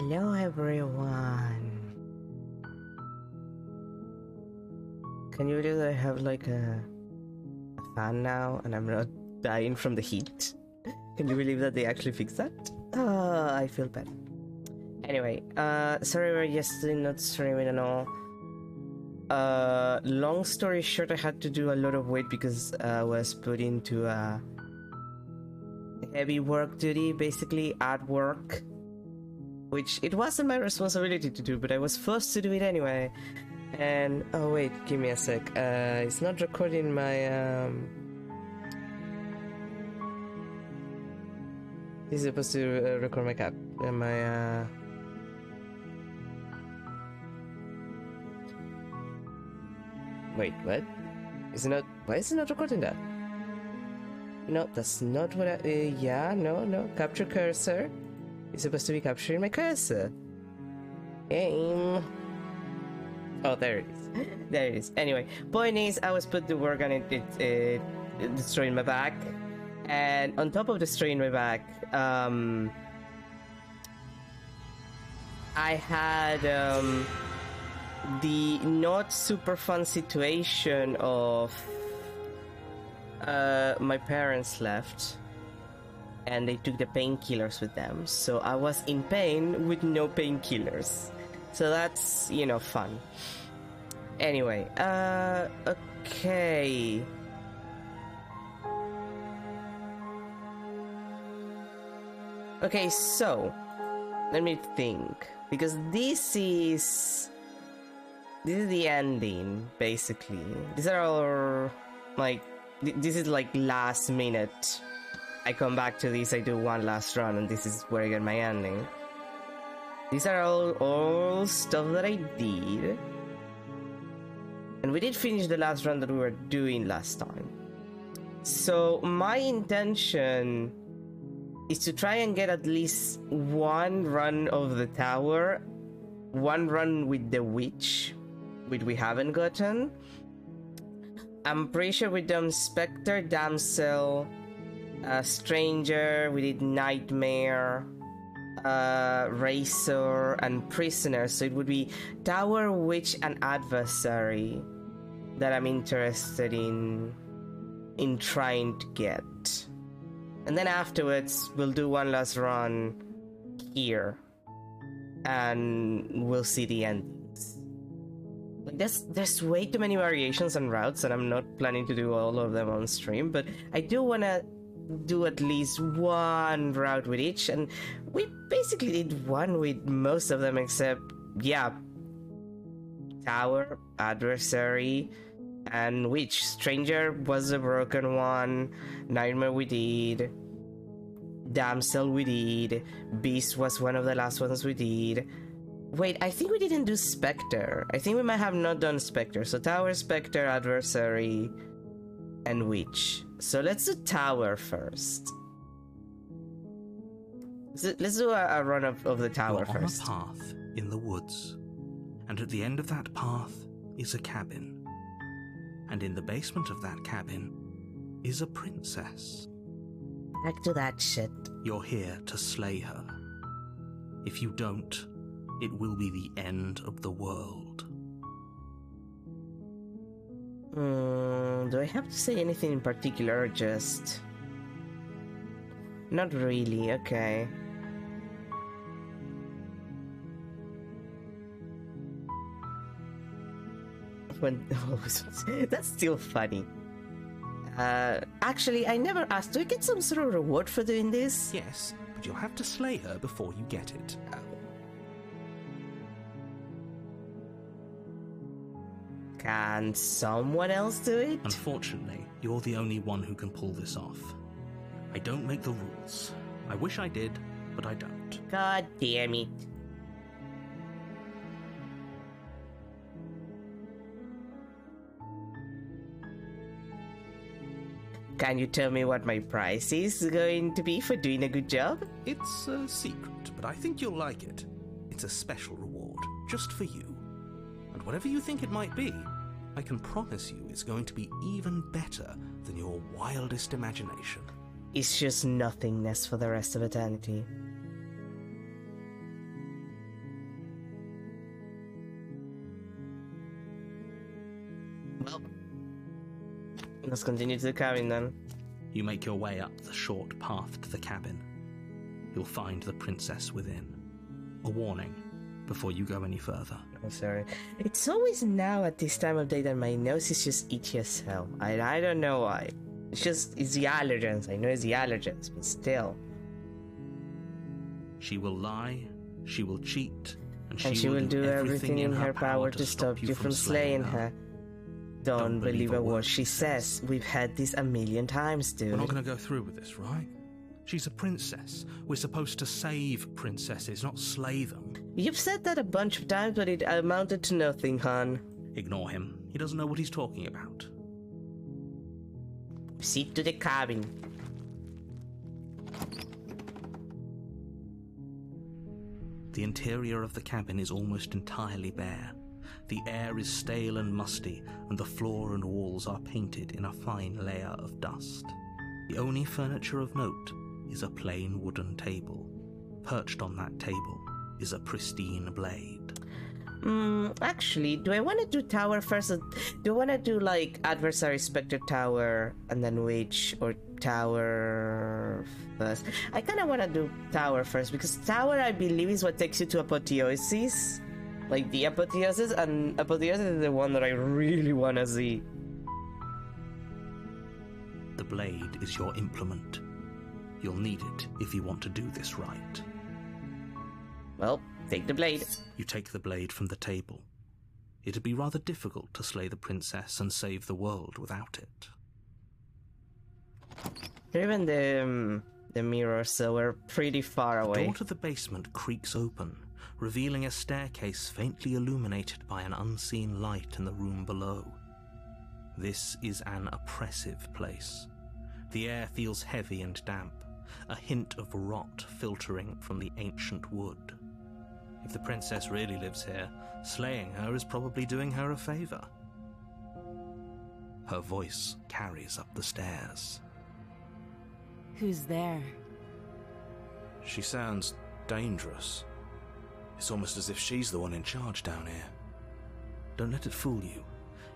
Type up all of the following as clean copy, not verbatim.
Hello everyone. Can you believe that I have like a fan now and I'm not dying from the heat? Can you believe that they actually fixed that? I feel bad. Anyway, sorry we're yesterday not streaming and all. Long story short, I had to do a lot of weight because I was put into a heavy work duty, basically at work. Which it wasn't my responsibility to do, but I was forced to do it anyway. And oh wait, give me a sec. It's not recording my This is supposed to record my cat and my Wait, what? Is it not? Why is it not recording that? No, that's not what I. Yeah, no. Capture cursor. It's supposed to be capturing my cursor. Game. Oh, there it is. There it is. Anyway, point is, I was put to work and it destroyed my back. And on top of destroying my back, I had the not super fun situation of my parents left. And they took the painkillers with them, so I was in pain with no painkillers. So that's, you know, fun. Anyway, okay. Okay, so let me think, because this is the ending, basically. These are all like this is like last minute. I come back to this, I do one last run, and this is where I get my ending. These are all stuff that I did. And we did finish the last run that we were doing last time. So my intention is to try and get at least one run of the tower, one run with the witch, which we haven't gotten. I'm pretty sure we've done Spectre, Damsel, Stranger, we did Nightmare, Racer, and Prisoner. So it would be Tower, Witch, and Adversary that I'm interested in trying to get. And then afterwards, we'll do one last run here, and we'll see the endings. Like there's way too many variations and routes, and I'm not planning to do all of them on stream, but I do want to do at least one route with each, and we basically did one with most of them except, yeah, Tower, Adversary, and Witch. Stranger was a broken one, Nightmare we did, Damsel we did, Beast was one of the last ones we did. Wait, I think we didn't do Spectre. I think we might have not done Spectre. So Tower, Spectre, Adversary, and Witch. So let's do Tower first. Let's do a run of the Tower first. You're on a path in the woods, and at the end of that path is a cabin. And in the basement of that cabin is a princess. Back to that shit. You're here to slay her. If you don't, it will be the end of the world. Do I have to say anything in particular, or just... Not really, okay. That's still funny. Actually, I never asked, do I get some sort of reward for doing this? Yes, but you'll have to slay her before you get it. Can someone else do it? Unfortunately, you're the only one who can pull this off. I don't make the rules. I wish I did, but I don't. God damn it. Can you tell me what my price is going to be for doing a good job? It's a secret, but I think you'll like it. It's a special reward, just for you. And whatever you think it might be, I can promise you it's going to be even better than your wildest imagination. It's just nothingness for the rest of eternity. Well, let's continue to the cabin then. You make your way up the short path to the cabin. You'll find the princess within. A warning before you go any further. I'm sorry. It's always now at this time of day that my nose is just itchy as hell. I don't know why. It's the allergens. I know it's the allergens, but still. She will lie, she will cheat, and she will do everything in her power to stop you from slaying her. Don't believe a word she says. We've had this a million times, dude. We're not going to go through with this, right? She's a princess. We're supposed to save princesses, not slay them. You've said that a bunch of times, but it amounted to nothing, hon. Ignore him. He doesn't know what he's talking about. Proceed to the cabin. The interior of the cabin is almost entirely bare. The air is stale and musty, and the floor and walls are painted in a fine layer of dust. The only furniture of note is a plain wooden table. Perched on that table is a pristine blade. Actually, do I want to do tower first? Or do I want to do like adversary, spectre, tower, and then witch, or tower first? I kind of want to do tower first because tower, I believe, is what takes you to apotheosis. Like the apotheosis, and apotheosis is the one that I really want to see. The blade is your implement. You'll need it if you want to do this right. Well, take the blade. You take the blade from the table. It'd be rather difficult to slay the princess and save the world without it. Even the mirror, so we're pretty far away. The door to the basement creaks open, revealing a staircase faintly illuminated by an unseen light in the room below. This is an oppressive place. The air feels heavy and damp, a hint of rot filtering from the ancient wood. If the princess really lives here, slaying her is probably doing her a favor. Her voice carries up the stairs. Who's there? She sounds dangerous. It's almost as if she's the one in charge down here. Don't let it fool you.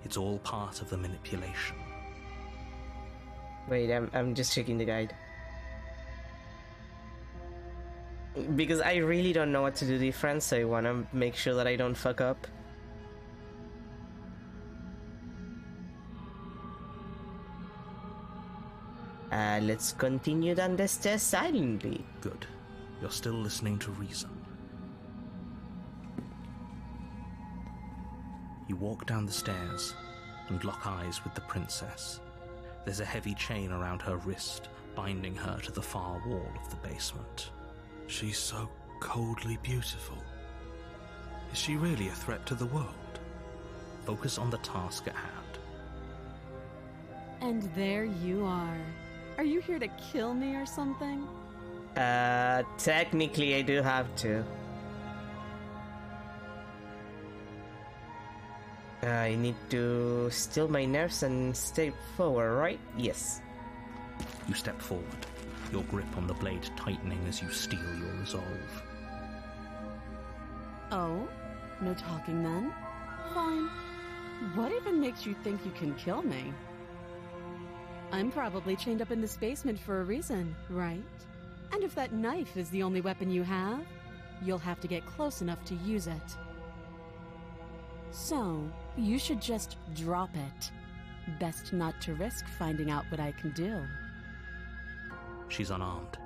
It's all part of the manipulation. Wait, I'm just checking the guide. Because I really don't know what to do different, so I want to make sure that I don't fuck up. Let's continue down the stairs silently. Good. You're still listening to reason. You walk down the stairs and lock eyes with the princess. There's a heavy chain around her wrist, binding her to the far wall of the basement. She's so coldly beautiful. Is she really a threat to the world? Focus on the task at hand. And there you are. Are you here to kill me or something? Technically I do have to. I need to still my nerves and stay forward, right? Yes. You step forward, your grip on the blade tightening as you steel your resolve. Oh? No talking then? Fine. What even makes you think you can kill me? I'm probably chained up in this basement for a reason, right? And if that knife is the only weapon you have, you'll have to get close enough to use it. So, you should just drop it. Best not to risk finding out what I can do. She's unarmed.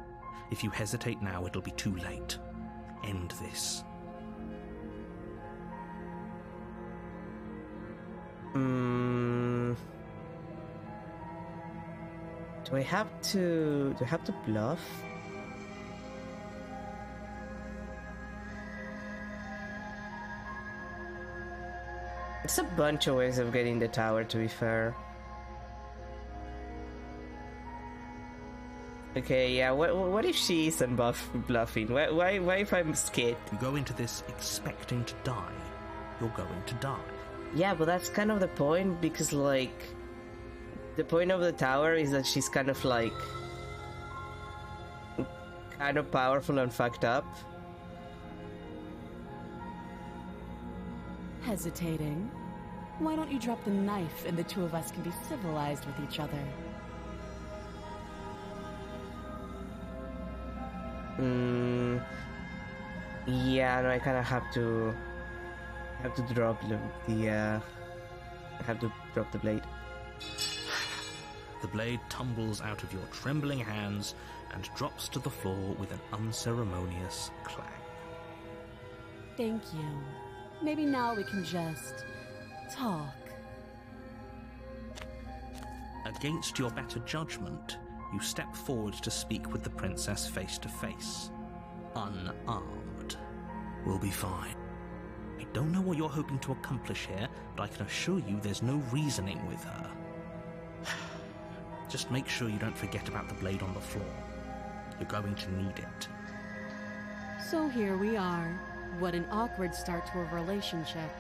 If you hesitate now, it'll be too late. End this. Do I have to bluff? It's a bunch of ways of getting the tower, to be fair. Okay, yeah, what if she isn't bluffing? Why if I'm scared? You go into this expecting to die, you're going to die. Yeah, but that's kind of the point, because, like, the point of the tower is that she's kind of, like, kind of powerful and fucked up. Hesitating? Why don't you drop the knife and the two of us can be civilized with each other? Yeah, no, I kind of have to drop I have to drop the blade. The blade tumbles out of your trembling hands and drops to the floor with an unceremonious clang. Thank you. Maybe now we can just talk. Against your better judgment, you step forward to speak with the princess face to face, unarmed. We'll be fine. I don't know what you're hoping to accomplish here, but I can assure you there's no reasoning with her. Just make sure you don't forget about the blade on the floor. You're going to need it. So here we are. What an awkward start to a relationship.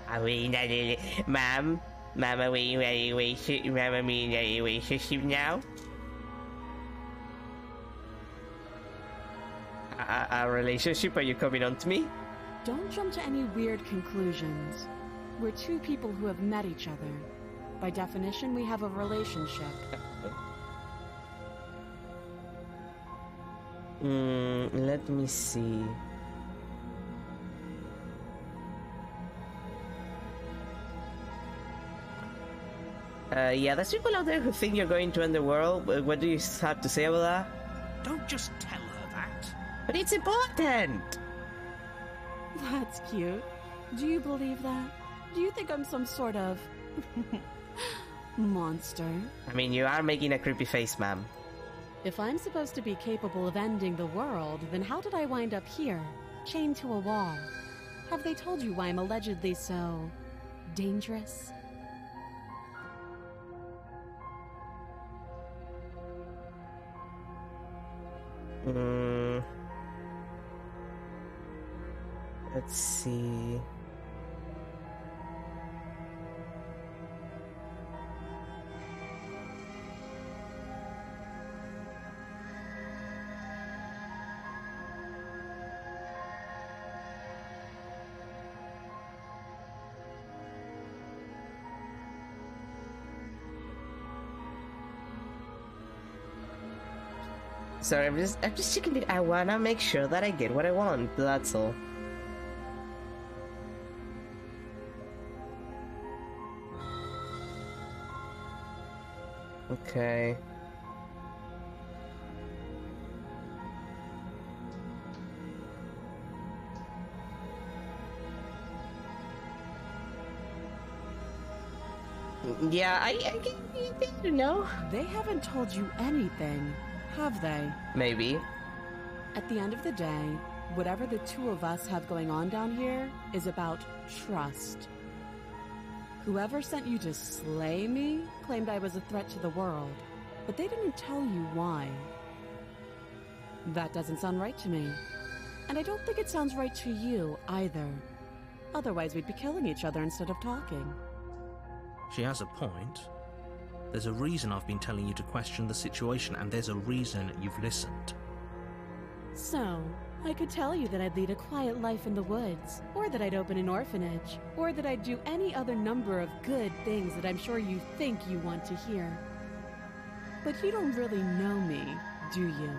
Are we in a Mom, are we in a relationship now? A relationship? Are you coming on to me? Don't jump to any weird conclusions. We're two people who have met each other. By definition, we have a relationship. Let me see. Yeah, there's people out there who think you're going to end the world. What do you have to say about that? Don't just tell her that. But it's important! That's cute. Do you believe that? Do you think I'm some sort of monster? I mean, you are making a creepy face, ma'am. If I'm supposed to be capable of ending the world, then how did I wind up here, chained to a wall? Have they told you why I'm allegedly so dangerous? Let's see. Sorry, I'm just checking it. I wanna make sure that I get what I want. That's all. Okay. Yeah, I don't know. They haven't told you anything, have they? Maybe. At the end of the day, whatever the two of us have going on down here is about trust. Whoever sent you to slay me claimed I was a threat to the world, but they didn't tell you why. That doesn't sound right to me. And I don't think it sounds right to you either. Otherwise, we'd be killing each other instead of talking. She has a point. There's a reason I've been telling you to question the situation, and there's a reason you've listened. So, I could tell you that I'd lead a quiet life in the woods, or that I'd open an orphanage, or that I'd do any other number of good things that I'm sure you think you want to hear. But you don't really know me, do you?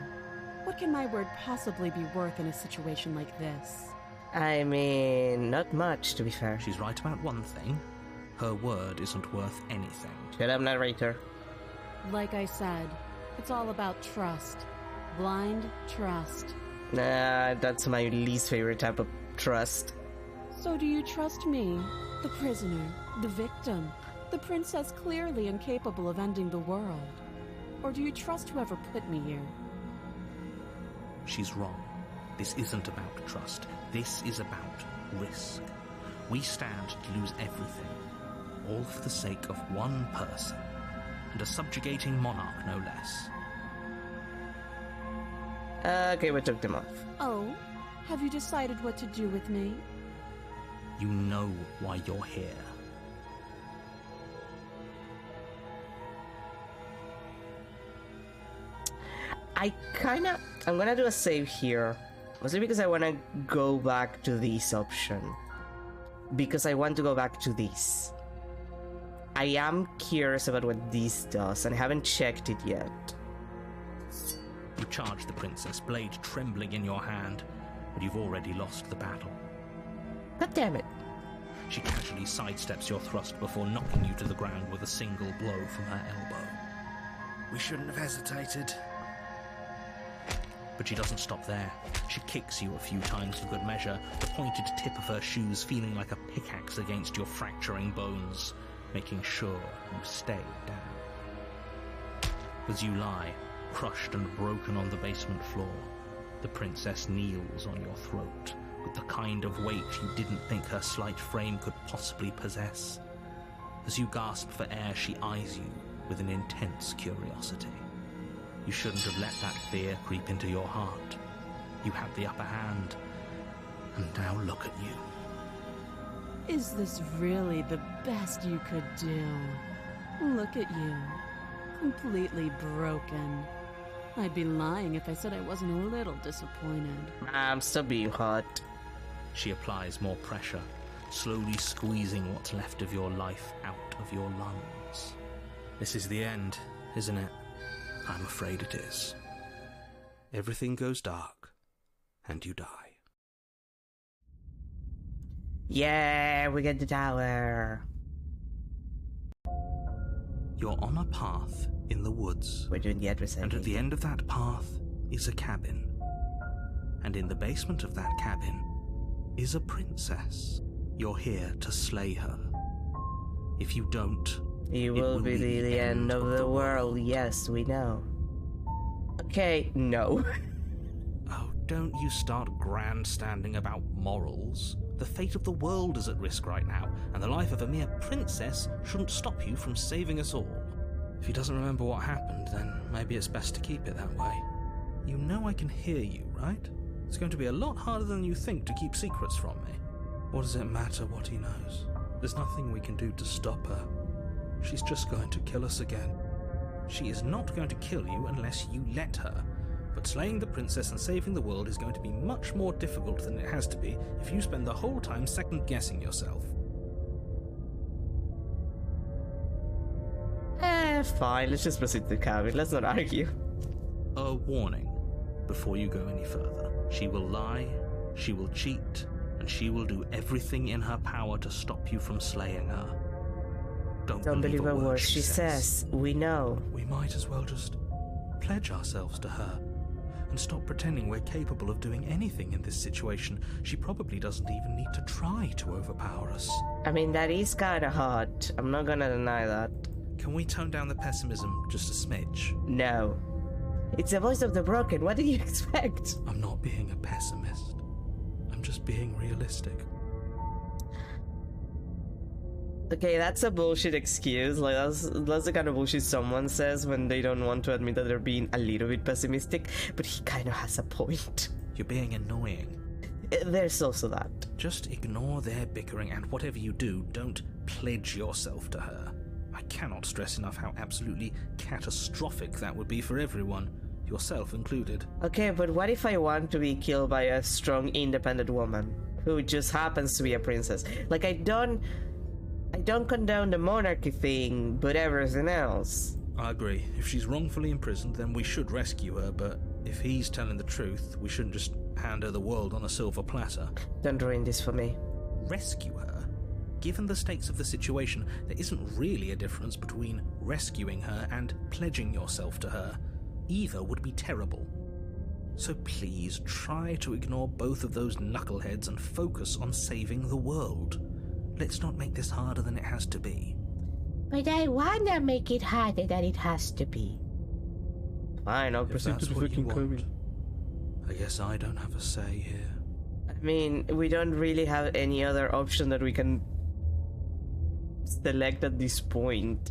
What can my word possibly be worth in a situation like this? I mean, not much, to be fair. She's right about one thing. Her word isn't worth anything. Shut up, narrator. Like I said, it's all about trust. Blind trust. Nah, that's my least favorite type of trust. So do you trust me, the prisoner, the victim, the princess clearly incapable of ending the world? Or do you trust whoever put me here? She's wrong. This isn't about trust. This is about risk. We stand to lose everything, all for the sake of one person, and a subjugating monarch no less. Okay, we took them off. Oh, have you decided what to do with me? You know why you're here. I'm gonna do a save here. Mostly because I wanna go back to this option. Because I want to go back to this. I am curious about what this does, and I haven't checked it yet. You charge the princess, blade trembling in your hand, but you've already lost the battle. God damn it. She casually sidesteps your thrust before knocking you to the ground with a single blow from her elbow. We shouldn't have hesitated. But she doesn't stop there. She kicks you a few times for good measure, the pointed tip of her shoes feeling like a pickaxe against your fracturing bones, making sure you stay down. As you lie, crushed and broken on the basement floor, the princess kneels on your throat with the kind of weight you didn't think her slight frame could possibly possess. As you gasp for air, she eyes you with an intense curiosity. You shouldn't have let that fear creep into your heart. You had the upper hand, and now look at you. Is this really the best you could do? Look at you. Completely broken. I'd be lying if I said I wasn't a little disappointed. I'm still being hot. She applies more pressure, slowly squeezing what's left of your life out of your lungs. This is the end, isn't it? I'm afraid it is. Everything goes dark, and you die. Yeah, we get the tower. You're on a path in the woods. We're doing the address. And at the end of that path is a cabin. And in the basement of that cabin is a princess. You're here to slay her. If you don't, it will be the end of the world. Yes, we know. Okay, no. Oh, don't you start grandstanding about morals. The fate of the world is at risk right now, and the life of a mere princess shouldn't stop you from saving us all. If he doesn't remember what happened, then maybe it's best to keep it that way. You know I can hear you, right? It's going to be a lot harder than you think to keep secrets from me. What does it matter what he knows? There's nothing we can do to stop her. She's just going to kill us again. She is not going to kill you unless you let her. But slaying the princess and saving the world is going to be much more difficult than it has to be if you spend the whole time second-guessing yourself. Fine, let's just proceed to the cabin. Let's not argue. A warning before you go any further. She will lie, she will cheat, and she will do everything in her power to stop you from slaying her. Don't believe a word she says. We know. We might as well just pledge ourselves to her and stop pretending we're capable of doing anything in this situation. She probably doesn't even need to try to overpower us. I mean, that is kind of hard. I'm not gonna deny that. Can we tone down the pessimism just a smidge? No. It's the voice of the broken. What do you expect? I'm not being a pessimist. I'm just being realistic. Okay, that's a bullshit excuse. Like, that's the kind of bullshit someone says when they don't want to admit that they're being a little bit pessimistic, but he kind of has a point. You're being annoying. There's also that. Just ignore their bickering, and whatever you do, don't pledge yourself to her. I cannot stress enough how absolutely catastrophic that would be for everyone, yourself included. Okay, but what if I want to be killed by a strong, independent woman who just happens to be a princess? Like, I don't condone the monarchy thing, but everything else. I agree. If she's wrongfully imprisoned, then we should rescue her, but if he's telling the truth, we shouldn't just hand her the world on a silver platter. Don't ruin this for me. Rescue her? Given the stakes of the situation, there isn't really a difference between rescuing her and pledging yourself to her. Either would be terrible. So please try to ignore both of those knuckleheads and focus on saving the world. Let's not make this harder than it has to be. But I wanna make it harder than it has to be. Fine, I'll proceed to the freaking cabin. I guess I don't have a say here. I mean, we don't really have any other option that we can select at this point.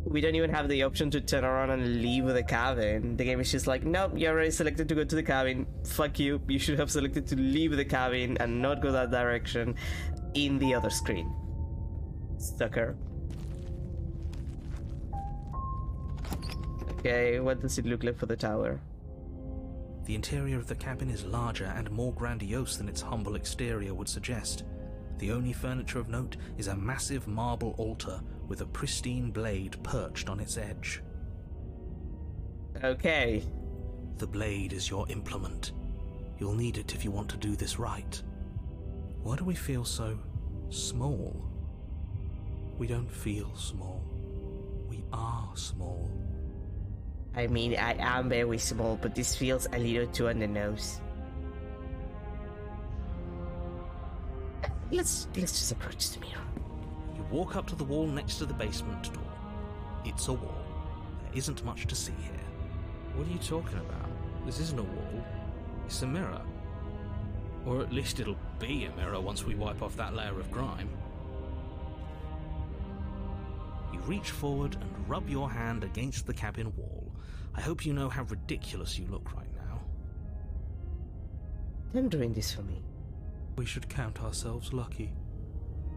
We don't even have the option to turn around and leave the cabin. The game is just like, nope, you already selected to go to the cabin. Fuck you. You should have selected to leave the cabin and not go that direction in the other screen. Sucker. Okay, what does it look like for the tower? The interior of the cabin is larger and more grandiose than its humble exterior would suggest. The only furniture of note is a massive marble altar with a pristine blade perched on its edge. Okay. The blade is your implement. You'll need it if you want to do this right. Why do we feel so small? We don't feel small. We are small. I mean, I am very small, but this feels a little too on the nose. Let's just approach the mirror. You walk up to the wall next to the basement door. It's a wall. There isn't much to see here. What are you talking about? This isn't a wall. It's a mirror. Or at least it'll be a mirror once we wipe off that layer of grime. You reach forward and rub your hand against the cabin wall. I hope you know how ridiculous you look right now. Don't ruin this for me. We should count ourselves lucky.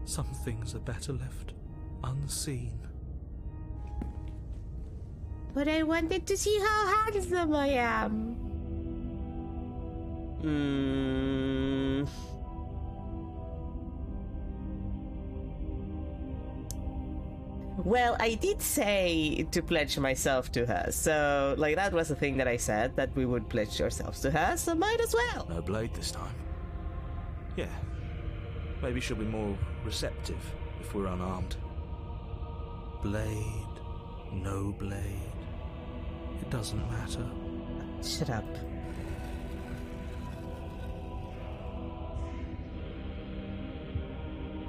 Some things are better left unseen. But I wanted to see how handsome I am. Well, I did say to pledge myself to her, so, like, that was the thing that I said, that we would pledge ourselves to her, so might as well. No blade this time. Yeah. Maybe she'll be more receptive if we're unarmed. Blade, no blade. It doesn't matter. Shut up.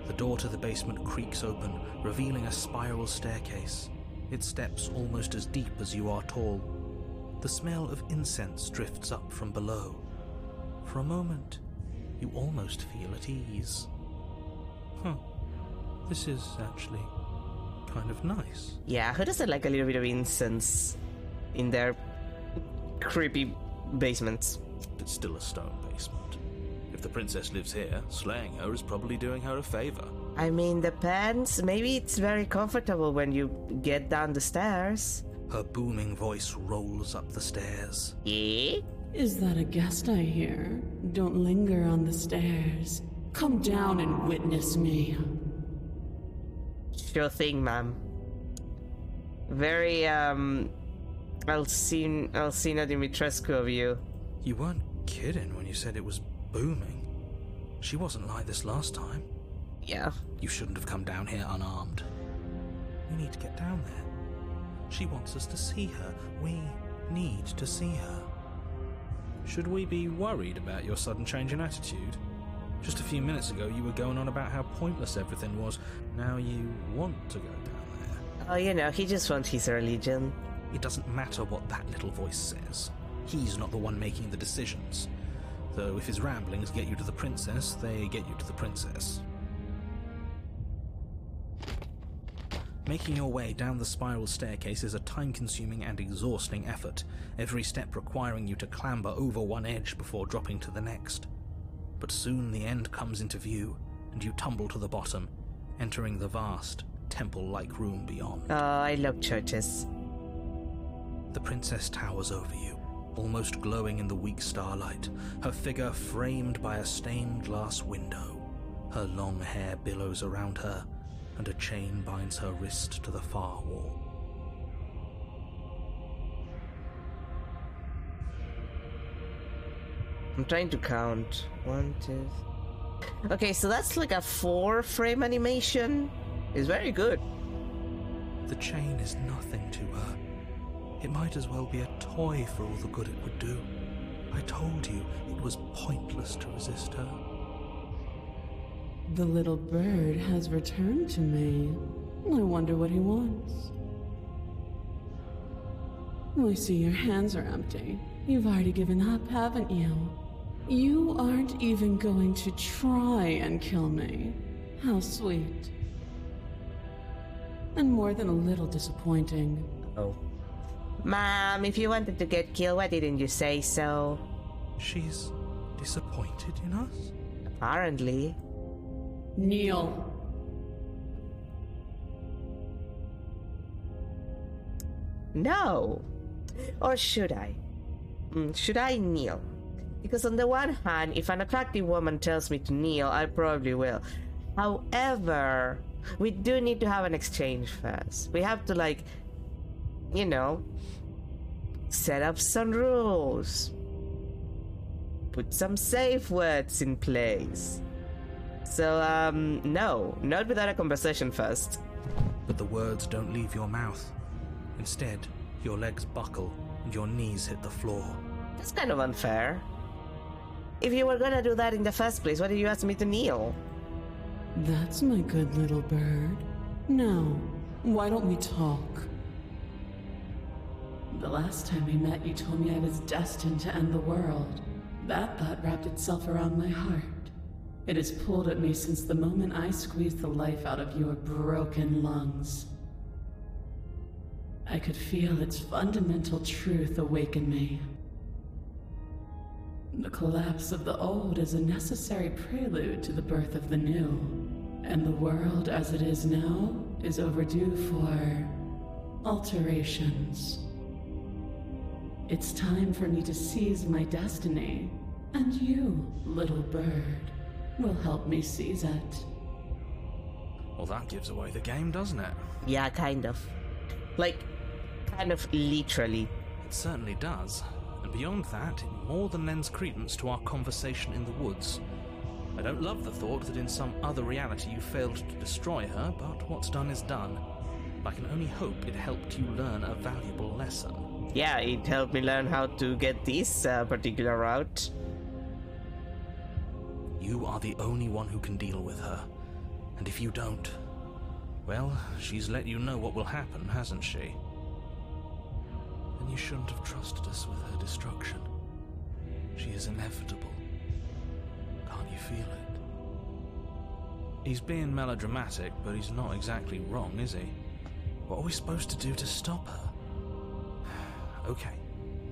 The door to the basement creaks open, revealing a spiral staircase. Its steps almost as deep as you are tall. The smell of incense drifts up from below. For a moment, you almost feel at ease. This is actually kind of nice. Yeah, who doesn't like a little bit of incense in their creepy basements? It's still a stone basement. If the princess lives here, slaying her is probably doing her a favor. I mean, depends. Maybe it's very comfortable when you get down the stairs. Her booming voice rolls up the stairs. Yeah? Is that a guest I hear? Don't linger on the stairs. Come down and witness me. Sure thing, ma'am. Very, Alcina Dimitrescu of you. You weren't kidding when you said it was booming. She wasn't like this last time. Yeah. You shouldn't have come down here unarmed. We need to get down there. She wants us to see her. We need to see her. Should we be worried about your sudden change in attitude? Just a few minutes ago you were going on about how pointless everything was. Now you want to go down there. Oh, you know, he just wants his religion. It doesn't matter what that little voice says. He's not the one making the decisions. Though if his ramblings get you to the princess, they get you to the princess. Making your way down the spiral staircase is a time-consuming and exhausting effort, every step requiring you to clamber over one edge before dropping to the next. But soon the end comes into view, and you tumble to the bottom, entering the vast, temple-like room beyond. Oh, I love churches. The princess towers over you, almost glowing in the weak starlight, her figure framed by a stained glass window. Her long hair billows around her, and a chain binds her wrist to the far wall. I'm trying to count. 1, 2... Okay, so that's like a 4-frame animation. It's very good. The chain is nothing to her. It might as well be a toy for all the good it would do. I told you it was pointless to resist her. The little bird has returned to me. I wonder what he wants. I see your hands are empty. You've already given up, haven't you? You aren't even going to try and kill me. How sweet. And more than a little disappointing. Oh. Mom, if you wanted to get killed, why didn't you say so? She's disappointed in us? Apparently. Kneel. No. Or should I? Should I kneel? Because on the one hand, if an attractive woman tells me to kneel, I probably will. However, we do need to have an exchange first. We have to, like, you know, set up some rules. Put some safe words in place. So, no, not without a conversation first. But the words don't leave your mouth. Instead, your legs buckle and your knees hit the floor. That's kind of unfair. If you were gonna do that in the first place, why did you ask me to kneel? That's my good little bird. Now, why don't we talk? The last time we met, you told me I was destined to end the world. That thought wrapped itself around my heart. It has pulled at me since the moment I squeezed the life out of your broken lungs. I could feel its fundamental truth awaken me. The collapse of the old is a necessary prelude to the birth of the new, and the world as it is now is overdue for alterations. It's time for me to seize my destiny, and you, little bird, will help me seize it. Well, that gives away the game, doesn't it? Yeah, kind of. Like, kind of literally. It certainly does. And beyond that, it more than lends credence to our conversation in the woods. I don't love the thought that in some other reality you failed to destroy her, but what's done is done. I can only hope it helped you learn a valuable lesson. Yeah, it helped me learn how to get this particular route. You are the only one who can deal with her. And if you don't, well, she's let you know what will happen, hasn't she? And you shouldn't have trusted us with her destruction. She is inevitable. Can't you feel it? He's being melodramatic, but he's not exactly wrong, is he? What are we supposed to do to stop her? Okay,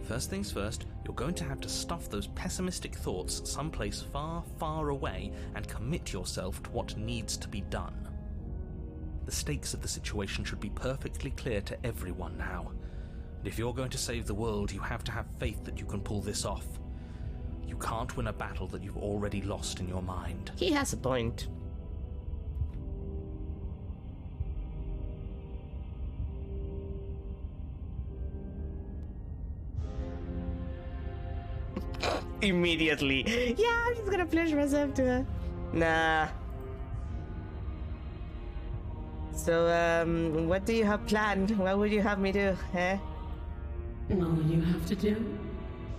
first things first, you're going to have to stuff those pessimistic thoughts someplace far, far away and commit yourself to what needs to be done. The stakes of the situation should be perfectly clear to everyone now. And if you're going to save the world, you have to have faith that you can pull this off. You can't win a battle that you've already lost in your mind. He has a point. Immediately. Yeah, I'm just gonna pledge myself to her. Nah. So, what do you have planned? What would you have me do, eh? All you have to do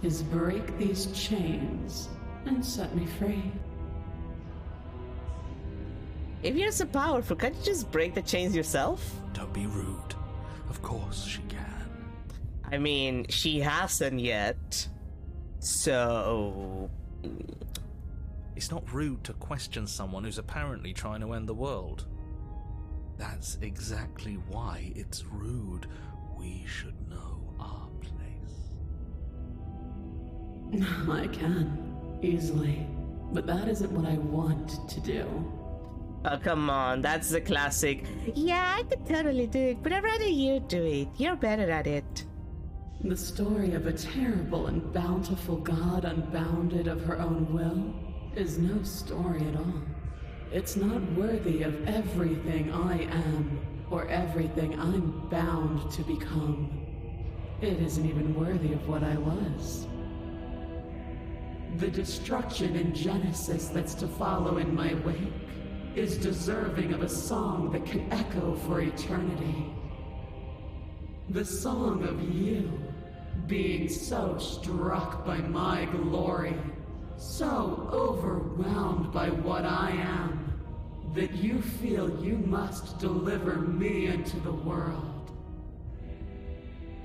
is break these chains and set me free. If you're so powerful, can't you just break the chains yourself? Don't be rude. Of course she can. I mean, she hasn't yet. So... It's not rude to question someone who's apparently trying to end the world. That's exactly why it's rude. We should know our place. I can, easily. But that isn't what I want to do. Oh, come on, that's the classic. Yeah, I could totally do it, but I'd rather you do it. You're better at it. The story of a terrible and bountiful god unbounded of her own will is no story at all. It's not worthy of everything I am, or everything I'm bound to become. It isn't even worthy of what I was. The destruction in Genesis that's to follow in my wake is deserving of a song that can echo for eternity. The song of you, being so struck by my glory, so overwhelmed by what I am, that you feel you must deliver me into the world.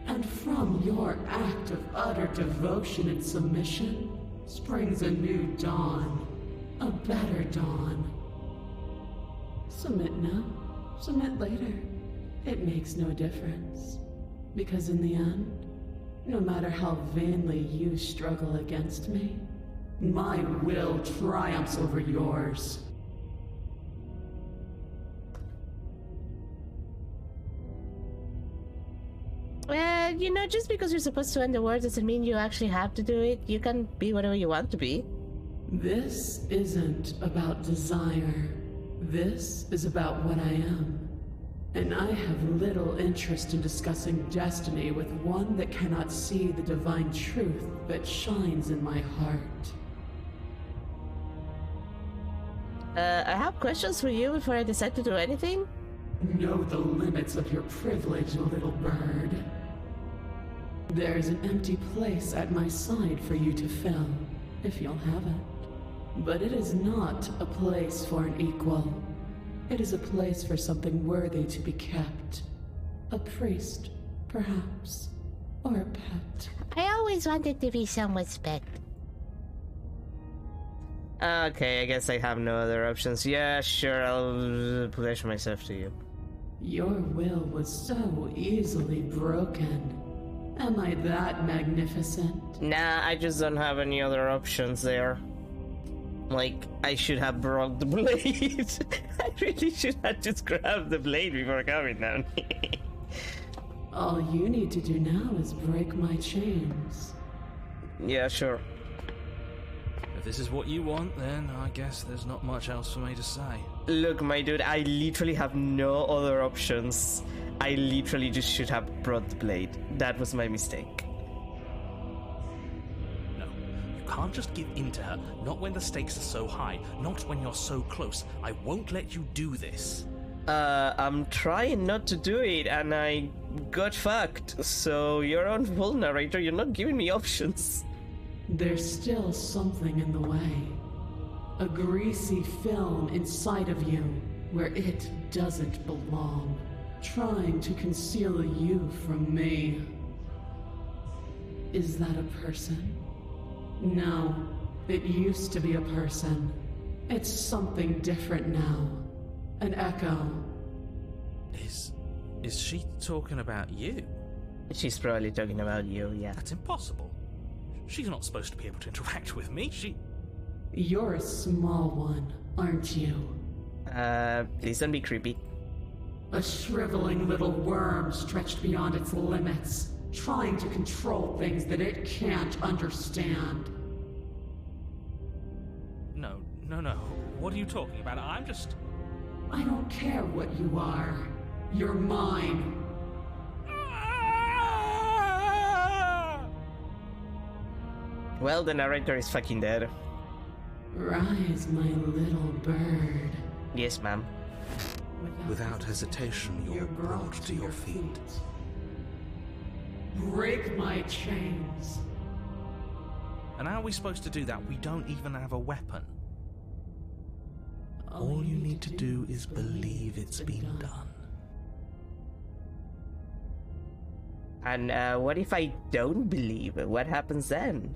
And from your act of utter devotion and submission springs a new dawn, a better dawn. Submit now, submit later. It makes no difference. Because in the end, no matter how vainly you struggle against me, my will triumphs over yours. Well, you know, just because you're supposed to end the world doesn't mean you actually have to do it. You can be whatever you want to be. This isn't about desire. This is about what I am, and I have little interest in discussing destiny with one that cannot see the divine truth that shines in my heart. I have questions for you before I decide to do anything. Know the limits of your privilege, little bird. There's an empty place at my side for you to fill, if you'll have it. But it is not a place for an equal. It is a place for something worthy to be kept. A priest, perhaps. Or a pet. I always wanted to be someone's pet. Okay, I guess I have no other options. Yeah, sure, I'll pledge myself to you. Your will was so easily broken. Am I that magnificent? Nah, I just don't have any other options there. Like, I should have brought the blade. I really should have just grabbed the blade before coming down. All you need to do now is break my chains. Yeah, sure. If this is what you want, then I guess there's not much else for me to say. Look, my dude, I literally have no other options. I literally just should have brought the blade. That was my mistake. No, you can't just give in to her. Not when the stakes are so high. Not when you're so close. I won't let you do this. I'm trying not to do it, and I got fucked. So you're on full, narrator. You're not giving me options. There's still something in the way. A greasy film inside of you where it doesn't belong. Trying to conceal you from me. Is that a person? No, it used to be a person. It's something different now. An echo. Is she talking about you? She's probably talking about you, yeah. That's impossible. She's not supposed to be able to interact with me. You're a small one, aren't you? Please don't be creepy. A shriveling little worm stretched beyond its limits, trying to control things that it can't understand. No. What are you talking about? I'm just... I don't care what you are. You're mine. Well, the narrator is fucking dead. Rise, my little bird. Yes, ma'am. Without hesitation, you're brought to your feet. Break my chains. And how are we supposed to do that? We don't even have a weapon. All you need to do is believe it's been done. And what if I don't believe? What happens then?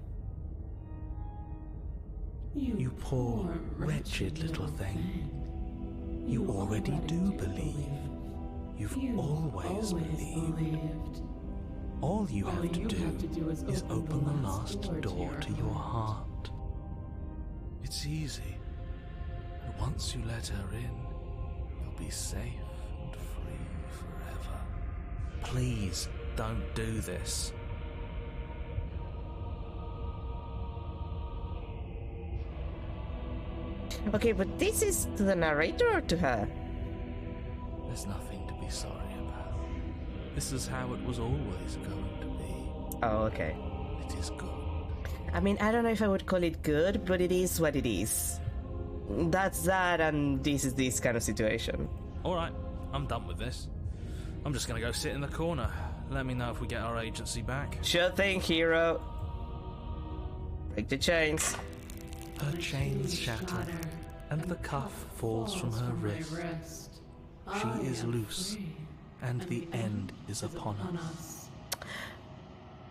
You poor, wretched little thing. You already do believe. You've always believed. All you have to do is open the last door to your heart. It's easy. And once you let her in, you'll be safe and free forever. Please don't do this. Okay, but this is to the narrator or to her? There's nothing to be sorry about. This is how it was always going to be. Oh, okay. It is good. I mean, I don't know if I would call it good, but it is what it is. That's that, and this is this kind of situation. Alright, I'm done with this. I'm just gonna go sit in the corner. Let me know if we get our agency back. Sure thing, hero. Break the chains. Her chains shatter, and the cuff falls from her wrist. She is loose, and the end is upon us.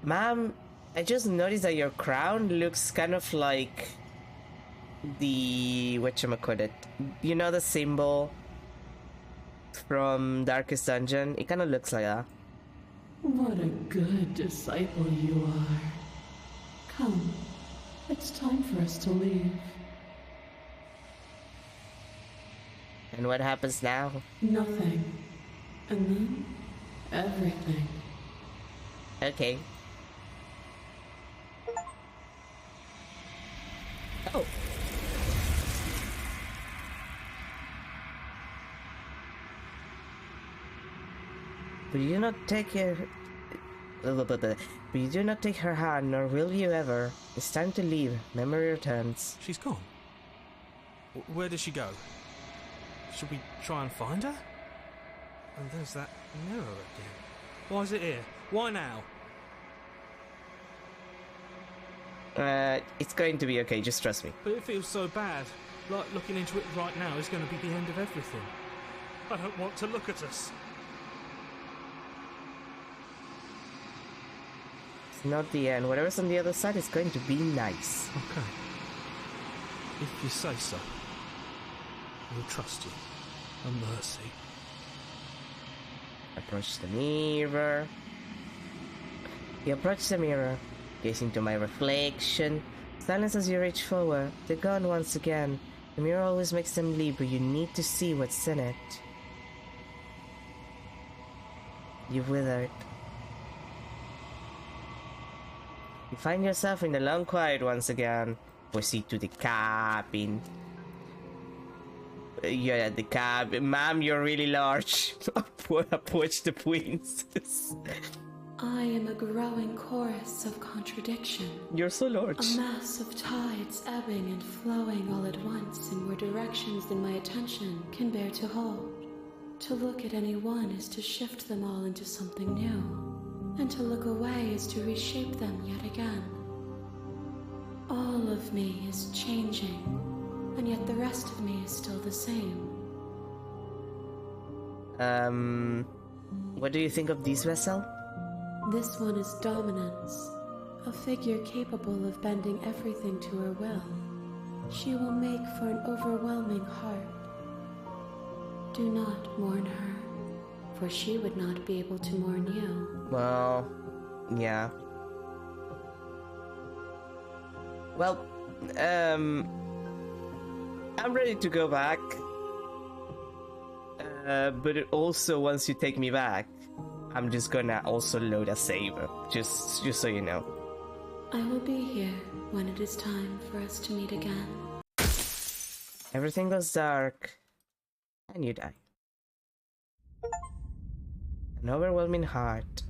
Ma'am, I just noticed that your crown looks kind of like the... whatchamacallit? You know the symbol from Darkest Dungeon? It kind of looks like that. What a good disciple you are. Come, it's time for us to leave. And what happens now? Nothing. And then, everything. Okay. Oh. But you do not take her... But you do not take her hand, nor will you ever. It's time to leave. Memory returns. She's gone. Where did she go? Should we try and find her? And there's that mirror again. Why is it here? Why now? It's going to be okay, just trust me. But it feels so bad. Like looking into it right now is going to be the end of everything. I don't want to look at us. It's not the end. Whatever's on the other side is going to be nice. Okay. If you say so. We'll trust you. A mercy. Approach the mirror. You approach the mirror, gaze into my reflection. Silence as you reach forward. They're gone once again. The mirror always makes them leave, but you need to see what's in it. You've withered. You find yourself in the long quiet once again. Proceed to the cabin. You're at the cabin. Ma'am, you're really large. Approach the princess. I am a growing chorus of contradiction. You're so large. A mass of tides ebbing and flowing all at once in more directions than my attention can bear to hold. To look at any one is to shift them all into something new, and to look away is to reshape them yet again. All of me is changing, and yet the rest of me is still the same. What do you think of this vessel? This one is dominance, a figure capable of bending everything to her will. She will make for an overwhelming heart. Do not mourn her, for she would not be able to mourn you. Well, yeah. Well, I'm ready to go back. But it also, once you take me back, I'm just gonna also load a save, just so you know. I will be here when it is time for us to meet again. Everything goes dark, and you die. An overwhelming heart.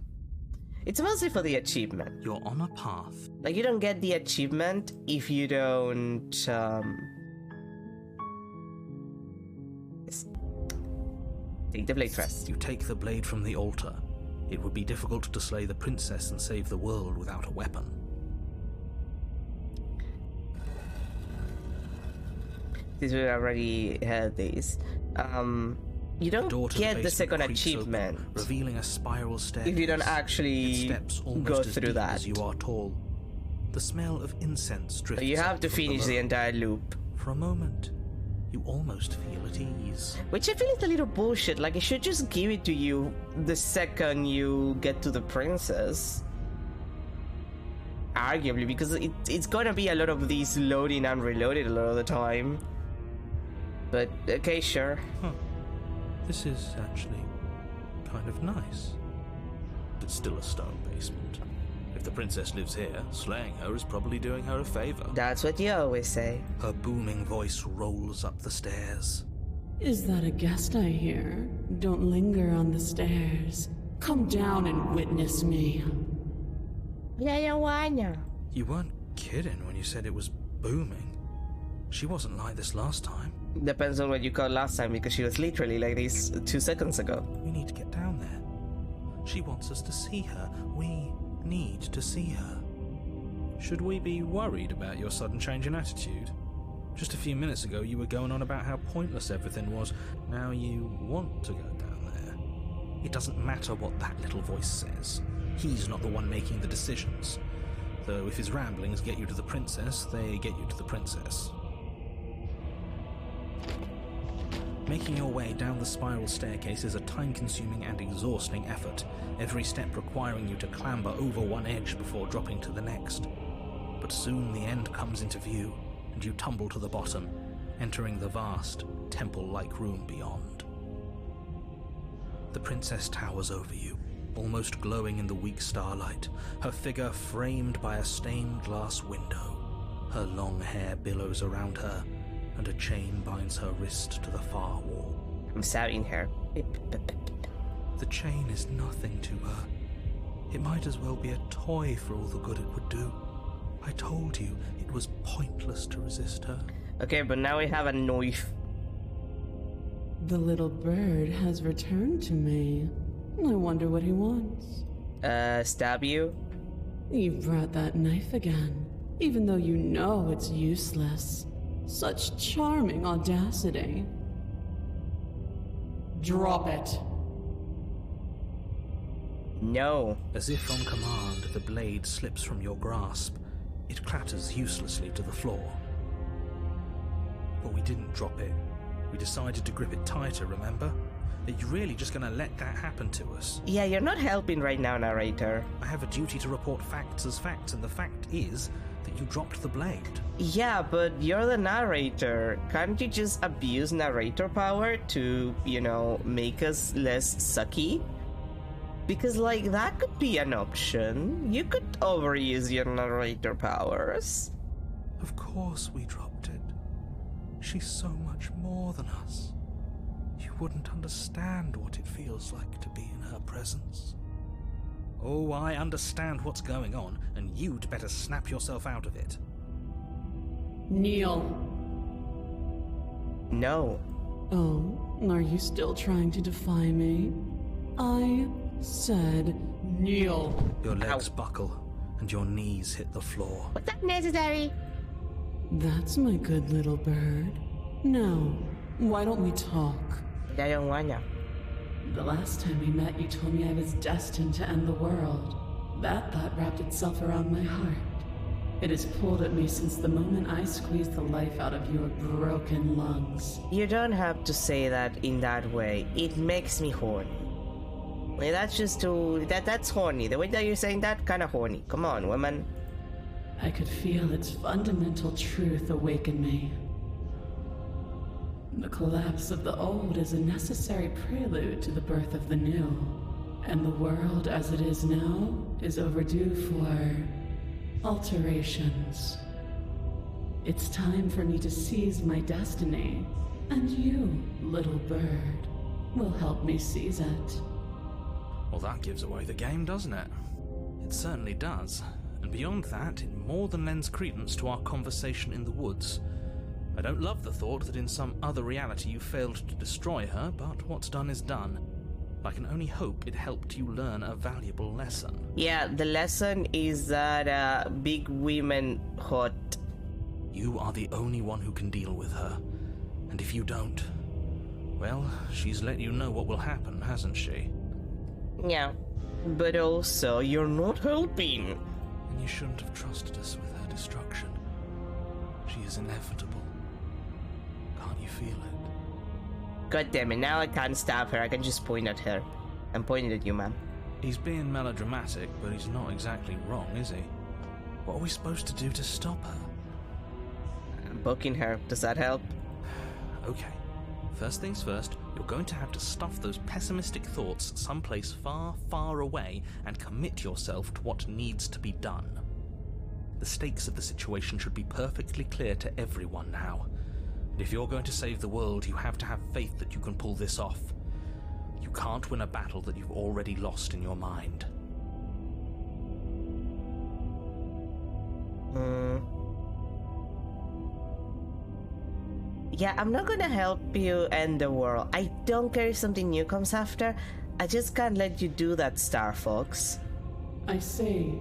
It's mostly for the achievement. You're on a path. Like, you don't get the achievement if you don't, take the blade first. You take the blade from the altar. It would be difficult to slay the princess and save the world without a weapon. Since we already had these, you don't get the second achievement open, revealing a spiral staircase. if you don't actually steps almost go as through deep that. as you are tall. The smell of incense drifts. You have up to from finish below. the entire loop. For a moment, you almost feel at ease. Which I feel is a little bullshit. Like, it should just give it to you the second you get to the princess. Arguably, because it's gonna be a lot of these loading and reloaded a lot of the time. But, okay, sure. Huh. This is actually kind of nice. It's still a stone basement. If the princess lives here, slaying her is probably doing her a favor. That's what you always say. Her booming voice rolls up the stairs. Is that a guest I hear? Don't linger on the stairs. Come down and witness me. I don't wanna. You weren't kidding when you said it was booming. She wasn't like this last time. Depends on what you called last time, because she was literally like this 2 seconds ago. We need to get down there. She wants us to see her. We need to see her. Should we be worried about your sudden change in attitude? Just a few minutes ago you were going on about how pointless everything was. Now you want to go down there. It doesn't matter what that little voice says. He's not the one making the decisions. Though if his ramblings get you to the princess, they get you to the princess. Making your way down the spiral staircase is a time-consuming and exhausting effort, every step requiring you to clamber over one edge before dropping to the next. But soon the end comes into view, and you tumble to the bottom, entering the vast, temple-like room beyond. The princess towers over you, almost glowing in the weak starlight, her figure framed by a stained glass window. Her long hair billows around her, and a chain binds her wrist to the far wall. I'm stabbing her. The chain is nothing to her. It might as well be a toy for all the good it would do. I told you it was pointless to resist her. Okay, but now we have a knife. The little bird has returned to me. I wonder what he wants. Stab you? You brought that knife again, even though you know it's useless. Such charming audacity. Drop it. No. As if on command, the blade slips from your grasp. It clatters uselessly to the floor. But we didn't drop it. We decided to grip it tighter, remember? Are you really just gonna let that happen to us? Yeah, you're not helping right now, narrator. I have a duty to report facts as facts, and the fact is that you dropped the blade. Yeah, but you're the narrator. Can't you just abuse narrator power to, make us less sucky? Because, that could be an option. You could overuse your narrator powers. Of course we dropped it. She's so much more than us. You wouldn't understand what it feels like to be in her presence. Oh, I understand what's going on, and you'd better snap yourself out of it. Kneel. No. Oh, are you still trying to defy me? I said kneel. Your legs buckle, and your knees hit the floor. Was that necessary? That's my good little bird. Now, why don't we talk? I don't wanna. The last time we met, you told me I was destined to end the world. That thought wrapped itself around my heart. It has pulled at me since the moment I squeezed the life out of your broken lungs. You don't have to say that in that way. It makes me horny. That's just that's horny. The way that you're saying that, kinda horny. Come on, woman. I could feel its fundamental truth awaken me. The collapse of the old is a necessary prelude to the birth of the new. And the world as it is now is overdue for alterations. It's time for me to seize my destiny, and you, little bird, will help me seize it. Well, that gives away the game, doesn't it? It certainly does. And beyond that, it more than lends credence to our conversation in the woods. I don't love the thought that in some other reality you failed to destroy her, but what's done is done. I can only hope it helped you learn a valuable lesson. Yeah, the lesson is that big women hot. You are the only one who can deal with her. And if you don't, well, she's let you know what will happen, hasn't she? Yeah, but also, you're not helping. And you shouldn't have trusted us with her destruction. She is inevitable. Can't you feel it? God damn it, now I can't stop her. I can just point at her. I'm pointing at you, ma'am. He's being melodramatic, but he's not exactly wrong, is he? What are we supposed to do to stop her? I'm poking her. Does that help? Okay. First things first, you're going to have to stuff those pessimistic thoughts someplace far, far away and commit yourself to what needs to be done. The stakes of the situation should be perfectly clear to everyone now. And if you're going to save the world, you have to have faith that you can pull this off. You can't win a battle that you've already lost in your mind. Yeah, I'm not gonna help you end the world. I don't care if something new comes after. I just can't let you do that, Star Fox. I see.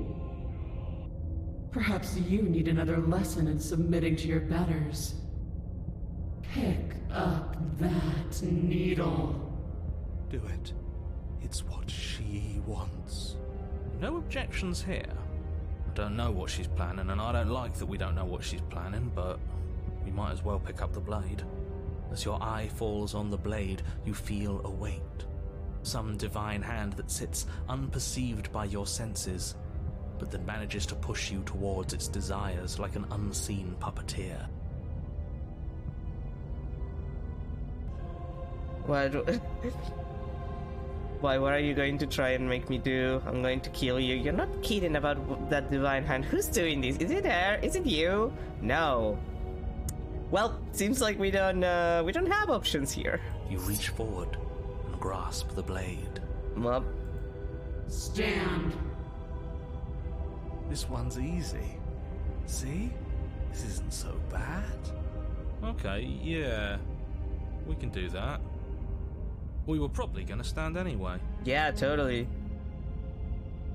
Perhaps you need another lesson in submitting to your betters. Pick up that needle. Do it. It's what she wants. No objections here. I don't know what she's planning, and I don't like that we don't know what she's planning, but we might as well pick up the blade. As your eye falls on the blade, you feel a weight. Some divine hand that sits unperceived by your senses, but that manages to push you towards its desires like an unseen puppeteer. Why, what are you going to try and make me do? I'm going to kill you. You're not kidding about that divine hand. Who's doing this? Is it her? Is it you? No. Well, seems like we don't have options here. You reach forward and grasp the blade. Well, Stand. This one's easy. See? This isn't so bad. Okay, yeah. We can do that. We were probably gonna stand anyway. yeah, totally.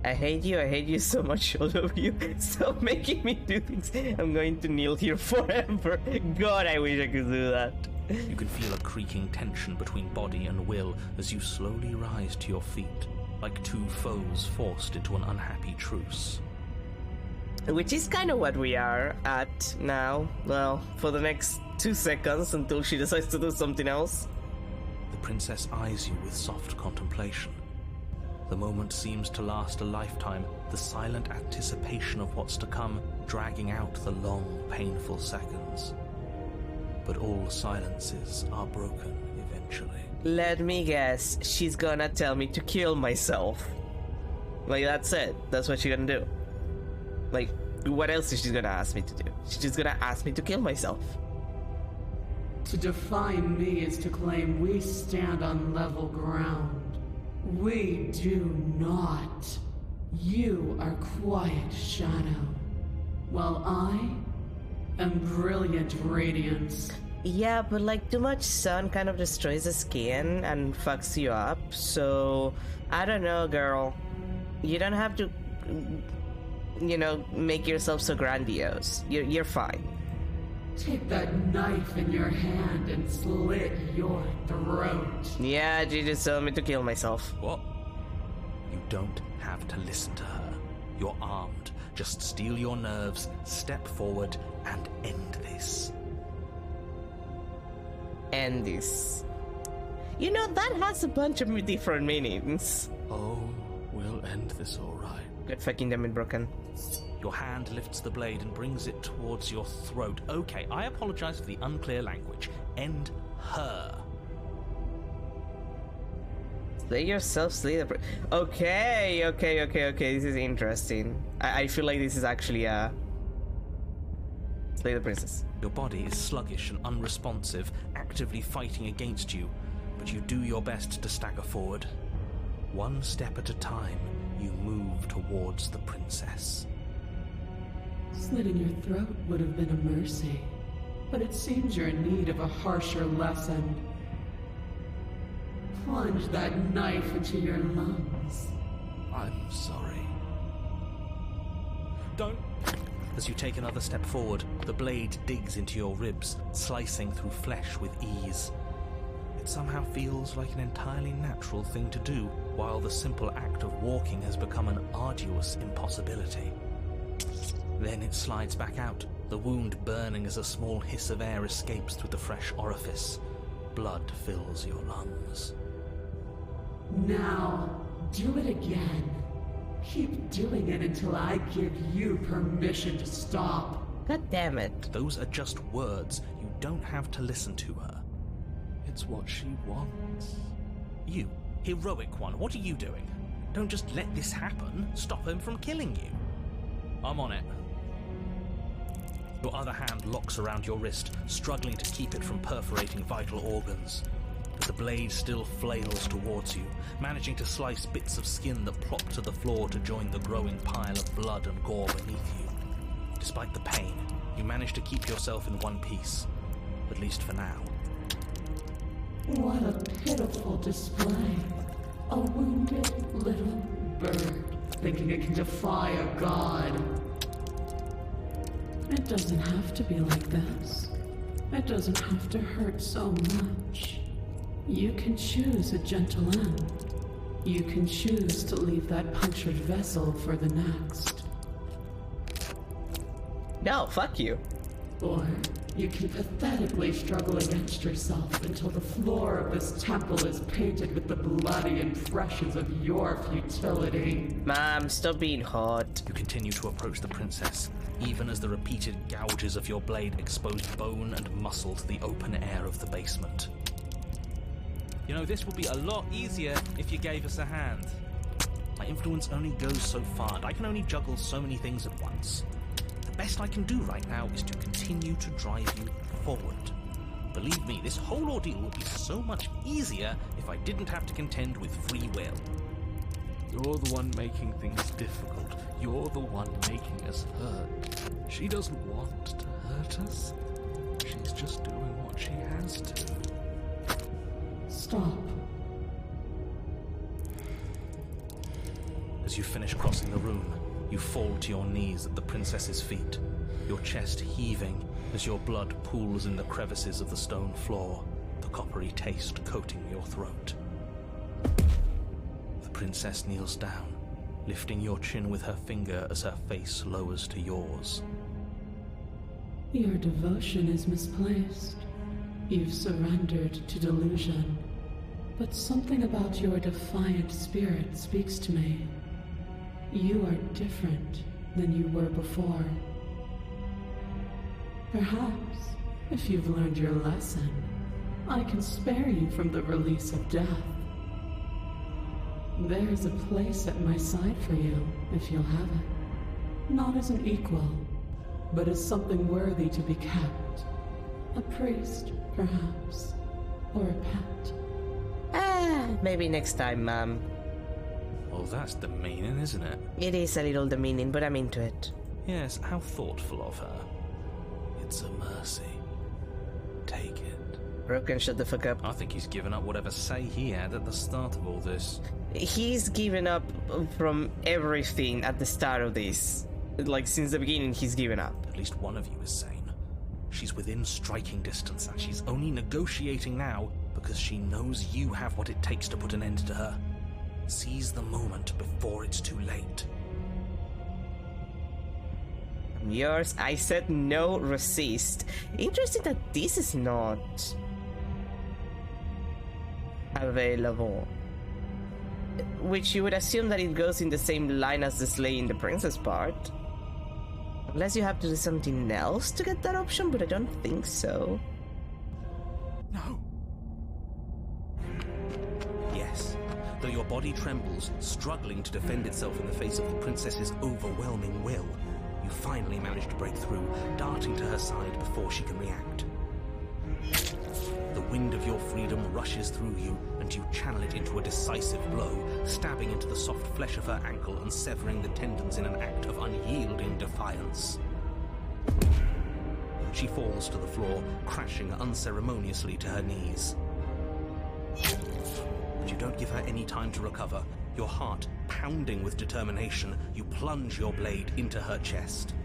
I hate you so much, all of you. Stop making me do things. I'm going to kneel here forever. God, I wish I could do that. You can feel a creaking tension between body and will as you slowly rise to your feet, like two foes forced into an unhappy truce. Which is kind of what we are at now. Well, for the next 2 seconds until she decides to do something else. The princess eyes you with soft contemplation. The moment seems to last a lifetime, the silent anticipation of what's to come dragging out the long, painful seconds. But all silences are broken eventually. Let me guess, she's gonna tell me to kill myself. Like, that's it. That's what she's gonna do. Like, what else is she gonna ask me to do? She's just gonna ask me to kill myself. To define me is to claim we stand on level ground. We do not. You are quiet shadow, while I am brilliant radiance. Yeah, but like too much sun kind of destroys the skin and fucks you up. So, I don't know, girl. You don't have to, you know, make yourself so grandiose. You're fine. Take that knife in your hand and slit your throat. Yeah, she just told me to kill myself. What? You don't have to listen to her. You're armed. Just steel your nerves, step forward, and end this. End this. You know, that has a bunch of different meanings. Oh, we'll end this all right. Good fucking damn it, broken. Your hand lifts the blade and brings it towards your throat. Okay, I apologize for the unclear language. End her. Slay yourself, slay the Okay. This is interesting. I feel like this is actually slay the princess. Your body is sluggish and unresponsive, actively fighting against you, but you do your best to stagger forward. One step at a time, you move towards the princess. Slitting your throat would have been a mercy, but it seems you're in need of a harsher lesson. Plunge that knife into your lungs. I'm sorry. Don't. As you take another step forward, the blade digs into your ribs, slicing through flesh with ease. It somehow feels like an entirely natural thing to do, while the simple act of walking has become an arduous impossibility. Then it slides back out, the wound burning as a small hiss of air escapes through the fresh orifice. Blood fills your lungs. Now, do it again. Keep doing it until I give you permission to stop. God damn it. Those are just words. You don't have to listen to her. It's what she wants. You, heroic one, what are you doing? Don't just let this happen. Stop him from killing you. I'm on it. Your other hand locks around your wrist, struggling to keep it from perforating vital organs. But the blade still flails towards you, managing to slice bits of skin that plop to the floor to join the growing pile of blood and gore beneath you. Despite the pain, you manage to keep yourself in one piece, at least for now. What a pitiful display. A wounded little bird, thinking it can defy a god. It doesn't have to be like this. It doesn't have to hurt so much. You can choose a gentle end. You can choose to leave that punctured vessel for the next. No, fuck you. Or you can pathetically struggle against yourself until the floor of this temple is painted with the bloody impressions of your futility. Mom, stop being hot. You continue to approach the princess, even as the repeated gouges of your blade expose bone and muscle to the open air of the basement. You know, this would be a lot easier if you gave us a hand. My influence only goes so far, and I can only juggle so many things at once. The best I can do right now is to continue to drive you forward. Believe me, this whole ordeal would be so much easier if I didn't have to contend with free will. You're the one making things difficult. You're the one making us hurt. She doesn't want to hurt us. She's just doing what she has to. Stop. As you finish crossing the room, you fall to your knees at the princess's feet, your chest heaving as your blood pools in the crevices of the stone floor, the coppery taste coating your throat. The princess kneels down, lifting your chin with her finger as her face lowers to yours. Your devotion is misplaced. You've surrendered to delusion. But something about your defiant spirit speaks to me. You are different than you were before. Perhaps, if you've learned your lesson, I can spare you from the release of death. There's a place at my side for you, if you'll have it. Not as an equal, but as something worthy to be kept. A priest, perhaps, or a pet. Maybe next time, ma'am. Well, that's demeaning, isn't it? It is a little demeaning, but I'm into it. Yes, how thoughtful of her. It's a mercy. Take it. Broken, shut the fuck up. I think he's given up whatever say he had at the start of all this. He's given up from everything at the start of this. Like, since the beginning, he's given up. At least one of you is sane. She's within striking distance, and she's only negotiating now because she knows you have what it takes to put an end to her. Seize the moment before it's too late. Yours, I said no resist. Interesting that this is not available. Which you would assume that it goes in the same line as the slaying the princess part. Unless you have to do something else to get that option, but I don't think so. No. Yes. Though your body trembles, struggling to defend itself in the face of the princess's overwhelming will, you finally manage to break through, darting to her side before she can react. The wind of your freedom rushes through you, and you channel it into a decisive blow, stabbing into the soft flesh of her ankle and severing the tendons in an act of unyielding defiance. She falls to the floor, crashing unceremoniously to her knees. But you don't give her any time to recover. Your heart pounding with determination, you plunge your blade into her chest.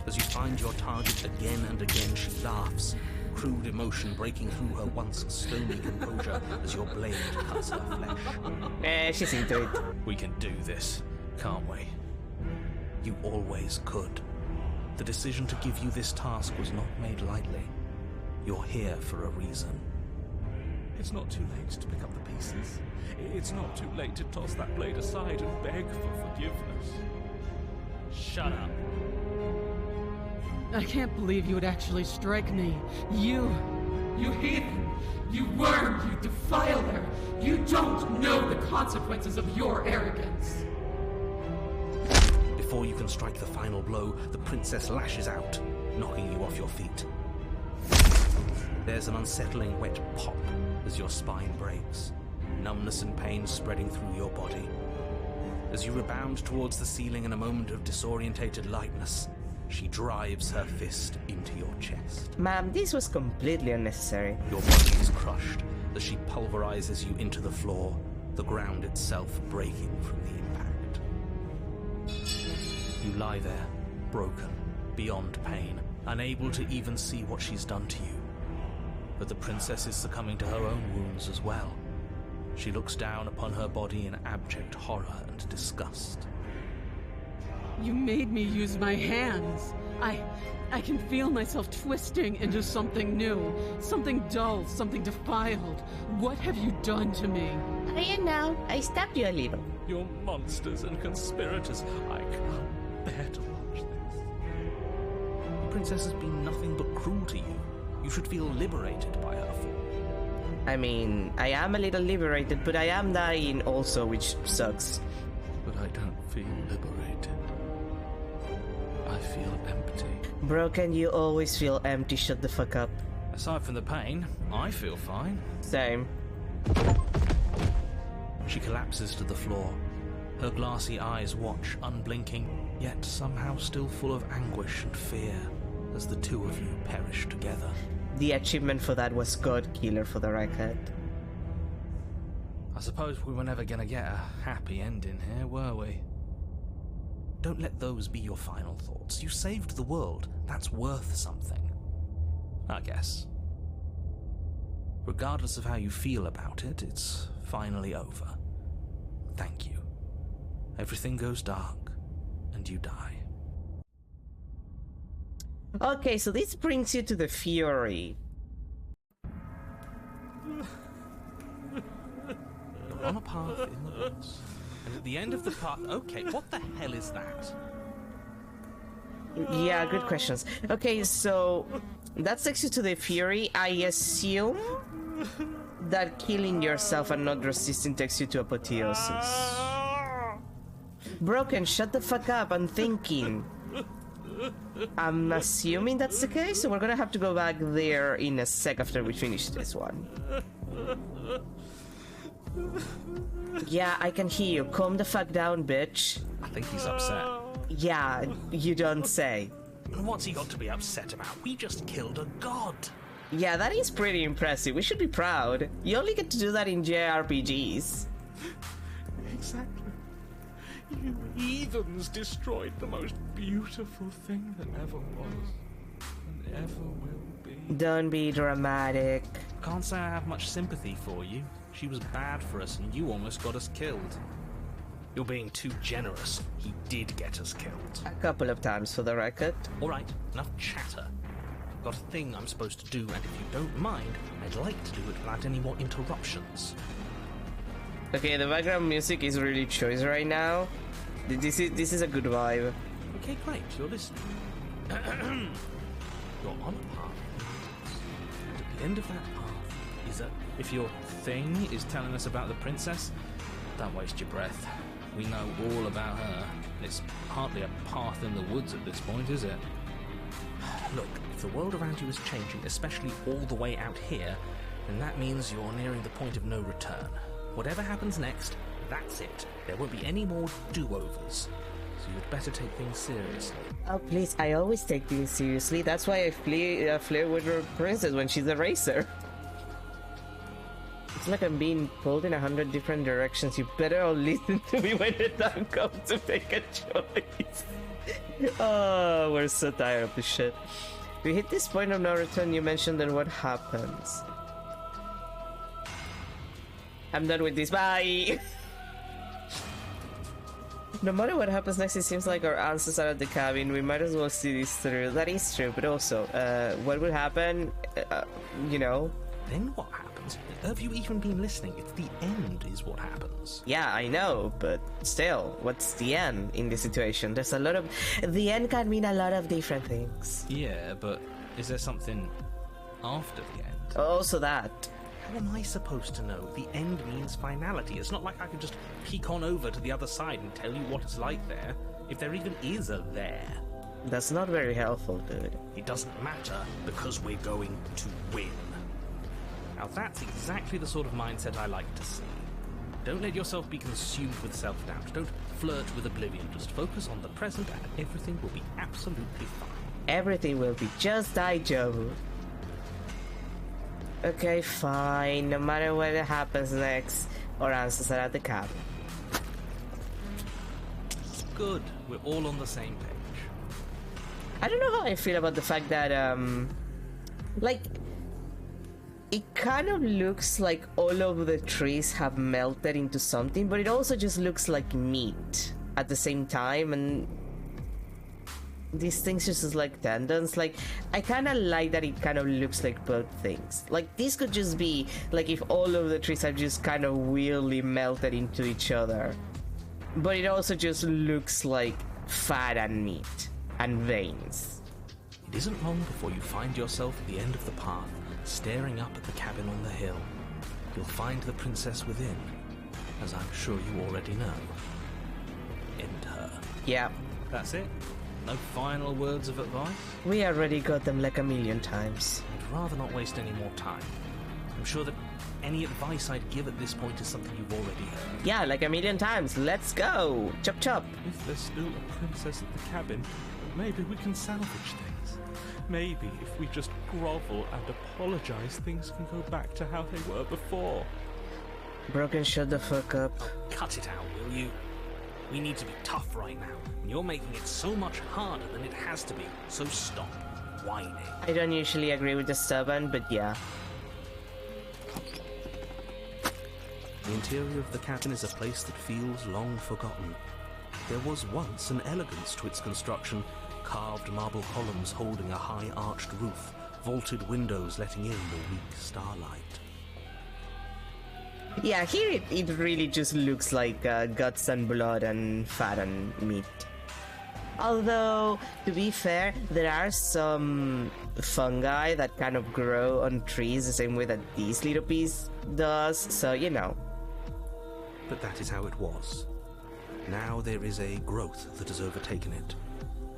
As you find your target again and again, she laughs, crude emotion breaking through her once stony composure as your blade cuts her flesh. She's into it. We can do this, can't we? You always could. The decision to give you this task was not made lightly. You're here for a reason. It's not too late to pick up the pieces. It's not too late to toss that blade aside and beg for forgiveness. Shut up. I can't believe you would actually strike me. You heathen! You worm! You defiler! You don't know the consequences of your arrogance! Before you can strike the final blow, the princess lashes out, knocking you off your feet. There's an unsettling wet pop as your spine breaks, numbness and pain spreading through your body. As you rebound towards the ceiling in a moment of disorientated lightness, she drives her fist into your chest. Ma'am, this was completely unnecessary. Your body is crushed as she pulverizes you into the floor, the ground itself breaking from the impact. You lie there, broken, beyond pain, unable to even see what she's done to you. But the princess is succumbing to her own wounds as well. She looks down upon her body in abject horror and disgust. You made me use my hands. I can feel myself twisting into something new, something dull, something defiled. What have you done to me? Ayan now, I stabbed you a little. You're monsters and conspirators. I can't bear to watch this. The princess has been nothing but cruel to you. You should feel liberated by her fall. I mean, I am a little liberated, but I am dying also, which sucks. But I don't feel liberated. I feel empty. Broken, you always feel empty, shut the fuck up. Aside from the pain, I feel fine. Same. She collapses to the floor. Her glassy eyes watch, unblinking, yet somehow still full of anguish and fear, as the two of you perish together. The achievement for that was God Killer, for the record. I suppose we were never gonna get a happy ending here, were we? Don't let those be your final thoughts. You saved the world. That's worth something. I guess. Regardless of how you feel about it, it's finally over. Thank you. Everything goes dark, and you die. Okay, so this brings you to the Fury. You're on a path in the woods, and at the end of the path... Okay, what the hell is that? Yeah, good questions. Okay, so that takes you to the Fury. I assume that killing yourself and not resisting takes you to Apotheosis. Broken, shut the fuck up, I'm thinking. I'm assuming that's the case, so we're gonna have to go back there in a sec after we finish this one. Yeah, I can hear you. Calm the fuck down, bitch. I think he's upset. Yeah, you don't say. What's he got to be upset about? We just killed a god. Yeah, that is pretty impressive. We should be proud. You only get to do that in JRPGs. Exactly. You heathens destroyed the most beautiful thing that ever was and ever will be. Don't be dramatic. Can't say I have much sympathy for you. She was bad for us and you almost got us killed. You're being too generous. He did get us killed. A couple of times, for the record. Alright, enough chatter. I've got a thing I'm supposed to do, and if you don't mind, I'd like to do it without any more interruptions. Okay, the background music is really choice right now. This is a good vibe. Okay, great, you're listening. You're on a path, and at the end of that path is a... If your thing is telling us about the princess, don't waste your breath. We know all about her. It's hardly a path in the woods at this point, is it? Look, if the world around you is changing, especially all the way out here, then that means you're nearing the point of no return. Whatever happens next, that's it. There won't be any more do-overs. So you'd better take things seriously. Oh, please, I always take things seriously. That's why I flirt with her princess when she's a racer. It's like I'm being pulled in 100 different directions. You better all listen to me when the time comes to make a choice. Oh, we're so tired of this shit. We hit this point of no return you mentioned, then what happens? I'm done with this, bye! No matter what happens next, it seems like our answers are at the cabin. We might as well see this through. That is true, but also, what will happen, you know? Then what happens? Have you even been listening? It's the end is what happens. Yeah, I know, but still, what's the end in this situation? There's a lot of... The end can mean a lot of different things. Yeah, but is there something after the end? Also that. How am I supposed to know? The end means finality. It's not like I can just peek on over to the other side and tell you what it's like there, if there even is a there. That's not very helpful, dude. It doesn't matter, because we're going to win. Now that's exactly the sort of mindset I like to see. Don't let yourself be consumed with self-doubt. Don't flirt with oblivion. Just focus on the present and everything will be absolutely fine. Everything will be just daijoubu. Okay, fine. No matter what happens next, our answers are at the cabin. Good. We're all on the same page. I don't know how I feel about the fact that, like... It kind of looks like all of the trees have melted into something, but it also just looks like meat at the same time, and these things just like tendons. Like, I kind of like that it kind of looks like both things. Like, this could just be like if all of the trees have just kind of weirdly melted into each other, but it also just looks like fat and meat and veins. It isn't long before you find yourself at the end of the path, staring up at the cabin on the hill. You'll find the princess within, as I'm sure you already know. End her. Yeah. That's it? No final words of advice? We already got them like a million times. I'd rather not waste any more time. I'm sure that any advice I'd give at this point is something you've already heard. Yeah, like a million times. Let's go. Chop chop. If there's still a princess at the cabin, maybe we can salvage things. Maybe if we just grovel and apologize, things can go back to how they were before. Broken, shut the fuck up. Cut it out, will you? We need to be tough right now, and you're making it so much harder than it has to be, so stop whining. I don't usually agree with the stubborn, but yeah. The interior of the cabin is a place that feels long forgotten. There was once an elegance to its construction, carved marble columns holding a high-arched roof, vaulted windows letting in the weak starlight. Yeah, here it really just looks like guts and blood and fat and meat. Although, to be fair, there are some fungi that kind of grow on trees the same way that this little piece does, so you know. But that is how it was. Now there is a growth that has overtaken it.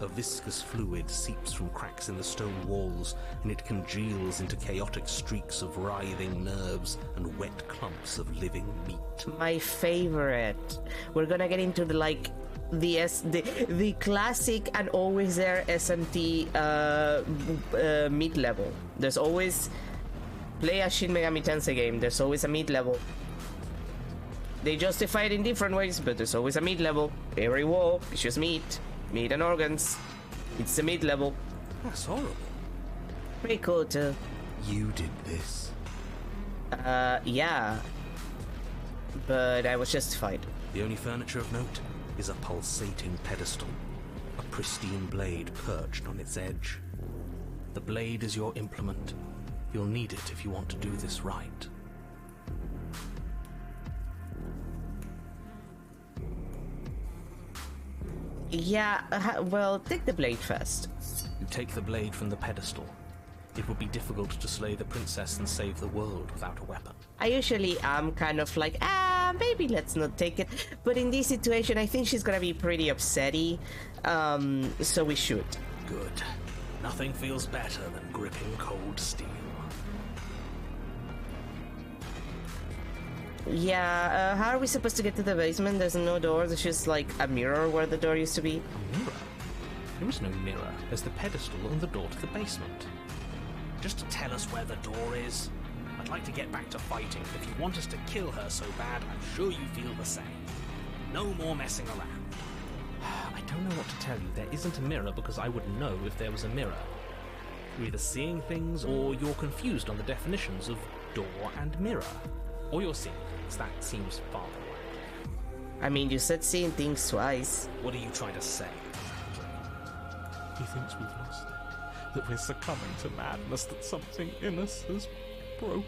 A viscous fluid seeps from cracks in the stone walls, and it congeals into chaotic streaks of writhing nerves and wet clumps of living meat. My favorite. We're gonna get into the classic and always there SMT meat level. There's always play a Shin Megami Tensei game. There's always a meat level. They justify it in different ways, but there's always a meat level. Every wall is just meat and organs. It's the meat level. That's horrible. Pretty cool too. You did this. Yeah. But I was justified. The only furniture of note is a pulsating pedestal, a pristine blade perched on its edge. The blade is your implement. You'll need it if you want to do this right. Yeah, well, take the blade first. You take the blade from the pedestal. It would be difficult to slay the princess and save the world without a weapon. I usually am kind of like, maybe let's not take it. But in this situation, I think she's gonna be pretty upsetty. So we should. Good. Nothing feels better than gripping cold steel. Yeah, how are we supposed to get to the basement? There's no door, there's just like a mirror where the door used to be. A mirror? There is no mirror. There's the pedestal and the door to the basement. Just to tell us where the door is. I'd like to get back to fighting. If you want us to kill her so bad, I'm sure you feel the same. No more messing around. I don't know what to tell you. There isn't a mirror because I would know if there was a mirror. You're either seeing things or you're confused on the definitions of door and mirror. Or you're seeing things. That seems far away. I mean, you said seeing things twice. What are you trying to say? He thinks we've lost it. That we're succumbing to madness, that something in us has broken.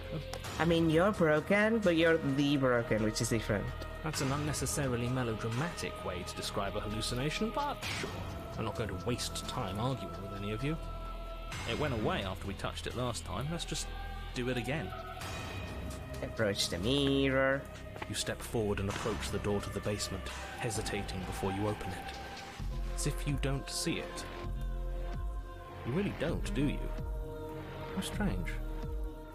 I mean, you're broken, but you're the broken, which is different. That's an unnecessarily melodramatic way to describe a hallucination, but sure. I'm not going to waste time arguing with any of you. It went away after we touched it last time. Let's just do it again. Approach the mirror. You step forward and approach the door to the basement, hesitating before you open it. As if you don't see it. You really don't, do you? How strange.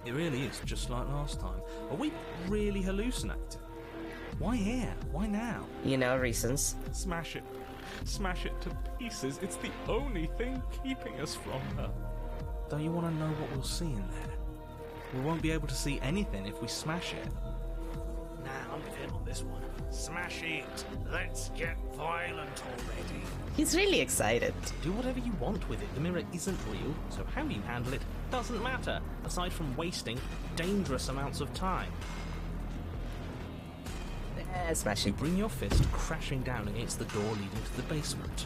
It really is just like last time. Are we really hallucinating? Why here? Why now? You know, reasons. Smash it. Smash it to pieces. It's the only thing keeping us from her. Don't you want to know what we'll see in there? We won't be able to see anything if we smash it. Nah, I'm with him on this one. Smash it! Let's get violent already. He's really excited. Do whatever you want with it. The mirror isn't real, so how you handle it doesn't matter, aside from wasting dangerous amounts of time. Smash You it. bring your fist crashing down against the door leading to the basement.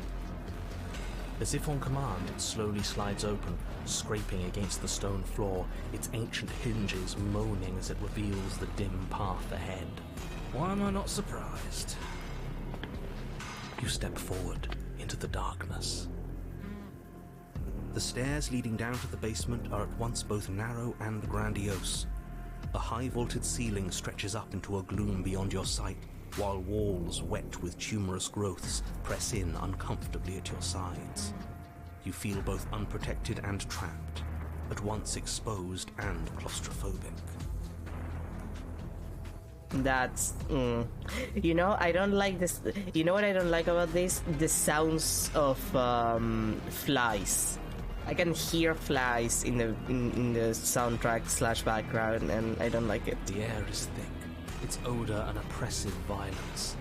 As if on command, it slowly slides open, scraping against the stone floor, its ancient hinges moaning as it reveals the dim path ahead. Why am I not surprised? You step forward into the darkness. The stairs leading down to the basement are at once both narrow and grandiose. A high-vaulted ceiling stretches up into a gloom beyond your sight, while walls wet with tumorous growths press in uncomfortably at your sides. You feel both unprotected and trapped, at once exposed and claustrophobic. That's you know, I don't like this. You know what I don't like about this? The sounds of flies. I can hear flies in the soundtrack / background, and I don't like it. The air is thick, its odor an oppressive violence.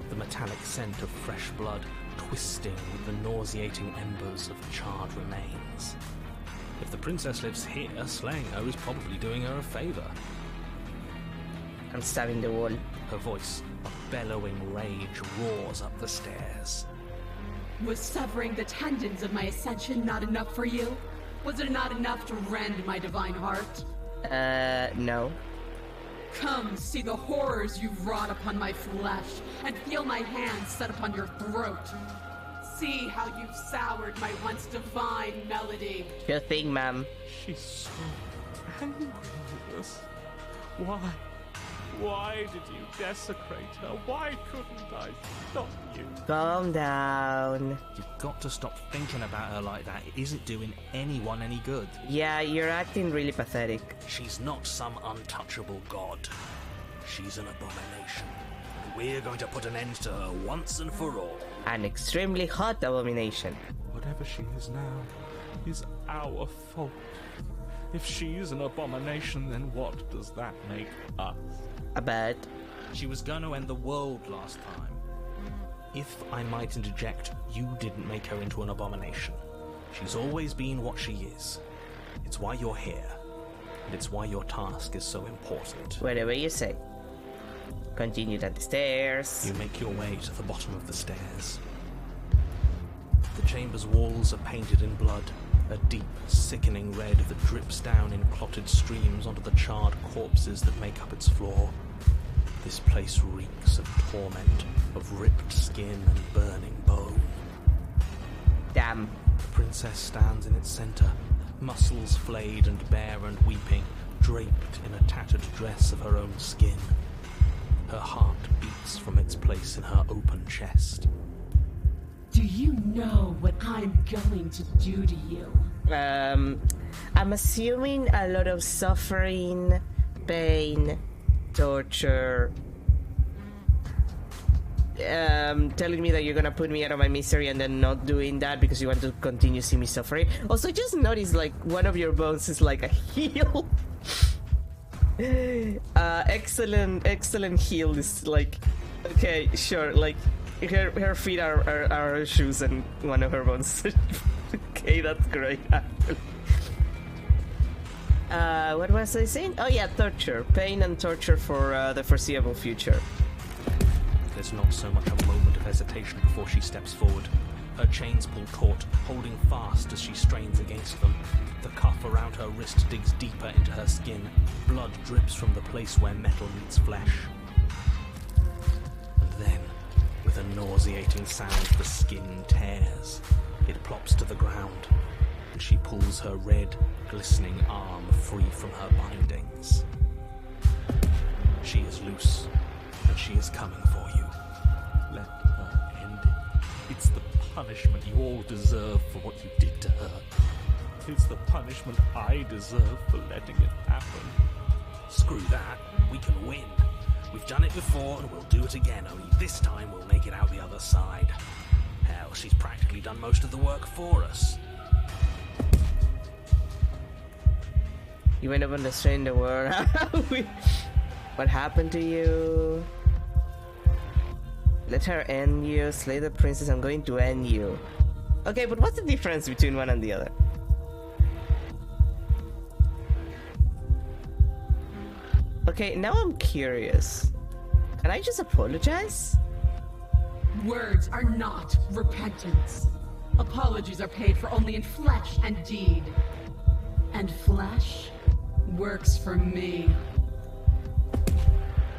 The metallic scent of fresh blood twisting with the nauseating embers of charred remains. If the princess lives here, slaying her is probably doing her a favor. I'm stabbing the wall. Her voice, a bellowing rage, roars up the stairs. Was severing the tendons of my ascension not enough for you? Was it not enough to rend my divine heart? No. Come, see the horrors you've wrought upon my flesh, and feel my hands set upon your throat. See how you've soured my once divine melody. Sure thing, ma'am. She's so angry with us. Why did you desecrate her? Why couldn't I stop you? Calm down. You've got to stop thinking about her like that. It isn't doing anyone any good. Yeah, you're acting really pathetic. She's not some untouchable god. She's an abomination. We're going to put an end to her once and for all. An extremely hot abomination. Whatever she is now is our fault. If she's an abomination, then what does that make us? A bad. She was going to end the world last time. If I might interject, you didn't make her into an abomination. She's always been what she is. It's why you're here. And it's why your task is so important. Whatever you say. Continue down the stairs. You make your way to the bottom of the stairs. The chamber's walls are painted in blood, a deep, sickening red that drips down in clotted streams onto the charred corpses that make up its floor. This place reeks of torment, of ripped skin and burning bone. Damn. The princess stands in its center, muscles flayed and bare and weeping, draped in a tattered dress of her own skin. Her heart beats from its place in her open chest. Do you know what I'm going to do to you? I'm assuming a lot of suffering, pain, torture. Telling me that you're gonna put me out of my misery and then not doing that because you want to continue seeing me suffering. Also, just notice like one of your bones is like a heel. Excellent heel is like, okay, sure, like her feet are shoes and one of her bones. Okay, that's great. What was I saying? Oh yeah, torture, pain and torture for the foreseeable future. There's not so much a moment of hesitation before she steps forward. Her chains pull taut, holding fast as she strains against them. The cuff around her wrist digs deeper into her skin. Blood drips from the place where metal meets flesh. And then, with a nauseating sound, the skin tears. It plops to the ground, and she pulls her red, glistening arm free from her bindings. She is loose, and she is coming for you. Let her end it. It's the punishment you all deserve for what you did to her. It's the punishment I deserve for letting it happen. Screw that. We can win. We've done it before and we'll do it again, only this time we'll make it out the other side. Hell, she's practically done most of the work for us. You went up on the strain the world. What happened to you? Let her end you. Slay the princess. I'm going to end you. Okay, but what's the difference between one and the other? Okay, now I'm curious. Can I just apologize? Words are not repentance. Apologies are paid for only in flesh and deed. And flesh works for me.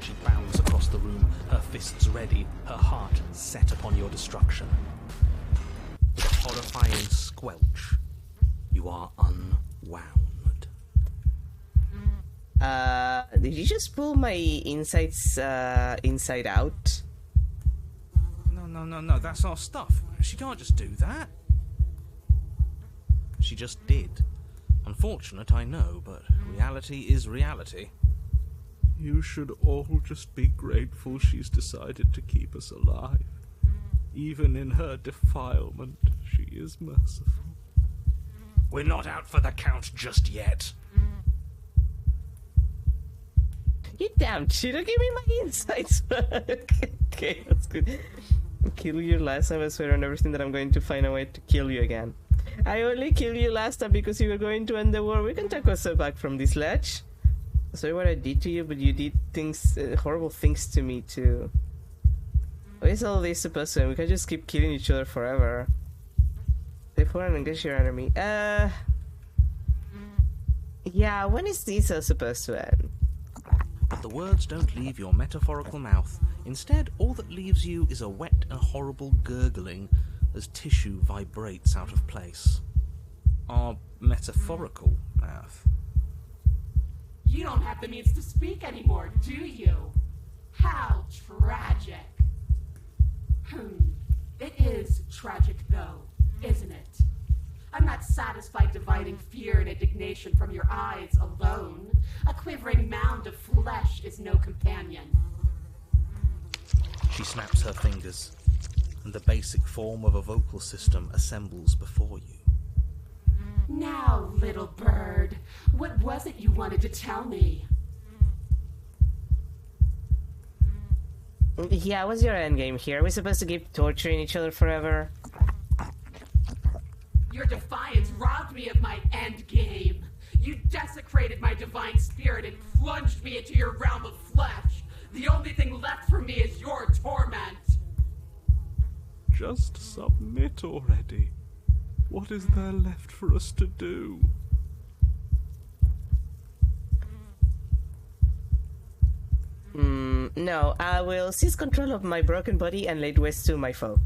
She bounds across the room, her fists ready, her heart set upon your destruction. With a horrifying squelch, you are unwound. Did you just pull my insides inside out? No, that's our stuff. She can't just do that. She just did. Unfortunate, I know, but reality is reality. You should all just be grateful she's decided to keep us alive. Even in her defilement, she is merciful. We're not out for the count just yet. You damn cheater, give me my insights back. Okay, that's good. Kill you last time, I swear on everything that I'm going to find a way to kill you again. I only killed you last time because you were going to end the war. We can take ourselves back from this ledge. Sorry what I did to you, but you did things, horrible things to me too. What is all this supposed to? We can just keep killing each other forever. Stay for and engage your enemy. Yeah, when is this all supposed to end? But the words don't leave your metaphorical mouth. Instead, all that leaves you is a wet and horrible gurgling as tissue vibrates out of place. Our metaphorical mouth. You don't have the means to speak anymore, do you? How tragic. It is tragic, though, isn't it? I'm not satisfied dividing fear and indignation from your eyes alone. A quivering mound of flesh is no companion. She snaps her fingers, and the basic form of a vocal system assembles before you. Now, little bird, what was it you wanted to tell me? Yeah, what's your endgame here? Are we supposed to keep torturing each other forever? Your defiance robbed me of my endgame. You desecrated my divine spirit and plunged me into your realm of flesh. The only thing left for me is your torment. Just submit already. What is there left for us to do? No, I will seize control of my broken body and lay waste to my foe.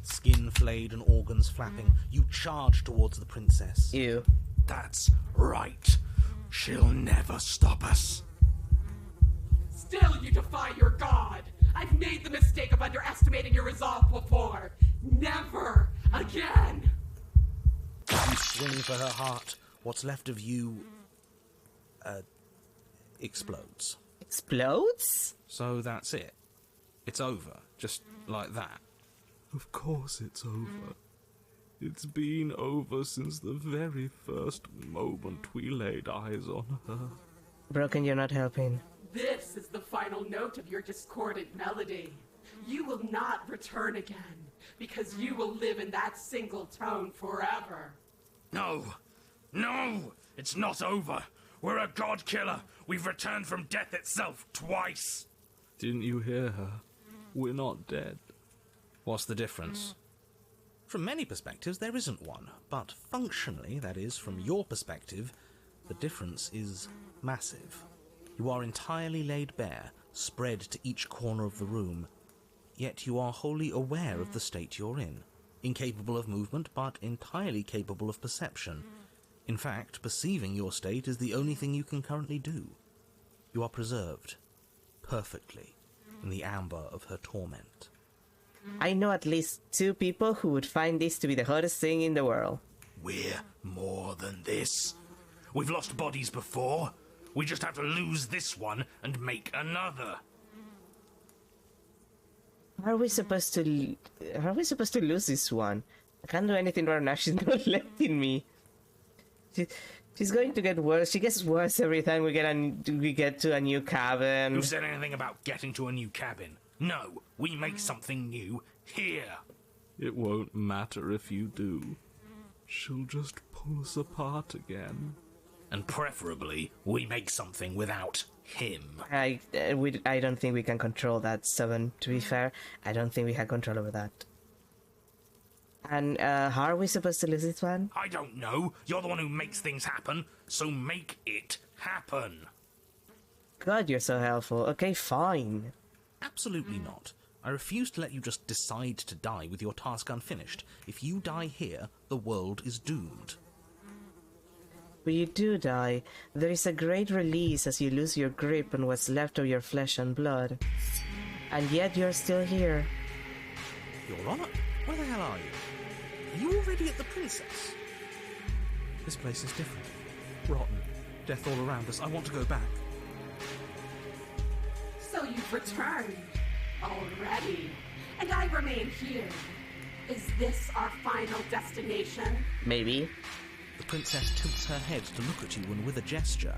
Skin flayed and organs flapping, you charge towards the princess. You. That's right. She'll never stop us. Still you defy your god. I've made the mistake of underestimating your resolve before. Never again. You swing for her heart. What's left of you explodes. Explodes? So that's it. It's over. Just like that. Of course it's over. It's been over since the very first moment we laid eyes on her. Broken, you're not helping. This is the final note of your discordant melody. You will not return again, because you will live in that single tone forever. No! No! It's not over! We're a god killer! We've returned from death itself twice! Didn't you hear her? We're not dead. What's the difference? From many perspectives, there isn't one. But functionally, that is, from your perspective, the difference is massive. You are entirely laid bare, spread to each corner of the room, yet you are wholly aware of the state you're in. Incapable of movement, but entirely capable of perception. In fact, perceiving your state is the only thing you can currently do. You are preserved, perfectly, in the amber of her torment. I know at least 2 people who would find this to be the hottest thing in the world. We're more than this. We've lost bodies before. We just have to lose this one and make another. How are we supposed to lose this one? I can't do anything right now. She's not letting me. She's going to get worse. She gets worse every time we get to a new cabin. Who said anything about getting to a new cabin? No, we make something new here. It won't matter if you do. She'll just pull us apart again. And preferably, we make something without him. I don't think we can control that, Seven, to be fair. I don't think we have control over that. And, how are we supposed to lose this one? I don't know. You're the one who makes things happen, so make it happen. God, you're so helpful. Okay, fine. Absolutely not. I refuse to let you just decide to die with your task unfinished. If you die here, the world is doomed. When you do die, there is a great release as you lose your grip on what's left of your flesh and blood. And yet you're still here. Your Honor, where the hell are you? Are you already at the Princess? This place is different. Rotten. Death all around us. I want to go back. you've returned already, and I remain here. Is this our final destination? Maybe. The princess tilts her head to look at you, and with a gesture,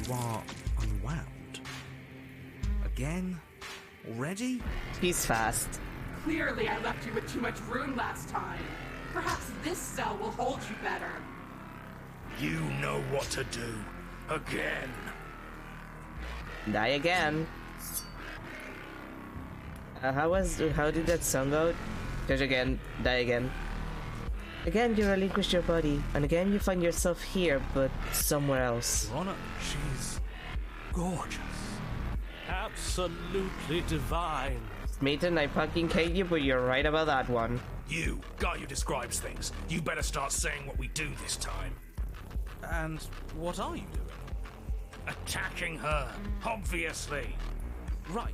you are unwound. Again? Already? He's fast. Clearly I left you with too much room last time. Perhaps this cell will hold you better. You know what to do. Again. Die again. How did that song go? Judge again, die again. Again you relinquish your body, and again you find yourself here, but somewhere else. Your Honor, she's gorgeous. Absolutely divine. Smeaton, I fucking hate you, but you're right about that one. You, guy who describes things, you better start saying what we do this time. And what are you doing? Attacking her, obviously. Right.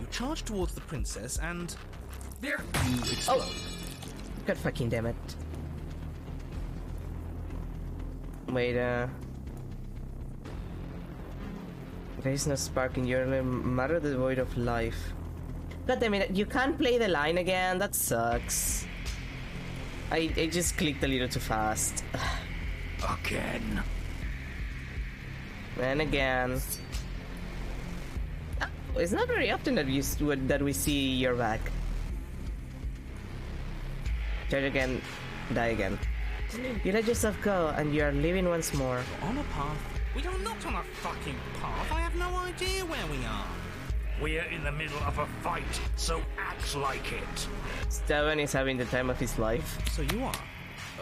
You charge towards the princess and There. you explode. God fucking damn it. Wait, there is no spark in your matter devoid of life. God damn it, you can't play the line again? That sucks. I just clicked a little too fast. Again. And again. Oh, it's not very often that we see your back. Charge again, die again. You let yourself go, and you are living once more. On a path. We are not on a fucking path. I have no idea where we are. We're in the middle of a fight, so act like it. Steven is having the time of his life. So you are.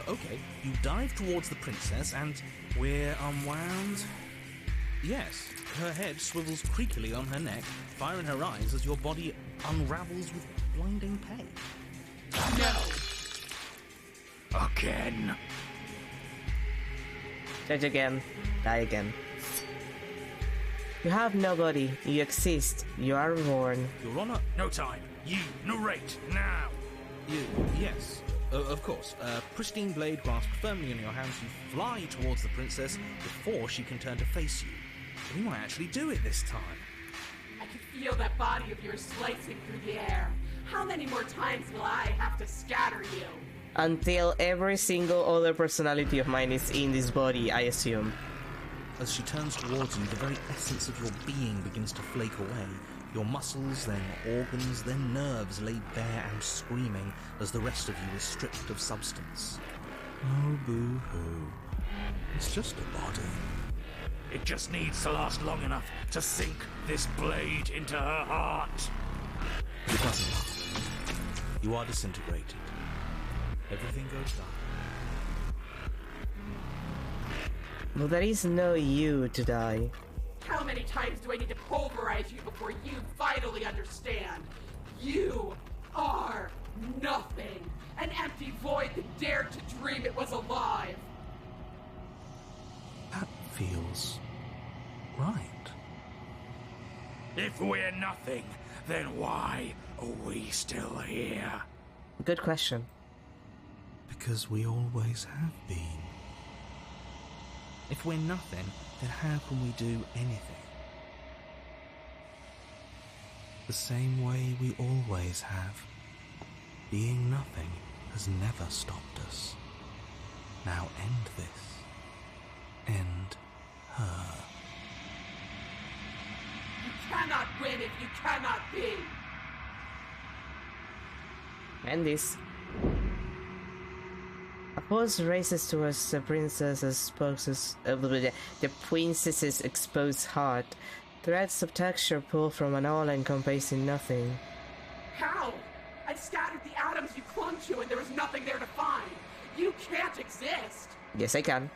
Okay, you dive towards the princess and we're unwound. Yes, her head swivels creakily on her neck, fire in her eyes as your body unravels with blinding pain. No. Again. Judge again, die again. You have no body, you exist, you are born. Your Honor, No time. You narrate now. yes, of course. Pristine blade grasped firmly in your hands, you fly towards the princess before she can turn to face you. We might actually do it this time. I can feel that body of yours slicing through the air. How many more times will I have to scatter you? Until every single other personality of mine is in this body, I assume. As she turns towards you, the very essence of your being begins to flake away. Your muscles, then organs, then nerves laid bare and screaming as the rest of you is stripped of substance. Oh, boo-hoo. It's just a body. It just needs to last long enough to sink this blade into her heart. It doesn't last. You are disintegrated. Everything goes dark. Well, there is no you to die. How many times do I need to pulverize you before you finally understand? You are nothing. An empty void that dared to dream it was alive. That feels right. If we're nothing, then why are we still here? Good question. Because we always have been. If we're nothing, then how can we do anything? The same way we always have. Being nothing has never stopped us. Now end this. End her. You cannot win if you cannot be. And this. A pulse races towards the princess's exposed heart. Threads of texture pull from an all-encompassing nothing. How? I scattered the atoms you clung to and there was nothing there to find. You can't exist. Yes, I can.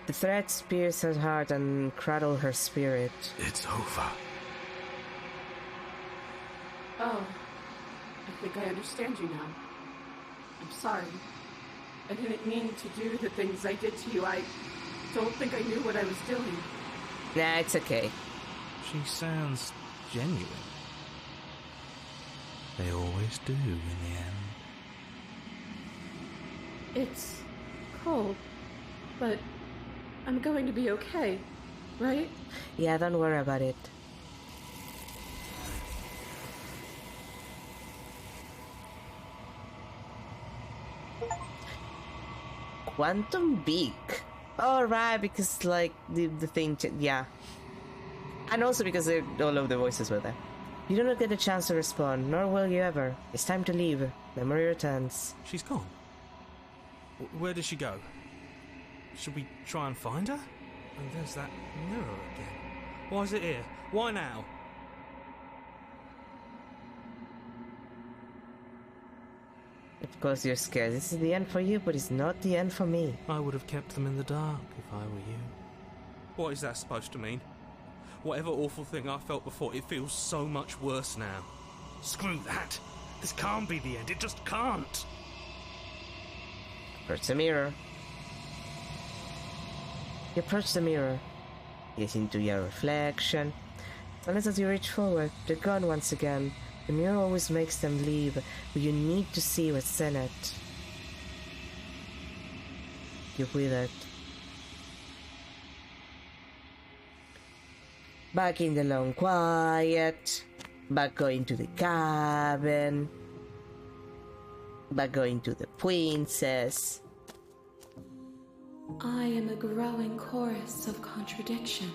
The threads pierce her heart and cradle her spirit. It's over. Oh, I think I understand you now. I'm sorry. I didn't mean to do the things I did to you. I don't think I knew what I was doing. Nah, it's okay. She sounds genuine. They always do in the end. It's cold, but I'm going to be okay. right? Yeah, don't worry about it. Quantum Beak. Oh, right, because, like, the thing... yeah. And also because all of the voices were there. You do not get a chance to respond, nor will you ever. It's time to leave. Memory returns. She's gone. Where did she go? Should we try and find her? Oh, there's that mirror again. Why is it here? Why now? Of course you're scared. This is the end for you, but it's not the end for me. I would have kept them in the dark if I were you. What is that supposed to mean? Whatever awful thing I felt before, it feels so much worse now. Screw that. This can't be the end. It just can't. Approach the mirror. You approach the mirror. Gaze into your reflection. Unless as you reach forward, they're gone once again. The mirror always makes them leave, but you need to see what's in it. You withered. Back in the long quiet. Back going to the cabin. Back going to the princess. I am a growing chorus of contradiction.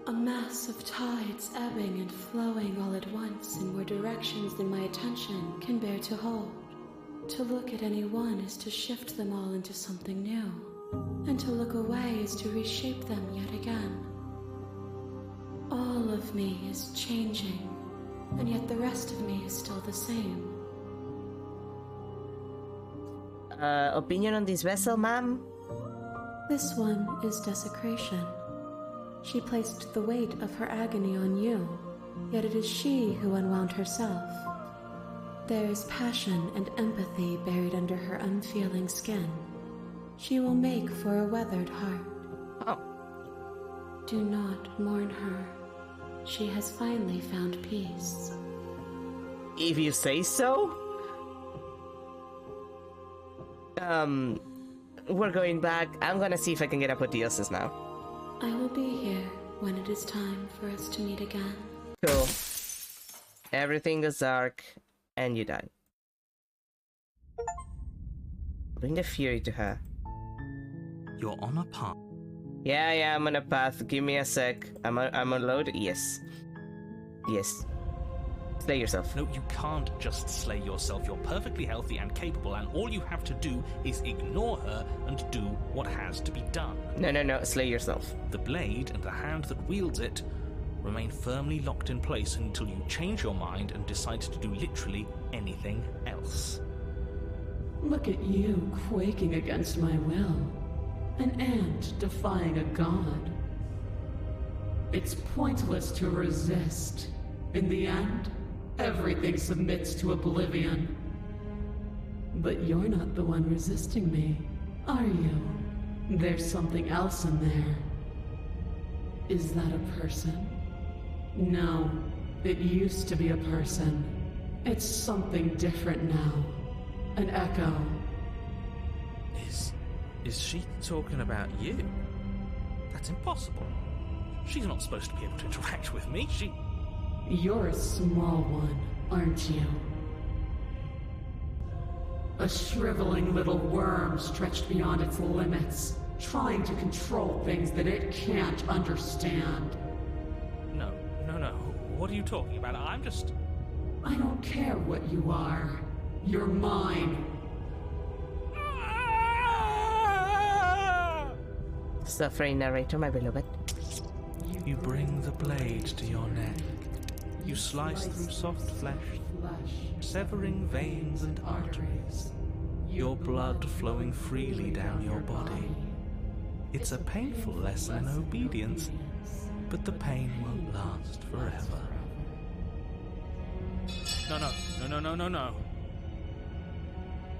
A mass of tides ebbing and flowing all at once in more directions than my attention can bear to hold. To look at any one is to shift them all into something new, and to look away is to reshape them yet again. All of me is changing, and yet the rest of me is still the same. Opinion on this vessel, ma'am? This one is desecration. She placed the weight of her agony on you, yet it is she who unwound herself. There is passion and empathy buried under her unfeeling skin. She will make for a weathered heart. Oh. Do not mourn her. She has finally found peace. If you say so? We're going back. I'm gonna see if I can get apotheosis now. I will be here when it is time for us to meet again. Cool. Everything goes dark, and you die. Bring the fury to her. You're on a path. Yeah, I'm on a path. Give me a sec. I'm on load. Yes. Yes. Slay yourself. No, you can't just slay yourself. You're perfectly healthy and capable, and all you have to do is ignore her and do what has to be done. No. Slay yourself. The blade and the hand that wields it remain firmly locked in place until you change your mind and decide to do literally anything else. Look at you quaking against my will. An ant defying a god. It's pointless to resist. In the end, everything submits to oblivion. But you're not the one resisting me, are you? There's something else in there. Is that a person? No, it used to be a person. It's something different now. An echo. Is she talking about you? That's impossible. She's not supposed to be able to interact with me. You're a small one, aren't you? A shriveling little worm stretched beyond its limits, trying to control things that it can't understand. No. What are you talking about? I don't care what you are. You're mine. Suffering narrator, my beloved. You bring the blade to your neck. You slice through soft flesh, severing veins and arteries. Your blood flowing freely down your body. It's a painful lesson in obedience, but the pain won't last forever. No.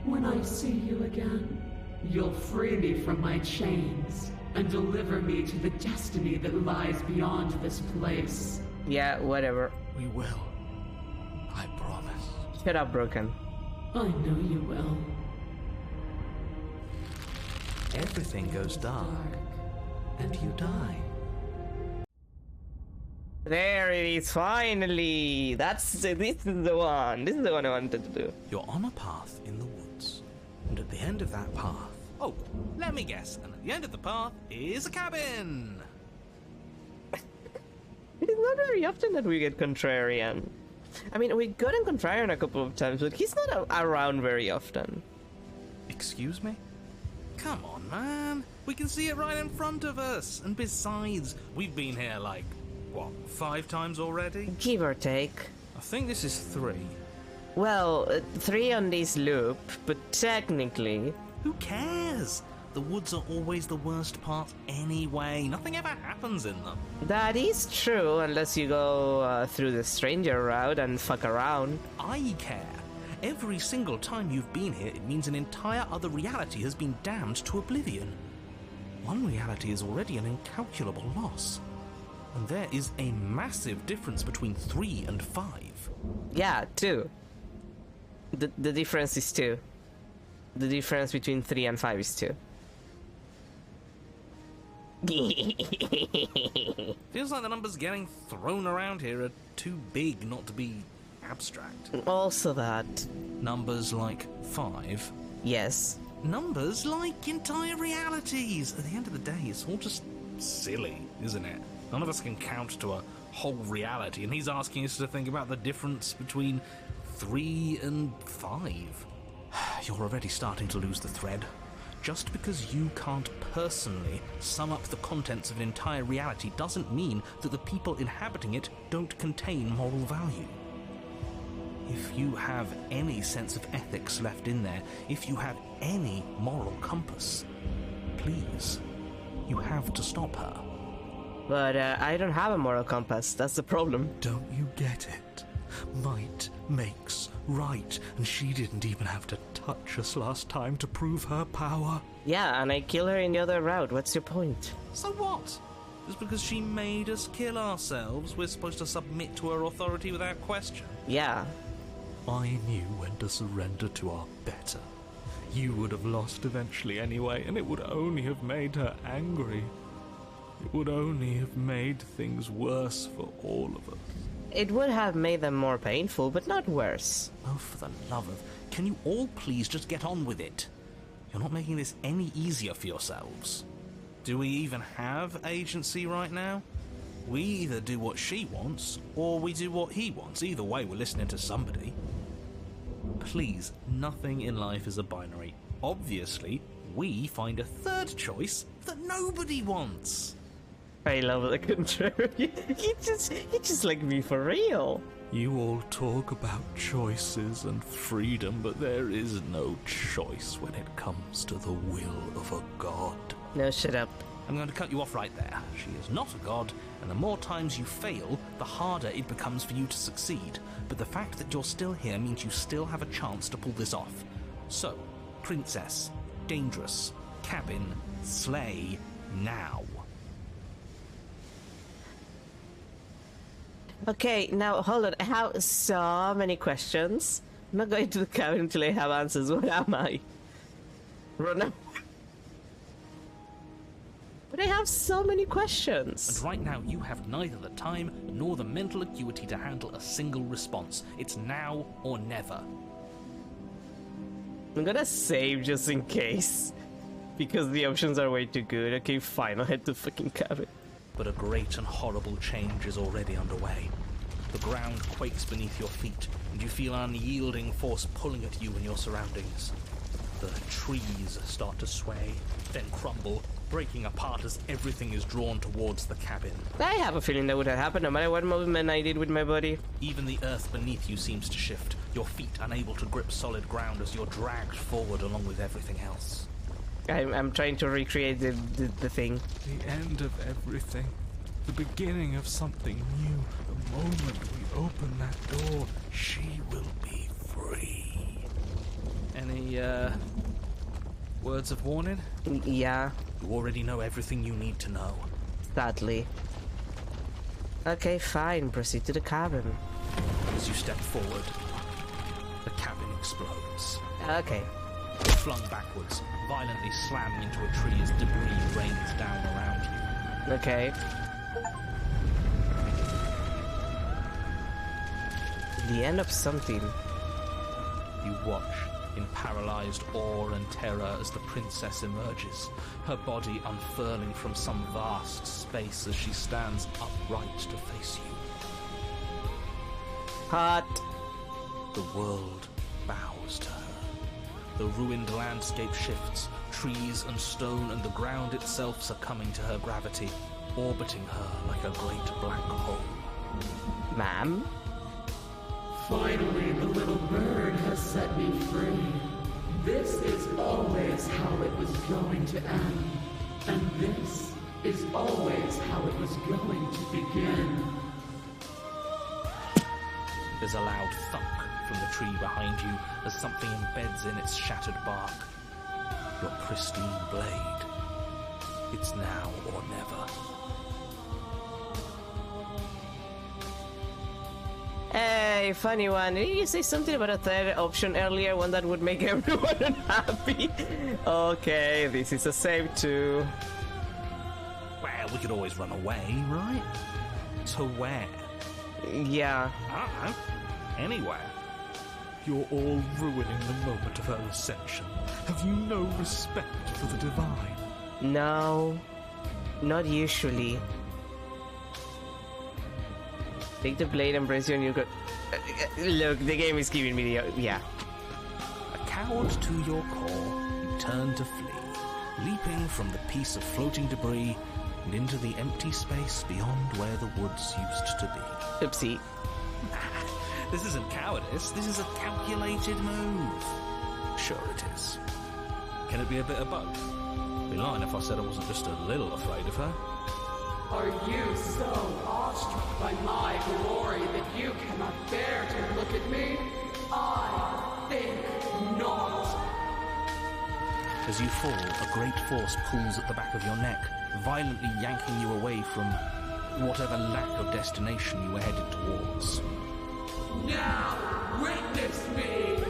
When I see you again, you'll free me from my chains and deliver me to the destiny that lies beyond this place. Yeah, whatever. We will. I promise. Shut up, Broken. I know you will. Everything goes dark, and you die. There it is, finally! This is the one. This is the one I wanted to do. You're on a path in the woods, and at the end of that path... Oh, let me guess. And at the end of the path is a cabin! It's not very often that we get Contrarian. I mean, we got him Contrarian a couple of times, but he's not around very often. Excuse me? Come on, man. We can see it right in front of us. And besides, we've been here like, what, 5 times already? Give or take. I think this is 3. Well, 3 on this loop, but technically... Who cares? The woods are always the worst part anyway. Nothing ever happens in them. That is true, unless you go through the stranger route and fuck around. I care. Every single time you've been here, it means an entire other reality has been damned to oblivion. One reality is already an incalculable loss. And there is a massive difference between 3 and 5. Yeah, 2. The difference is 2. The difference between 3 and 5 is 2. Feels like the numbers getting thrown around here are too big not to be abstract. Also that. Numbers like 5? Yes. Numbers like entire realities. At the end of the day, it's all just silly, isn't it? None of us can count to a whole reality, and he's asking us to think about the difference between 3 and 5. You're already starting to lose the thread. Just because you can't personally sum up the contents of an entire reality doesn't mean that the people inhabiting it don't contain moral value. If you have any sense of ethics left in there, if you have any moral compass, please, you have to stop her. But I don't have a moral compass, that's the problem. Don't you get it? Might makes right, and she didn't even have to touch us last time to prove her power. Yeah, and I kill her in the other route, what's your point? So what? Just because she made us kill ourselves, we're supposed to submit to her authority without question? Yeah. I knew when to surrender to our better. You would have lost eventually anyway, and it would only have made her angry. It would only have made things worse for all of us. It would have made them more painful, but not worse. Oh, for the love of... Can you all please just get on with it? You're not making this any easier for yourselves. Do we even have agency right now? We either do what she wants, or we do what he wants. Either way, we're listening to somebody. Please, nothing in life is a binary. Obviously, we find a third choice that nobody wants. I love the contrary. He just like me for real. You all talk about choices and freedom, but there is no choice when it comes to the will of a god. No, shut up. I'm going to cut you off right there. She is not a god, and the more times you fail, the harder it becomes for you to succeed. But the fact that you're still here means you still have a chance to pull this off. So, princess, dangerous, cabin, slay, now. Okay, now hold on. I have so many questions. I'm not going to the cabin until I have answers. What am I? Run up. But I have so many questions. And right now you have neither the time nor the mental acuity to handle a single response. It's now or never. I'm gonna save just in case. Because the options are way too good. Okay, fine, I'll head to the fucking cabin. But a great and horrible change is already underway. The ground quakes beneath your feet, and you feel an unyielding force pulling at you and your surroundings. The trees start to sway, then crumble, breaking apart as everything is drawn towards the cabin. I have a feeling that would have happened no matter what movement I did with my body. Even the earth beneath you seems to shift, your feet unable to grip solid ground as you're dragged forward along with everything else. I'm trying to recreate the thing. The end of everything. The beginning of something new. The moment we open that door, she will be free. Any, words of warning? Yeah. You already know everything you need to know. Sadly. Okay, fine. Proceed to the cabin. As you step forward, the cabin explodes. Okay. You're flung backwards, violently slamming into a tree as debris rains down around you. Okay. The end of something. You watch in paralyzed awe and terror as the princess emerges, her body unfurling from some vast space as she stands upright to face you. Hot. The world bows to her. The ruined landscape shifts, trees and stone and the ground itself succumbing to her gravity, orbiting her like a great black hole. Ma'am? Finally, the little bird has set me free. This is always how it was going to end. And this is always how it was going to begin. There's a loud thunk from the tree behind you as something embeds in its shattered bark. Your pristine blade. It's now or never. Hey, funny one. Did you say something about a third option earlier? One that would make everyone unhappy? Okay, this is a save too. Well, we could always run away, right? To where? Yeah. I don't know. Anywhere. You're all ruining the moment of her ascension. Have you no respect for the divine? No. Not usually. Take the blade, embrace you, and you go. Look, the game is giving me the. Yeah. A coward to your core, you turn to flee, leaping from the piece of floating debris and into the empty space beyond where the woods used to be. Oopsie. This isn't cowardice, this is a calculated move. Sure it is. Can it be a bit of both? I'd be lying if I said I wasn't just a little afraid of her. Are you so awestruck by my glory that you cannot bear to look at me? I think not. As you fall, a great force pulls at the back of your neck, violently yanking you away from whatever lack of destination you were headed towards. Now, witness me!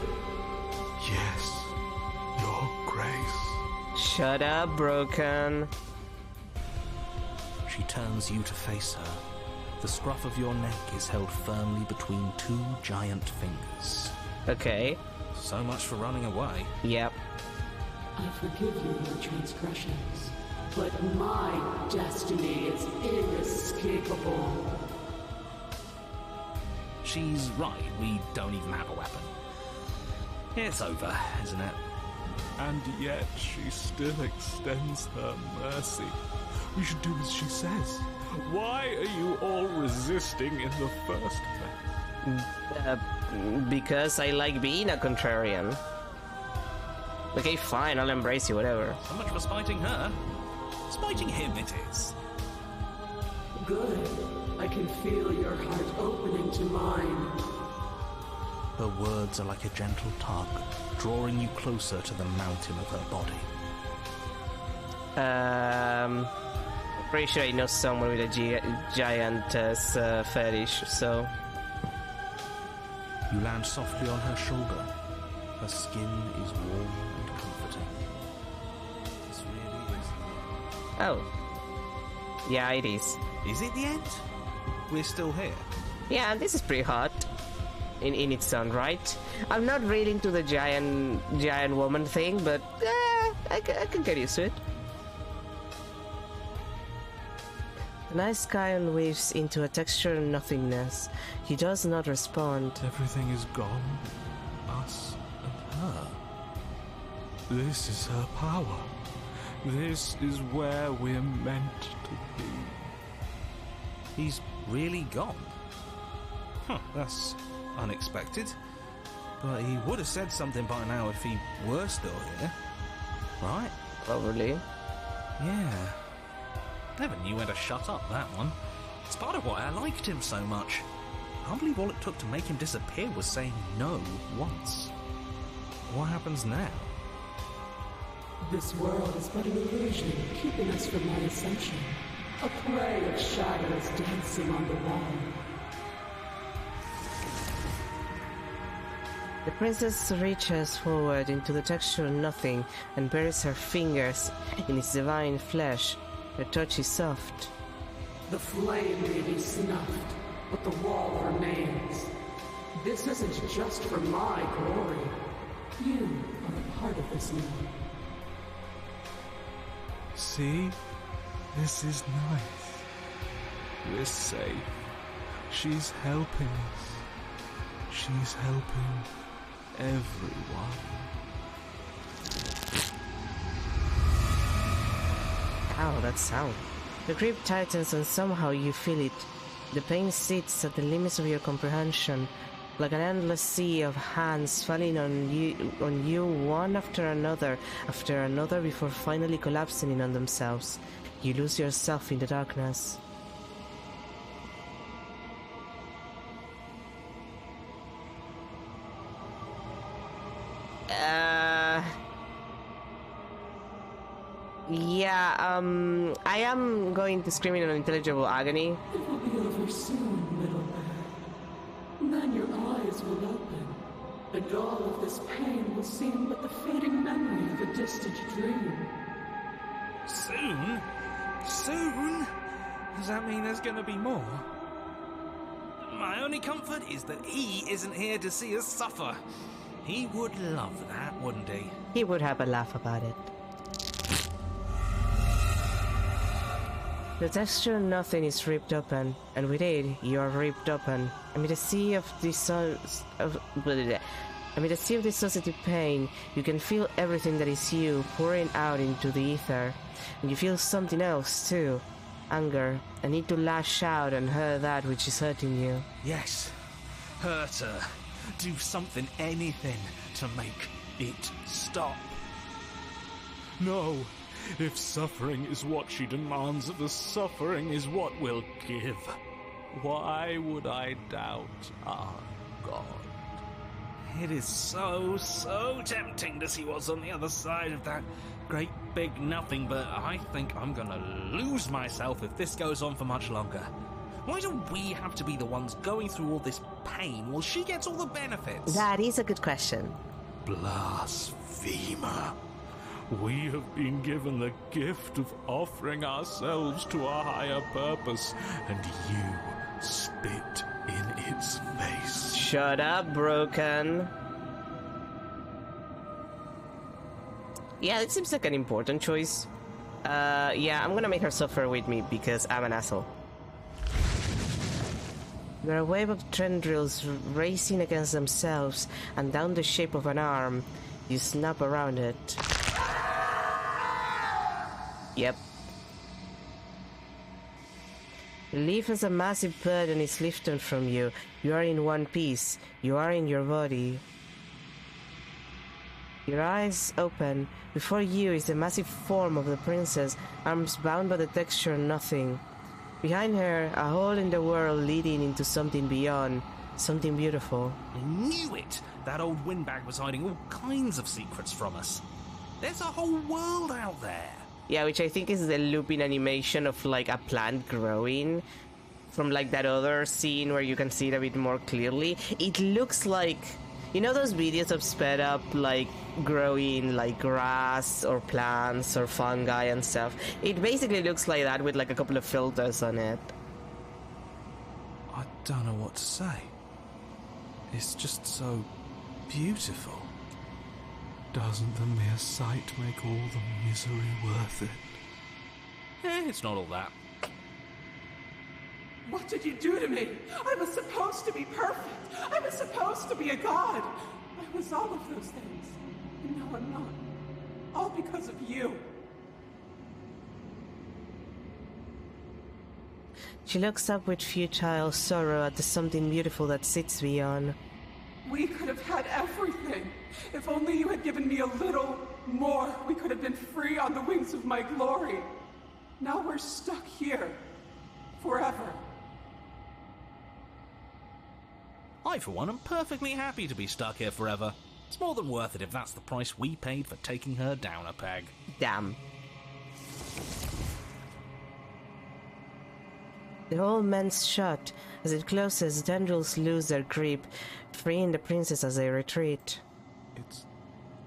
Yes, Your Grace. Shut up, Broken. She turns you to face her. The scruff of your neck is held firmly between two giant fingers. Okay. So much for running away. Yep. I forgive you your transgressions, but my destiny is inescapable. She's right, we don't even have a weapon. It's over, isn't it? And yet she still extends her mercy. We should do as she says. Why are you all resisting in the first place? Because I like being a contrarian. Okay, fine, I'll embrace you, whatever. So much for spiting her. Spiting him it is. Good. I can feel your heart opening to mine. Her words are like a gentle tug, drawing you closer to the mountain of her body. Pretty sure I know someone with a giantess fetish, so... You land softly on her shoulder. Her skin is warm and comforting. This really is the end. Oh. Yeah, it is. Is it the end? We're still here. Yeah, this is pretty hot. In its own right. I'm not really into the giant woman thing, but I can get used to it. The night sky weaves into a textured nothingness. He does not respond. Everything is gone. Us and her. This is her power. This is where we're meant to be. He's really gone. Huh, that's unexpected. But he would have said something by now if he were still here. Right? Probably. Yeah. Never knew when to shut up, that one. It's part of why I liked him so much. I can't believe all it took to make him disappear was saying no once. What happens now? This world is but an illusion, keeping us from my ascension. A play of shadows dancing on the wall. The princess reaches forward into the textured nothing and buries her fingers in its divine flesh. Her touch is soft. The flame may be snuffed, but the wall remains. This isn't just for my glory. You are a part of this now. See? This is nice. We're safe. She's helping us. She's helping everyone. Ow, that sound. The grip tightens and somehow you feel it. The pain sits at the limits of your comprehension, like an endless sea of hands falling on you one after another before finally collapsing in on themselves. You lose yourself in the darkness. Yeah, I am going to scream in unintelligible agony. It will be over soon, little bear. Then your eyes will open, and all of this pain will seem but the fading memory of a distant dream. Soon? Soon? Does that mean there's gonna be more? My only comfort is that he isn't here to see us suffer. He would love that, wouldn't he? He would have a laugh about it. The texture of nothing is ripped open, and with it, you are ripped open. Amid a sea of dissociative pain, you can feel everything that is you pouring out into the ether. And you feel something else too. Anger, a need to lash out and hurt that which is hurting you. Yes. Hurt her. Do something, anything, to make it stop. No. If suffering is what she demands of us, suffering is what we'll give. Why would I doubt our God? It is so tempting to see what's on the other side of that great big nothing, but I think I'm gonna lose myself if this goes on for much longer. Why do we have to be the ones going through all this pain while she gets all the benefits? That is a good question. Blasphemer. We have been given the gift of offering ourselves to a higher purpose, and you spit in its face. Shut up, Broken. Yeah, it seems like an important choice. Yeah, I'm gonna make her suffer with me because I'm an asshole. There are a wave of tendrils racing against themselves, and down the shape of an arm, you snap around it. Yep. Relief as a massive burden is lifted from you. You are in one piece. You are in your body. Your eyes open. Before you is the massive form of the princess, arms bound by the texture of nothing. Behind her, a hole in the world leading into something beyond, something beautiful. I knew it! That old windbag was hiding all kinds of secrets from us. There's a whole world out there. Yeah, which I think is the looping animation of like a plant growing from like that other scene where you can see it a bit more clearly. It looks like, you know those videos of sped up like growing like grass or plants or fungi and stuff? It basically looks like that with like a couple of filters on it. I don't know what to say. It's just so beautiful. Doesn't the mere sight make all the misery worth it? It's not all that. What did you do to me? I was supposed to be perfect. I was supposed to be a god. I was all of those things. And now I'm not. All because of you. She looks up with futile sorrow at the something beautiful that sits beyond. We could have had everything. If only you had given me a little more, we could have been free on the wings of my glory. Now we're stuck here. Forever. I, for one, am perfectly happy to be stuck here forever. It's more than worth it if that's the price we paid for taking her down a peg. Damn. The hole mends shut. As it closes, tendrils lose their grip, freeing the princess as they retreat. It's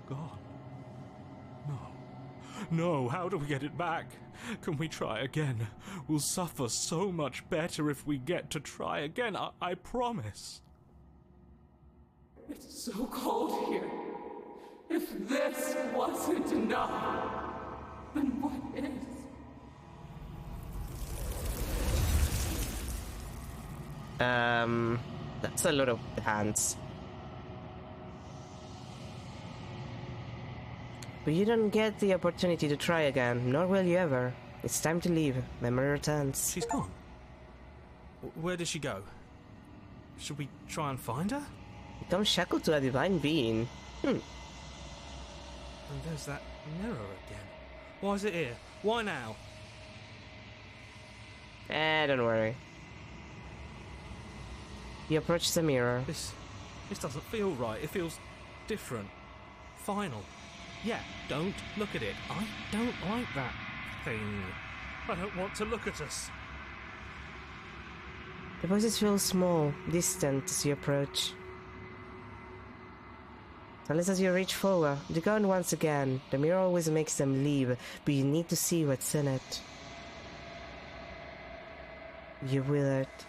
gone. No. No, how do we get it back? Can we try again? We'll suffer so much better if we get to try again, I promise. It's so cold here. If this wasn't enough, then what is? That's a lot of hands. But you don't get the opportunity to try again, nor will you ever. It's time to leave. Memory returns. She's gone. Where did she go? Should we try and find her? Become shackled to a divine being. And there's that mirror again. Why is it here? Why now? Don't worry. You approach the mirror. This doesn't feel right. It feels different. Final. Yeah, don't look at it. I don't like that thing. I don't want to look at us. The voices feel small, distant as you approach. Unless as you reach forward, they go on once again. The mirror always makes them leave, but you need to see what's in it. You will it.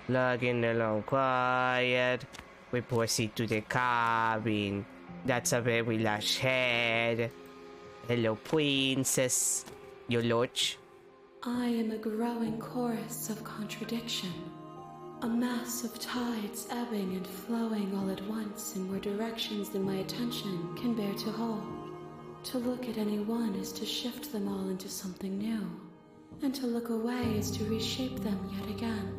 Logging along quiet. We proceed to the cabin. That's a very large head. Hello, princess. Your lodge. I am a growing chorus of contradiction. A mass of tides ebbing and flowing all at once in more directions than my attention can bear to hold. To look at any one is to shift them all into something new, and to look away is to reshape them yet again.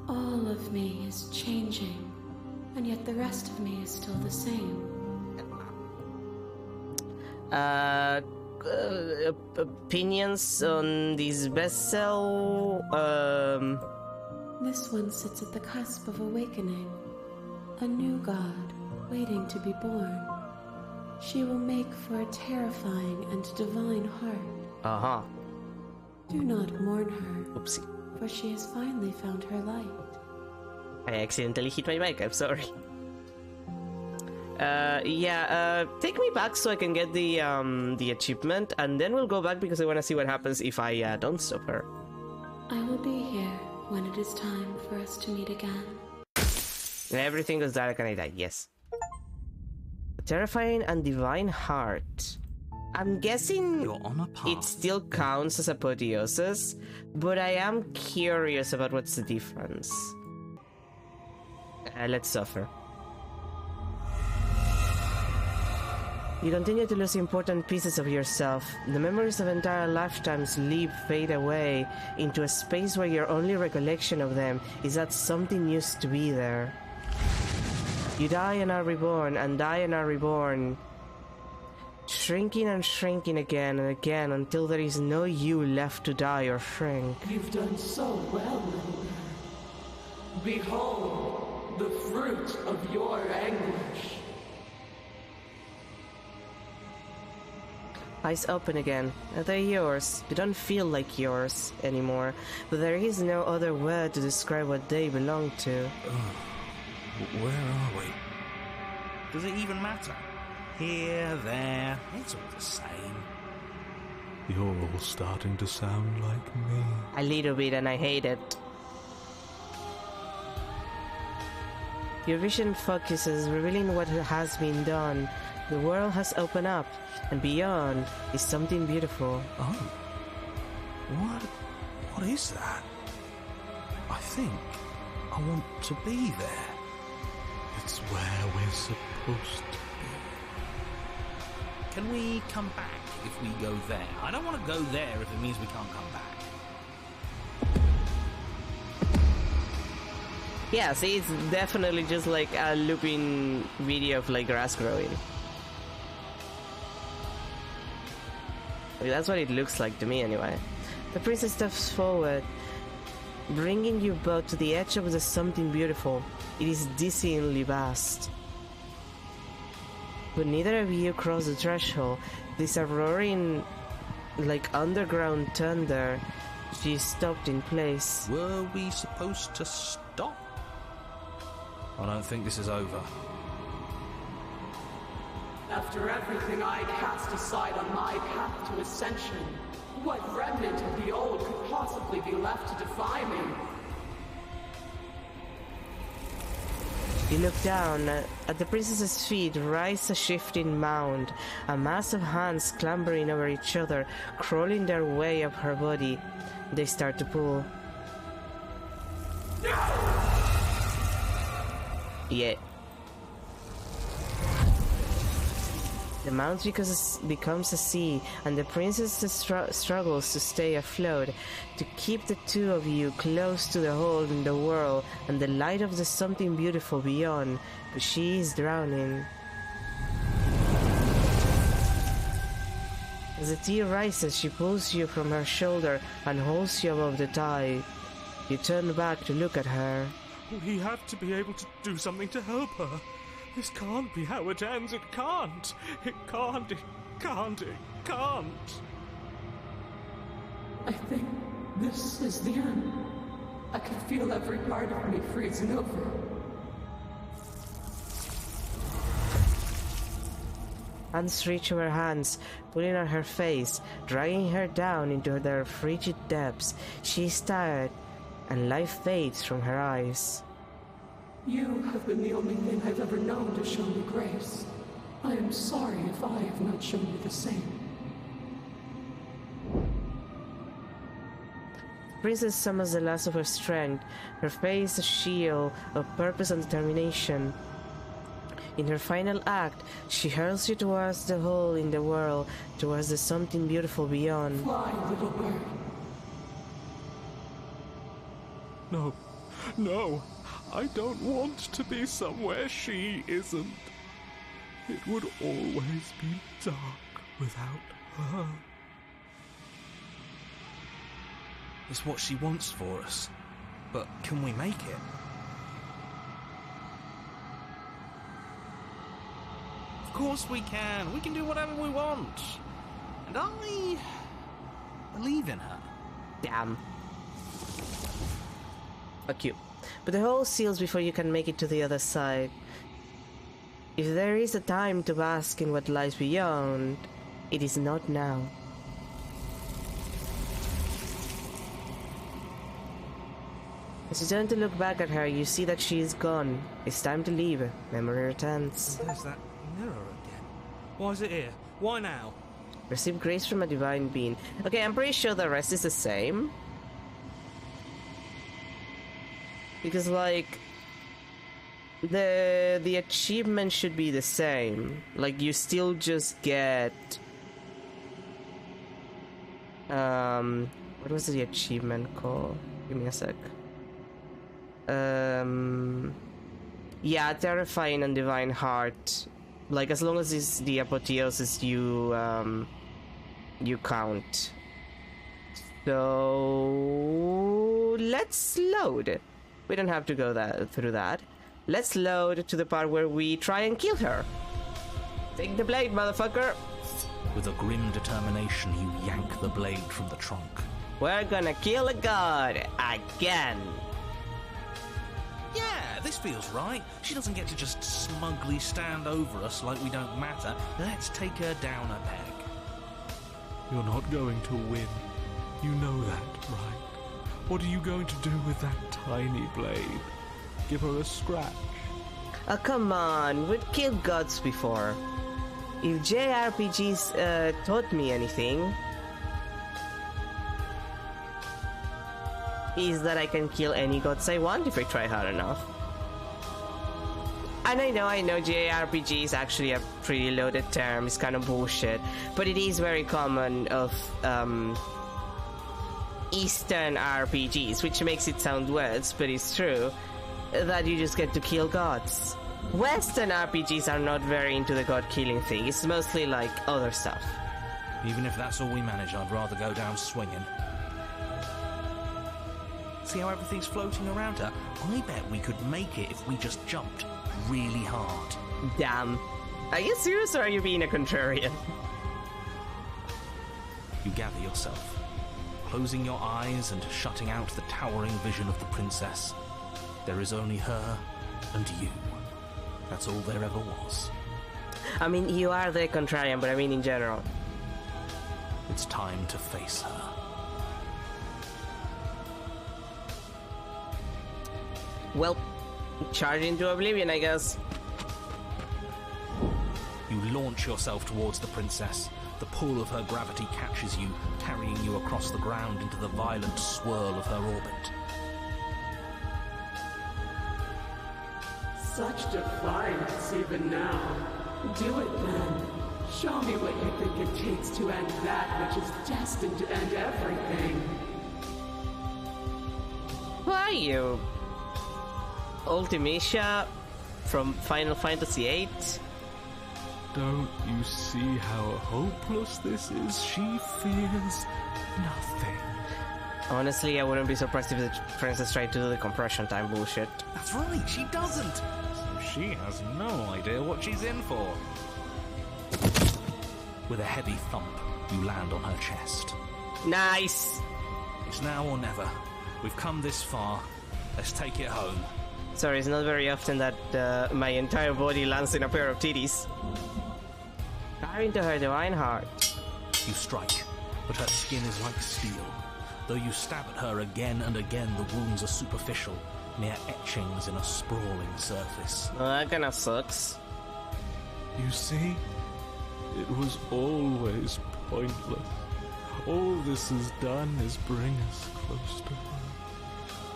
All of me is changing, and yet the rest of me is still the same. Opinions on this vessel? This one sits at the cusp of awakening, a new god waiting to be born. She will make for a terrifying and divine heart. Do not mourn her. Oopsie. For she has finally found her light. I accidentally hit my mic, I'm sorry. Take me back so I can get the achievement, and then we'll go back because I want to see what happens if I don't stop her. I will be here when it is time for us to meet again. And everything goes dark and I die, yes. A terrifying and divine heart. I'm guessing You're on a path. it still counts as apotheosis, but I am curious about what's the difference. Let's suffer. You continue to lose important pieces of yourself. The memories of entire lifetimes fade away into a space where your only recollection of them is that something used to be there. You die and are reborn, and die and are reborn. Shrinking and shrinking again and again until there is no you left to die or shrink. You've done so well, little man. Behold, the fruit of your anguish. Eyes open again. They're yours. They don't feel like yours anymore, but there is no other word to describe what they belong to. Where are we? Does it even matter? Here, there, it's all the same. You're all starting to sound like me. A little bit, and I hate it. Your vision focuses, revealing what has been done. The world has opened up, and beyond is something beautiful. Oh. What is that? I think I want to be there. It's where we're supposed to be. Can we come back if we go there? I don't want to go there if it means we can't come back. Yeah, see, it's definitely just like a looping video of like grass growing. Like, that's what it looks like to me anyway. The princess steps forward, bringing you both to the edge of the something beautiful. It is dizzyingly vast. But neither of you cross the threshold. There's a roaring, like underground thunder. She stopped in place. Were we supposed to stop? I don't think this is over. After everything I cast aside on my path to ascension, what remnant of the old could possibly be left to defy me? You look down. At the princess's feet rise a shifting mound, a mass of hands clambering over each other, crawling their way up her body. They start to pull. Yeah. The mound becomes a sea, and the princess struggles to stay afloat, to keep the two of you close to the hole in the world and the light of the something beautiful beyond, but she is drowning. As the tear rises, she pulls you from her shoulder and holds you above the tide. You turn back to look at her. We have to be able to do something to help her. This can't be how it ends. It can't. It can't. It can't. It can't. I think this is the end. I can feel every part of me freezing over. Hands reach over hands, pulling on her face, dragging her down into their frigid depths. She is tired, and life fades from her eyes. You have been the only thing I've ever known to show me grace. I am sorry if I have not shown you the same. Princess summons the last of her strength, her face a shield of purpose and determination. In her final act, she hurls you towards the hole in the world, towards the something beautiful beyond. Fly, little bird. No. No. I don't want to be somewhere she isn't. It would always be dark without her. It's what she wants for us. But can we make it? Of course we can. We can do whatever we want. And I believe in her. Damn. Cute. But the hole seals before you can make it to the other side. If there is a time to bask in what lies beyond, it is not now. As you turn to look back at her, you see that she is gone. It's time to leave. Memory returns. There's that mirror again. Why is it here? Why now? Receive grace from a divine being. Okay, I'm pretty sure the rest is the same. Because, like, the achievement should be the same. Like, you still just get... what was the achievement called? Give me a sec. Yeah, Terrifying and Divine Heart. Like, as long as it's the apotheosis, you count. So... let's load. We don't have to go through that. Let's load to the part where we try and kill her. Take the blade, motherfucker! With a grim determination, you yank the blade from the trunk. We're gonna kill a god again. Yeah, this feels right. She doesn't get to just smugly stand over us like we don't matter. Let's take her down a peg. You're not going to win. You know that, right? What are you going to do with that tiny blade? Give her a scratch? Oh, come on. We've killed gods before. If JRPGs taught me anything, is that I can kill any gods I want if I try hard enough. And I know JRPG is actually a pretty loaded term, it's kind of bullshit, but it is very common of Eastern RPGs, which makes it sound worse, but it's true, that you just get to kill gods. Western RPGs are not very into the god killing thing, it's mostly like other stuff. Even if that's all we manage, I'd rather go down swinging. See how everything's floating around her? I bet we could make it if we just jumped really hard. Damn. Are you serious or are you being a contrarian? You gather yourself, closing your eyes and shutting out the towering vision of the princess. There is only her and you. That's all there ever was. I mean, you are the contrarian, but I mean in general. It's time to face her. Well, charge into oblivion, I guess. You launch yourself towards the princess. The pull of her gravity catches you, carrying you across the ground into the violent swirl of her orbit. Such defiance even now. Do it then. Show me what you think it takes to end that which is destined to end everything. Who are you? Ultimecia from Final Fantasy VIII? Don't you see how hopeless this is? She fears nothing. Honestly, I wouldn't be surprised if the princess tried to do the compression time bullshit. That's right, she doesn't! So she has no idea what she's in for. With a heavy thump, you land on her chest. Nice! It's now or never. We've come this far. Let's take it home. Sorry, it's not very often that my entire body lands in a pair of titties. Dive into her divine heart. You strike, but her skin is like steel. Though you stab at her again and again, the wounds are superficial, mere etchings in a sprawling surface. Well, that kind of sucks. You see? It was always pointless. All this has done is bring us close to her.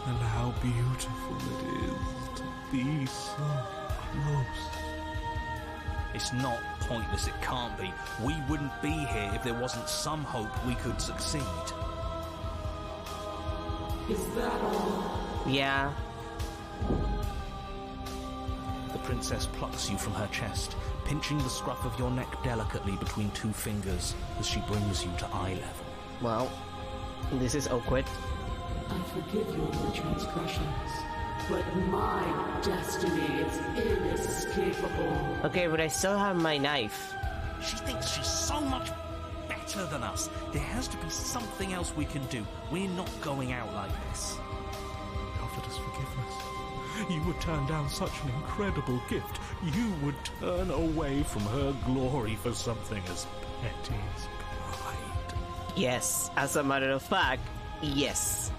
And how beautiful it is to be so close. It's not pointless, it can't be. We wouldn't be here if there wasn't some hope we could succeed. Is that all? Yeah. The princess plucks you from her chest, pinching the scruff of your neck delicately between two fingers as she brings you to eye level. Well, this is awkward. I forgive you your transgressions, but my destiny is inescapable. Okay, but I still have my knife. She thinks she's so much better than us. There has to be something else we can do. We're not going out like this. He offered us forgiveness. You would turn down such an incredible gift. You would turn away from her glory for something as petty as pride. Yes, as a matter of fact, yes.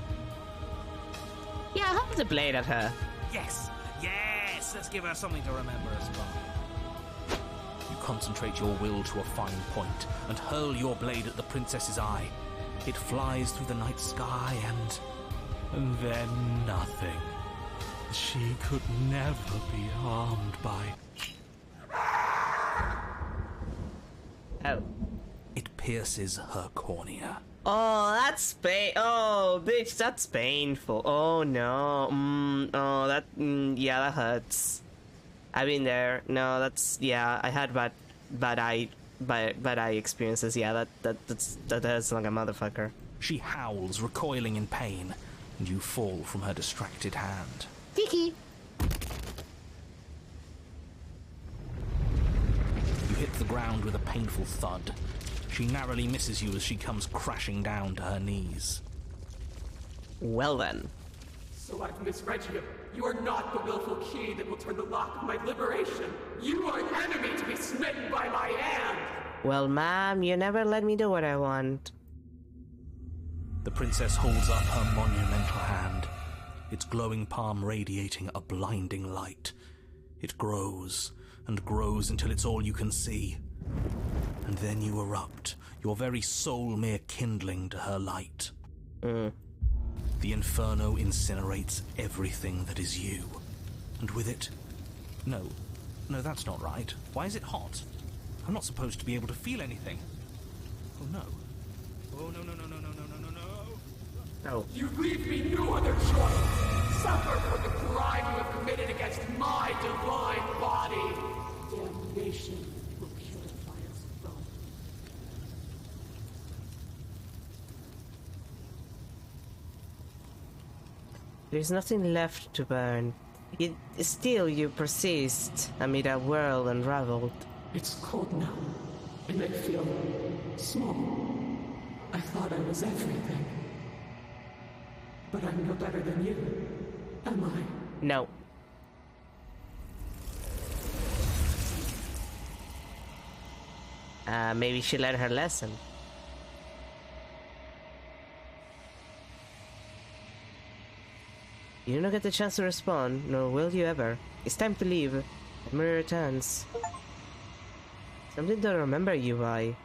Yeah, I'll have to play it at her. Yes! Yes! Let's give her something to remember us by. You concentrate your will to a fine point and hurl your blade at the princess's eye. It flies through the night sky And then nothing. She could never be harmed by... Oh. It pierces her cornea. Oh, that's oh, bitch, that's painful. Oh no. Oh, yeah, that hurts. I've been there. No, that's, yeah, I had bad eye experiences. Yeah, that hurts like a motherfucker. She howls, recoiling in pain, and you fall from her distracted hand. Kiki. You hit the ground with a painful thud. She narrowly misses you as she comes crashing down to her knees. Well then. So I've misread you. You are not the willful key that will turn the lock of my liberation. You are an enemy to be smitten by my hand. Well, ma'am, you never let me do what I want. The princess holds up her monumental hand, its glowing palm radiating a blinding light. It grows and grows until it's all you can see. And then you erupt, your very soul mere kindling to her light. The inferno incinerates everything that is you. And with it... No, that's not right. Why is it hot? I'm not supposed to be able to feel anything. Oh no. Oh no. Oh. You leave me no other choice. Suffer for the crime you have committed against my divine body. Damnation will purify us both. There's nothing left to burn. Still you persist amid a world unraveled. It's cold now, and I feel small. I thought I was everything. But I'm no better than you, am I? No. Maybe she learned her lesson. You do not get the chance to respond, nor will you ever. It's time to leave. The mirror returns. Something to remember you by.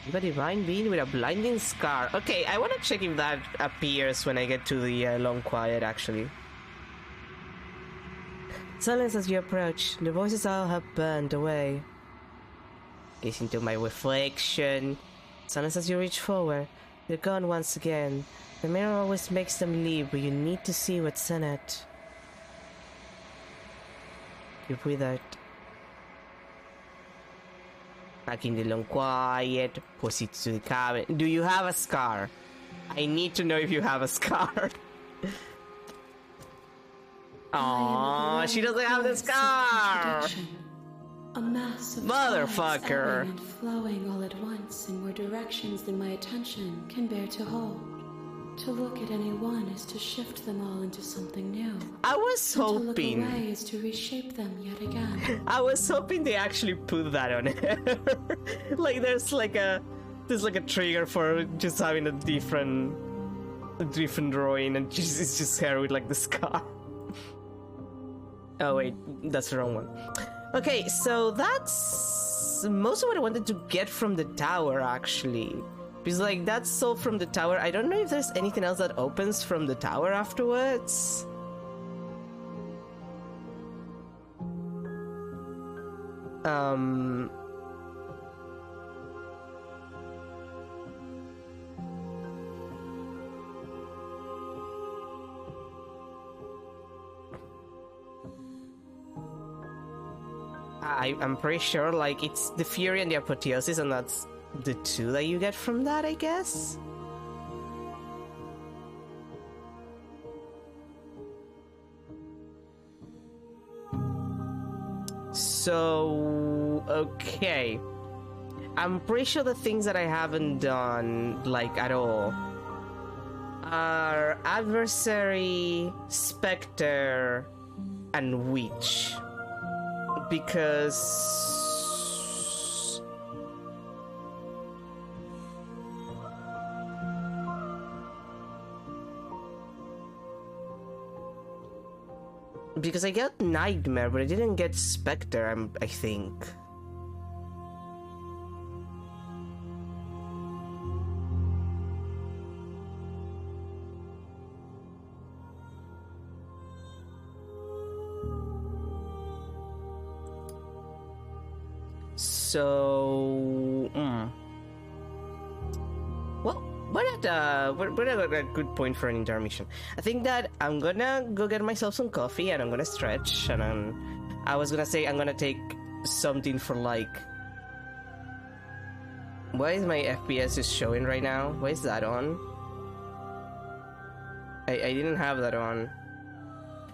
You a divine being with a blinding scar. Okay, I want to check if that appears when I get to the long quiet, actually. Silence as you approach. The voices all have burned away. Gaze into my reflection. Silence as you reach forward. They're gone once again. The mirror always makes them leave, but you need to see what's in it. You breathe out. Back in the long quiet. Proceed to the cabin. Do you have a scar? I need to know if you have a scar. Aww, she doesn't have the scar! A mass of motherfucker and flowing all at once in more directions than my attention can bear to hold. To look at any one is to shift them all into something new. I was hoping. To look away is to reshape them yet again. I was hoping they actually put that on it. Like there's like a trigger for just having a different drawing, and it's just her with like the scar. Oh wait, that's the wrong one. Okay, so that's most of what I wanted to get from the tower, actually. Because, like, that's all from the tower. I don't know if there's anything else that opens from the tower afterwards. I'm pretty sure, like, it's the Fury and the Apotheosis, and that's the two that you get from that, I guess? So, okay. I'm pretty sure the things that I haven't done, like, at all, are Adversary, Spectre, and Witch. Because I got Nightmare, but I didn't get Spectre, I think. So, well, we're at a good point for an intermission. I think that I'm gonna go get myself some coffee and I'm gonna stretch, and I was gonna say I'm gonna take something for like. Why is my FPS just showing right now? Why is that on? I didn't have that on.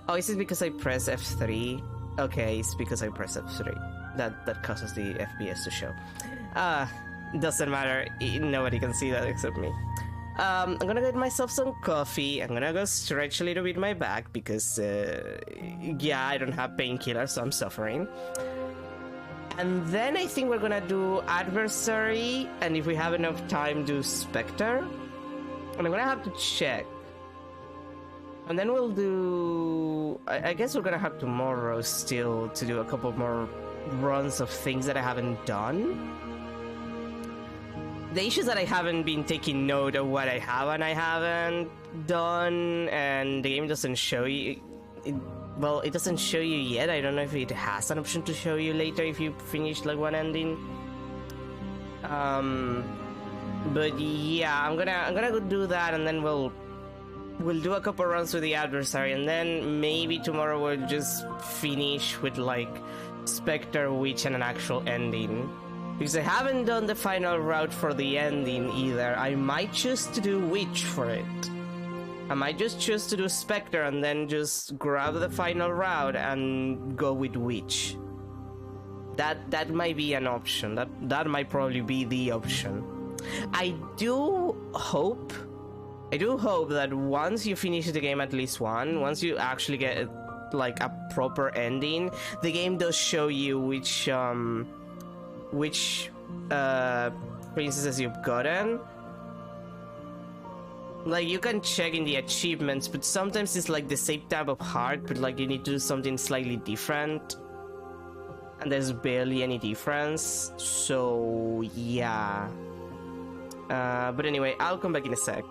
Oh, is it because I press F3? Okay, it's because I press F3. That causes the FPS to show. Doesn't matter. Nobody can see that except me. I'm gonna get myself some coffee. I'm gonna go stretch a little bit my back because, yeah, I don't have painkillers, so I'm suffering. And then I think we're gonna do Adversary, and if we have enough time, do Spectre. And I'm gonna have to check. And then we'll do... I guess we're gonna have tomorrow still to do a couple more runs of things that I haven't done. The issue is that I haven't been taking note of what I have and I haven't done, and the game doesn't show you... Well, it doesn't show you yet. I don't know if it has an option to show you later if you finish like one ending. But yeah, I'm gonna go do that, and then we'll do a couple runs with the Adversary, and then maybe tomorrow we'll just finish with like Spectre, Witch, and an actual ending. Because I haven't done the final route for the ending either. I might choose to do Witch for it. I might just choose to do Spectre and then just grab the final route and go with Witch. That might be an option. That might probably be the option. I do hope that once you finish the game, at least once you actually get like a proper ending, the game does show you which princesses you've gotten. Like, you can check in the achievements, but sometimes it's like the same type of heart, but like you need to do something slightly different. And there's barely any difference, so yeah. But anyway, I'll come back in a sec.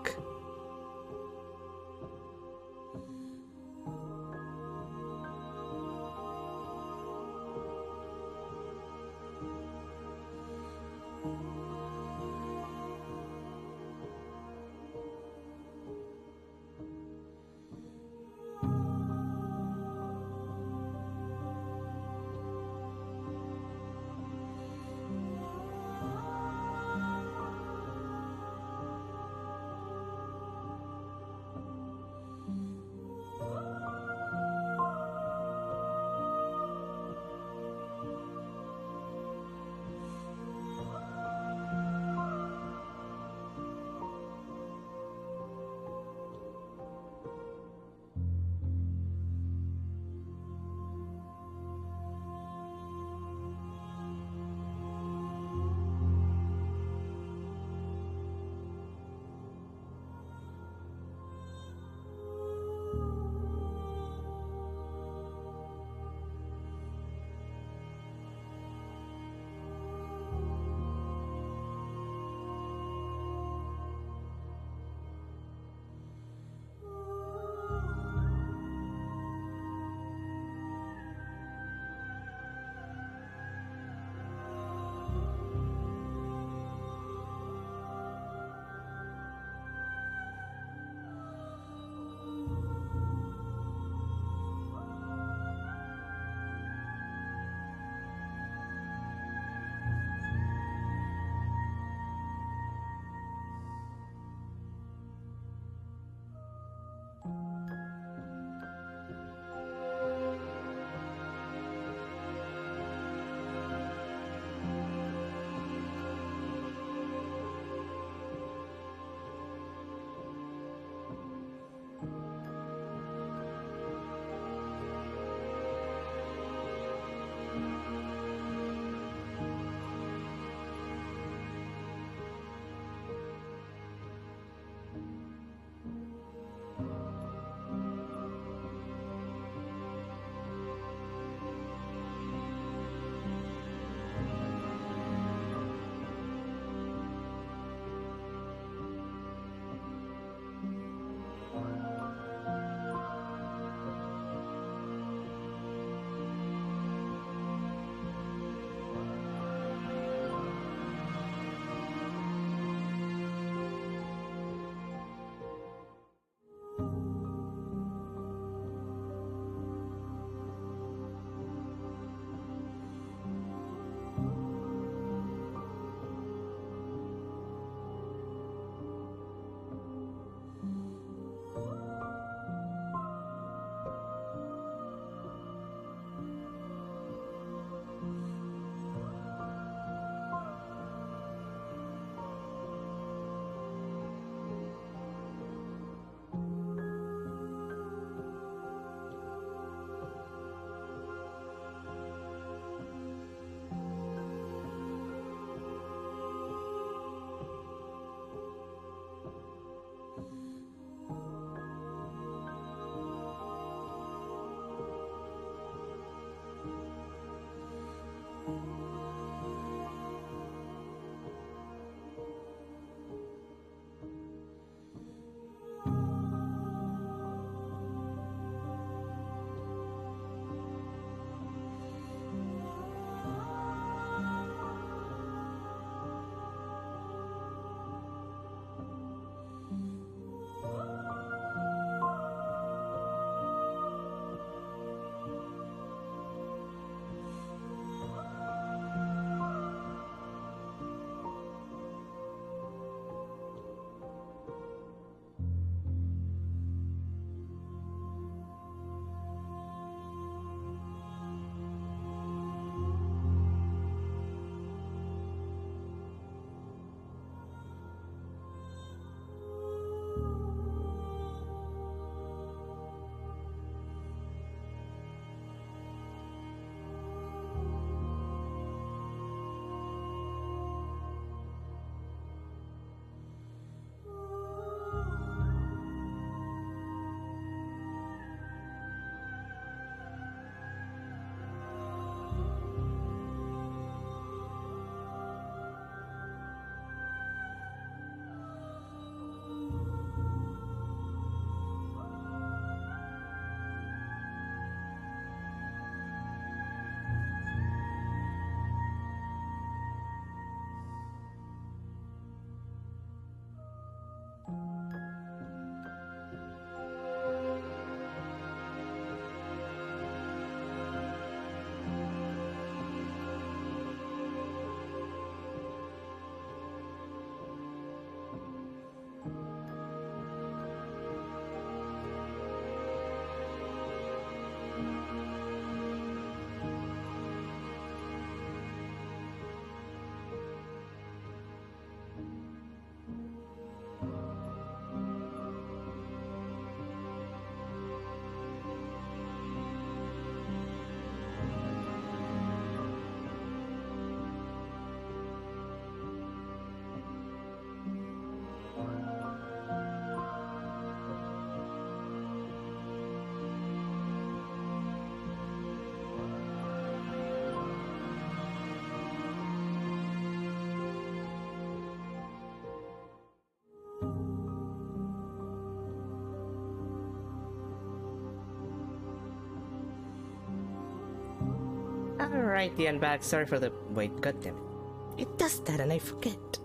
Alrighty, I'm back. Sorry for the wait. Goddamn it! It does that, and I forget.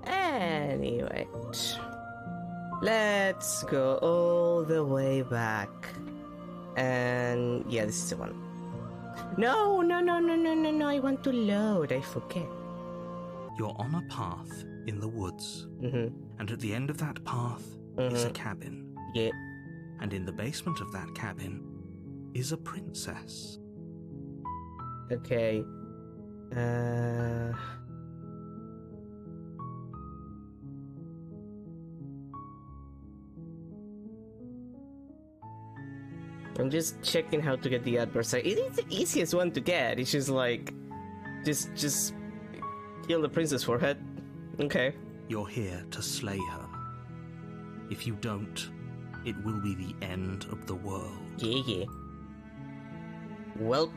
Anyway, let's go all the way back. And yeah, this is the one. No! I want to load. I forget. You're on a path in the woods, Mm-hmm. and at the end of that path is a cabin. Yeah. And in the basement of that cabin is a princess. Okay. I'm just checking how to get the adversary. It is the easiest one to get. It's just like, just kill the princess for it. Okay. You're here to slay her. If you don't, it will be the end of the world. Yeah. Welp.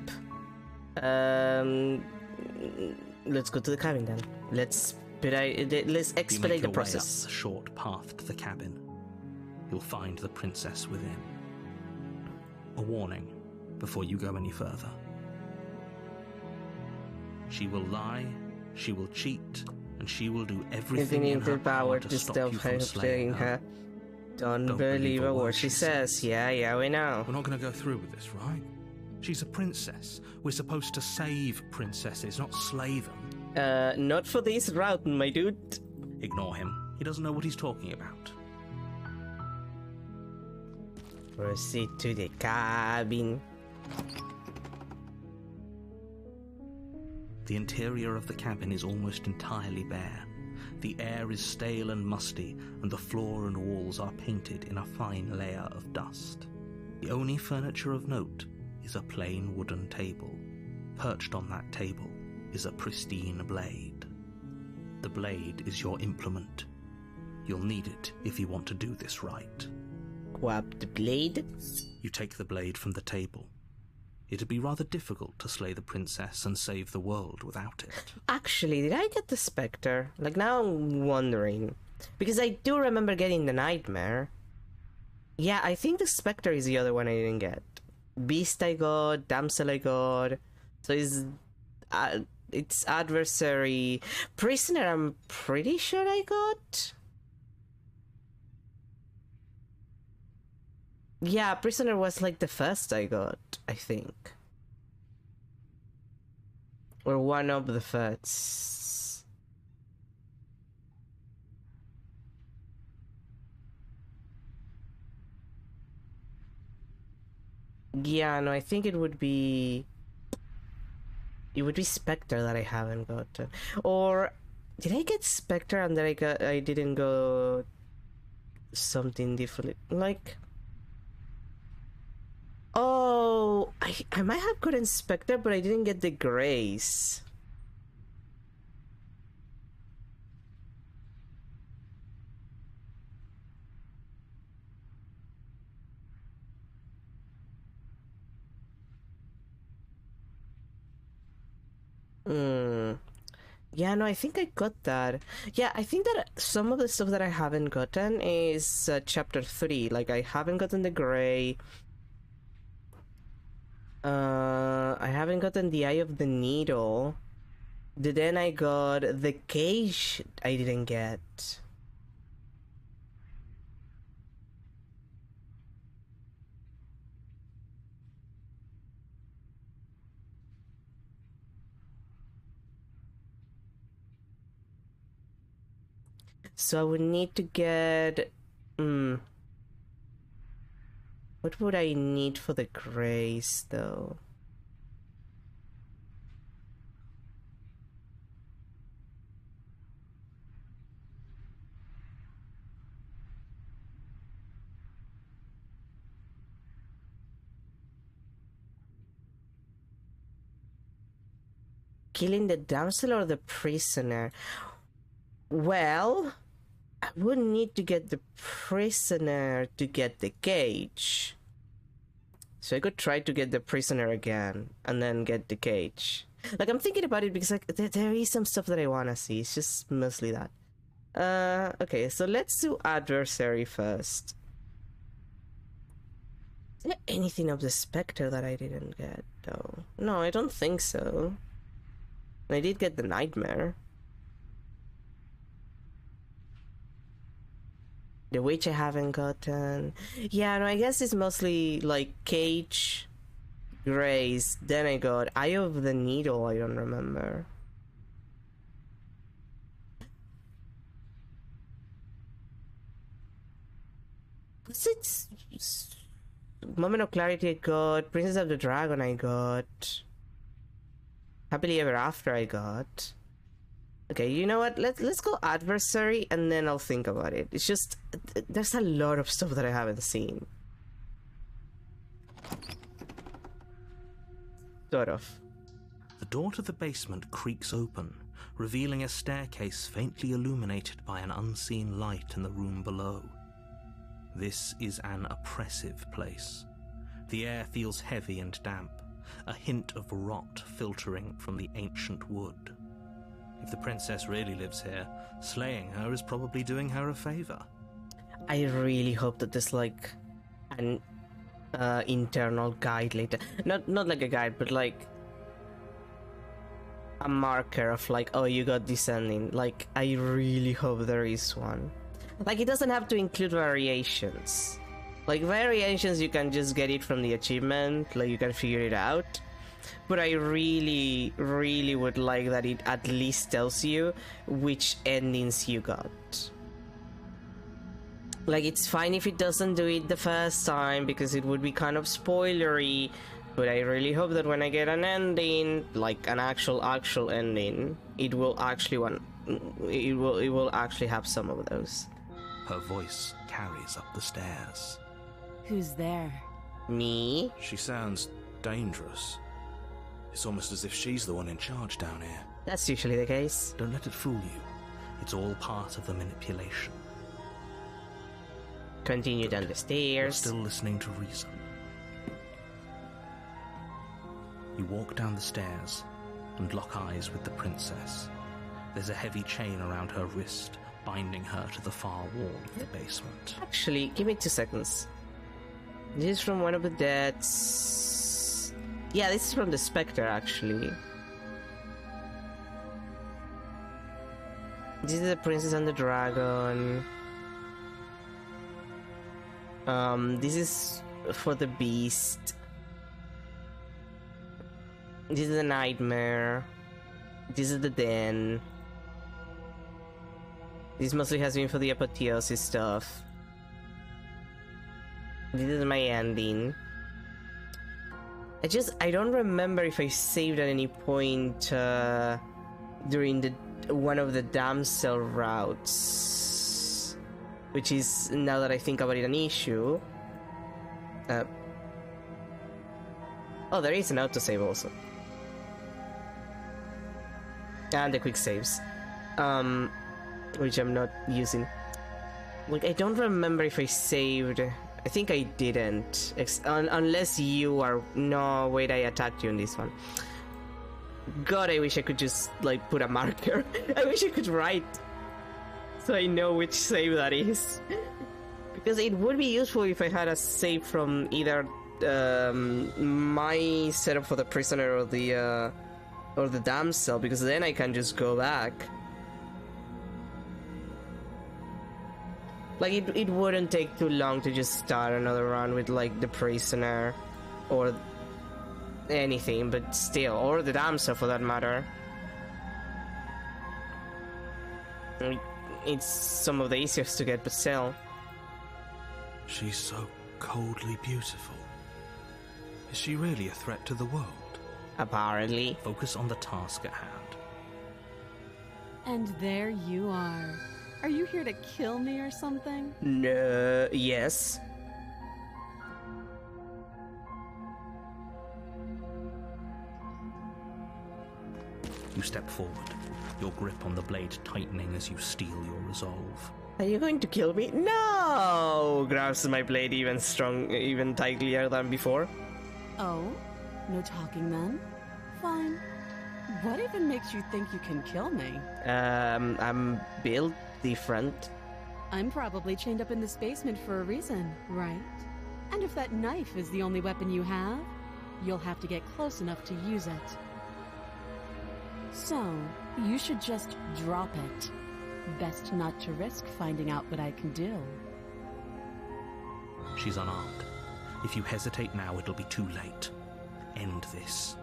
Let's go to the cabin then. Let's expedite the process. Up the short path to the cabin, you'll find the princess within. A warning before you go any further. She will lie, she will cheat, and she will do everything in her power to stop you from slaying her. Don't believe a word she says. Yeah, we know. We're not going to go through with this, right? She's a princess. We're supposed to save princesses, not slay them. Not for this route, my dude. Ignore him. He doesn't know what he's talking about. Proceed to the cabin. The interior of the cabin is almost entirely bare. The air is stale and musty, and the floor and walls are painted in a fine layer of dust. The only furniture of note is a plain wooden table. Perched on that table is a pristine blade. The blade is your implement. You'll need it if you want to do this right. Grab the blade. You take the blade from the table. It'd be rather difficult to slay the princess and save the world without it. Actually, did I get the Spectre? Like, now I'm wondering. Because I do remember getting the Nightmare. Yeah, I think the Spectre is the other one I didn't get. Beast I got, Damsel I got. So it's Adversary. Prisoner I'm pretty sure I got. Yeah, Prisoner was like the first I got, I think. Or one of the first. Yeah, no, I think it would be Spectre that I haven't gotten. Or did I get Spectre and then I didn't go something different? Like, oh, I might have gotten Spectre, but I didn't get the Grace. Yeah, no, I think I got that. Yeah, I think that some of the stuff that I haven't gotten is chapter 3. Like, I haven't gotten the Grey. I haven't gotten the Eye of the Needle. Then I got the Cage I didn't get. So I would need to get... What would I need for the Grace, though? Killing the damsel or the prisoner? Well, I would need to get the prisoner to get the cage. So I could try to get the prisoner again and then get the cage. Like, I'm thinking about it because like there is some stuff that I want to see. It's just mostly that. Okay, so let's do Adversary first. Is there anything of the Spectre that I didn't get, though? No, I don't think so. I did get the Nightmare. The Witch I haven't gotten. Yeah, no, I guess it's mostly like Cage, Grace, then I got Eye of the Needle, I don't remember. What's it? Moment of Clarity I got, Princess of the Dragon I got, Happily Ever After I got. Okay, you know what? Let's go Adversary and then I'll think about it. It's just there's a lot of stuff that I haven't seen. Sort of. The door to the basement creaks open, revealing a staircase faintly illuminated by an unseen light in the room below. This is an oppressive place. The air feels heavy and damp, a hint of rot filtering from the ancient wood. If the princess really lives here, slaying her is probably doing her a favor. I really hope that there's like an internal guide later. Not like a guide, but like a marker of like, oh, you got this ending. Like, I really hope there is one. Like, it doesn't have to include variations. Like, variations, you can just get it from the achievement, like, you can figure it out. But I really, really would like that it at least tells you which endings you got. Like, it's fine if it doesn't do it the first time, because it would be kind of spoilery, but I really hope that when I get an ending, like an actual ending, it will actually it will actually have some of those. Her voice carries up the stairs. Who's there? Me? She sounds dangerous. It's almost as if she's the one in charge down here. That's usually the case. Don't let it fool you. It's all part of the manipulation. Continue down the You're stairs. still listening to reason. You walk down the stairs and lock eyes with the princess. There's a heavy chain around her wrist, binding her to the far wall of the basement. Actually, give me 2 seconds. This is from one of the deaths. Yeah, this is from the Spectre, actually. This is the Princess and the Dragon. This is for the Beast. This is the Nightmare. This is the Den. This mostly has been for the apotheosis stuff. This is my ending. I don't remember if I saved at any point during one of the damsel routes, which is, now that I think about it, an issue. Oh, there is an autosave also. And the quick saves. Which I'm not using. Like, I don't remember if I saved. I think I didn't. Unless you are... No, wait, I attacked you in this one. God, I wish I could just, like, put a marker. I wish I could write. So I know which save that is. Because it would be useful if I had a save from either my setup for the prisoner or the damsel, because then I can just go back. Like, it wouldn't take too long to just start another run with, like, the prisoner or anything, but still, or the damsel for that matter. It's some of the easiest to get, but still. She's so coldly beautiful. Is she really a threat to the world? Apparently. Focus on the task at hand. And there you are. Are you here to kill me or something? No, yes. You step forward, your grip on the blade tightening as you steel your resolve. Are you going to kill me? No! Grabs my blade even tightlier than before. Oh? No talking then? Fine. What even makes you think you can kill me? I'm built different. I'm probably chained up in this basement for a reason, right? And if that knife is the only weapon you have, you'll have to get close enough to use it. So, you should just drop it. Best not to risk finding out what I can do. She's unarmed. If you hesitate now, it'll be too late. End this.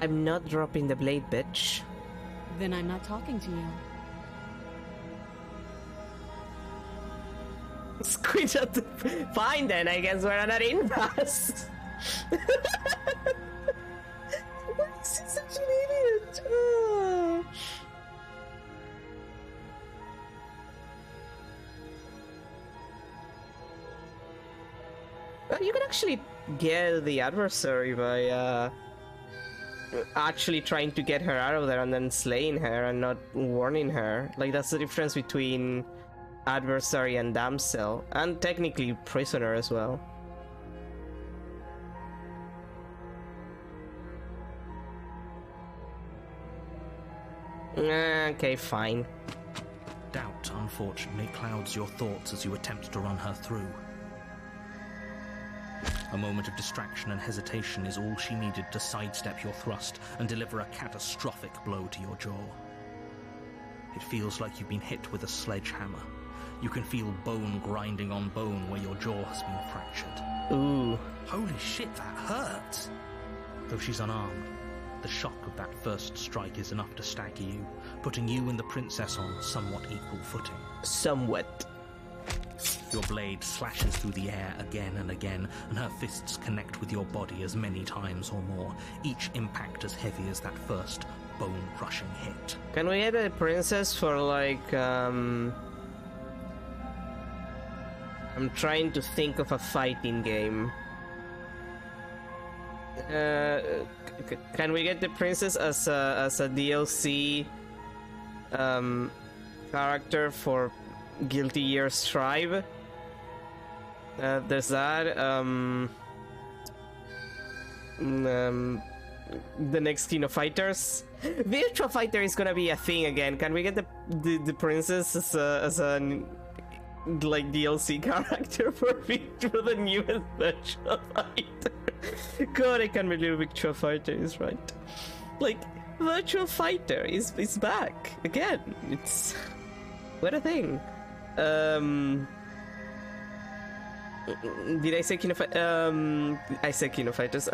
I'm not dropping the blade, bitch. Then I'm not talking to you. Squeeze out the... Fine then, I guess we're not in fast. He's such an idiot. Oh. Well, you can actually get the adversary by actually trying to get her out of there and then slaying her and not warning her. Like, that's the difference between adversary and damsel, and technically prisoner as well. Okay, fine. Doubt, unfortunately, clouds your thoughts as you attempt to run her through. A moment of distraction and hesitation is all she needed to sidestep your thrust and deliver a catastrophic blow to your jaw. It feels like you've been hit with a sledgehammer. You can feel bone grinding on bone where your jaw has been fractured. Ooh. Holy shit, that hurts! Though she's unarmed, the shock of that first strike is enough to stagger you, putting you and the princess on somewhat equal footing. Somewhat. Your blade slashes through the air again and again, and her fists connect with your body as many times or more, each impact as heavy as that first bone-crushing hit. Can we get a princess for, like, I'm trying to think of a fighting game. Can we get the princess as a DLC character for Guilty Gear Strive? There's that. The next King of Fighters. Virtua Fighter is gonna be a thing again. Can we get the princess as a like DLC character for the newest Virtua Fighter? God, I can't believe Virtua Fighter is right. Like, Virtua Fighter is back again. It's what a thing. Did I say King of I said King of Fighters.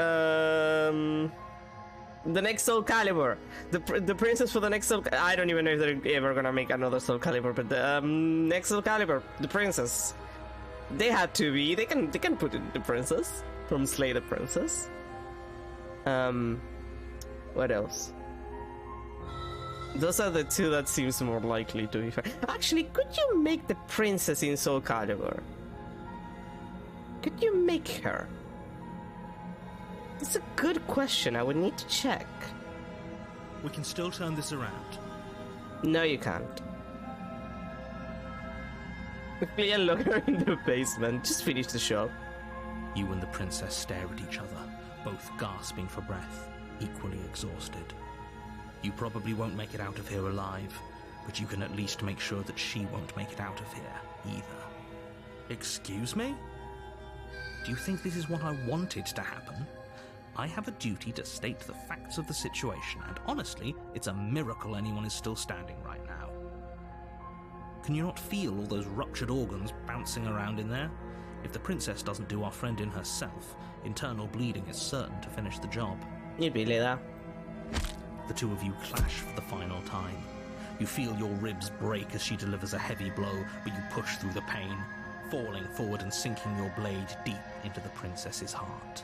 The next Soul Calibur, the princess for the next Soul. I don't even know if they're ever gonna make another Soul Calibur, but the next Soul Calibur, the princess. They had to be. They can put in the princess from Slay the Princess. What else? Those are the two that seems more likely to be fair. Actually, could you make the princess in Soul Calibur? Could you make her? That's a good question. I would need to check. We can still turn this around. No, you can't. Quickly unlock her in the basement. Just finish the show. You and the princess stare at each other, both gasping for breath, equally exhausted. You probably won't make it out of here alive, but you can at least make sure that she won't make it out of here either. Excuse me? Do you think this is what I wanted to happen? I have a duty to state the facts of the situation, and honestly, it's a miracle anyone is still standing right now. Can you not feel all those ruptured organs bouncing around in there? If the princess doesn't do our friend in herself, internal bleeding is certain to finish the job. You'd be that. The two of you clash for the final time. You feel your ribs break as she delivers a heavy blow, but you push through the pain, falling forward and sinking your blade deep into the princess's heart.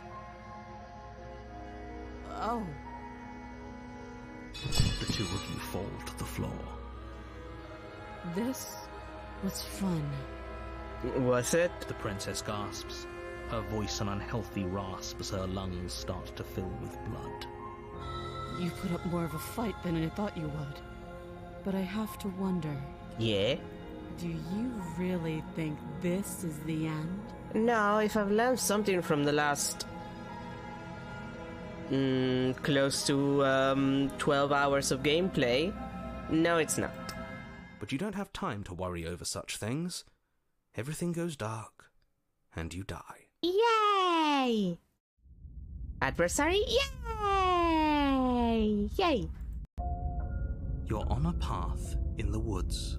Oh. The two of you fall to the floor. This was fun. Was it? The princess gasps, her voice an unhealthy rasp as her lungs start to fill with blood. You put up more of a fight than I thought you would. But I have to wonder. Yeah? Do you really think this is the end? No, if I've learned something from the last... close to 12 hours of gameplay, no, it's not. But you don't have time to worry over such things. everything goes dark, and you die. Yay! Adversary? Yay! Yay! You're on a path in the woods,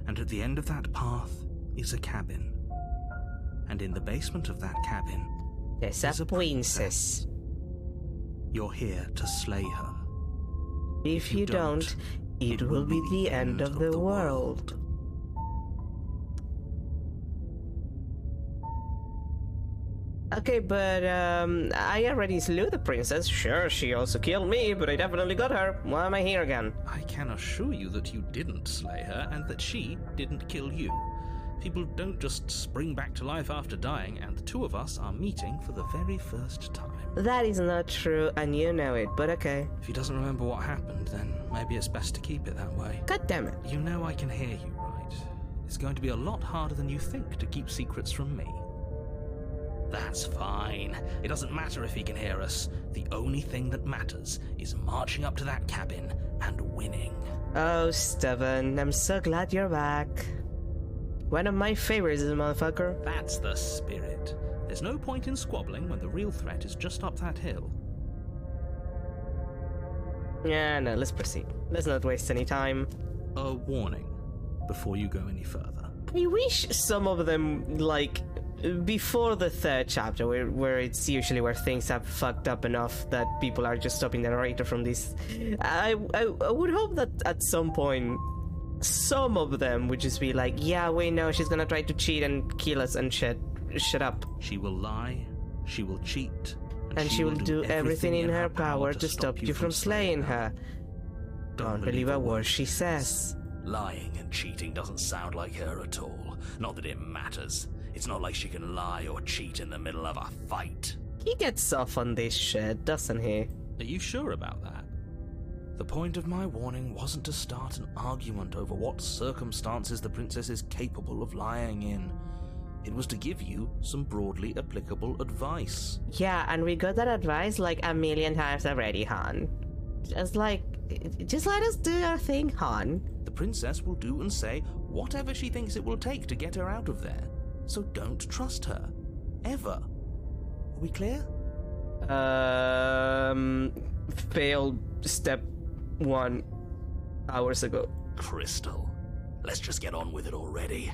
and at the end of that path is a cabin. And in the basement of that cabin There's is a princess. You're here to slay her. If you don't, it will be the end of the world. Okay, but I already slew the princess. Sure, she also killed me, but I definitely got her. Why am I here again? I can assure you that you didn't slay her and that she didn't kill you. People don't just spring back to life after dying, and the two of us are meeting for the very first time. That is not true, and you know it, but okay. If he doesn't remember what happened, then maybe it's best to keep it that way. God damn it. You know I can hear you, right? It's going to be a lot harder than you think to keep secrets from me. That's fine. It doesn't matter if he can hear us. The only thing that matters is marching up to that cabin and winning. Oh, Stubborn, I'm so glad you're back. One of my favorites, motherfucker. That's the spirit. There's no point in squabbling when the real threat is just up that hill. Yeah, no, let's proceed. Let's not waste any time. A warning before you go any further. I wish some of them, like, before the third chapter, where it's usually where things have fucked up enough that people are just stopping the narrator from this. I would hope that at some point, some of them would just be like, yeah, we know she's gonna try to cheat and kill us and shit. Shut up. She will lie, she will cheat, and she will do everything in her power to stop you from slaying her. Don't believe a word she says. Lying and cheating doesn't sound like her at all. Not that it matters. It's not like she can lie or cheat in the middle of a fight. He gets off on this shit, doesn't he? Are you sure about that? The point of my warning wasn't to start an argument over what circumstances the princess is capable of lying in. It was to give you some broadly applicable advice. Yeah, and we got that advice like a million times already, Han. Just let us do our thing, Han. The princess will do and say whatever she thinks it will take to get her out of there. So don't trust her. Ever. Are we clear? Failed step 1 hours ago. Crystal, let's just get on with it already.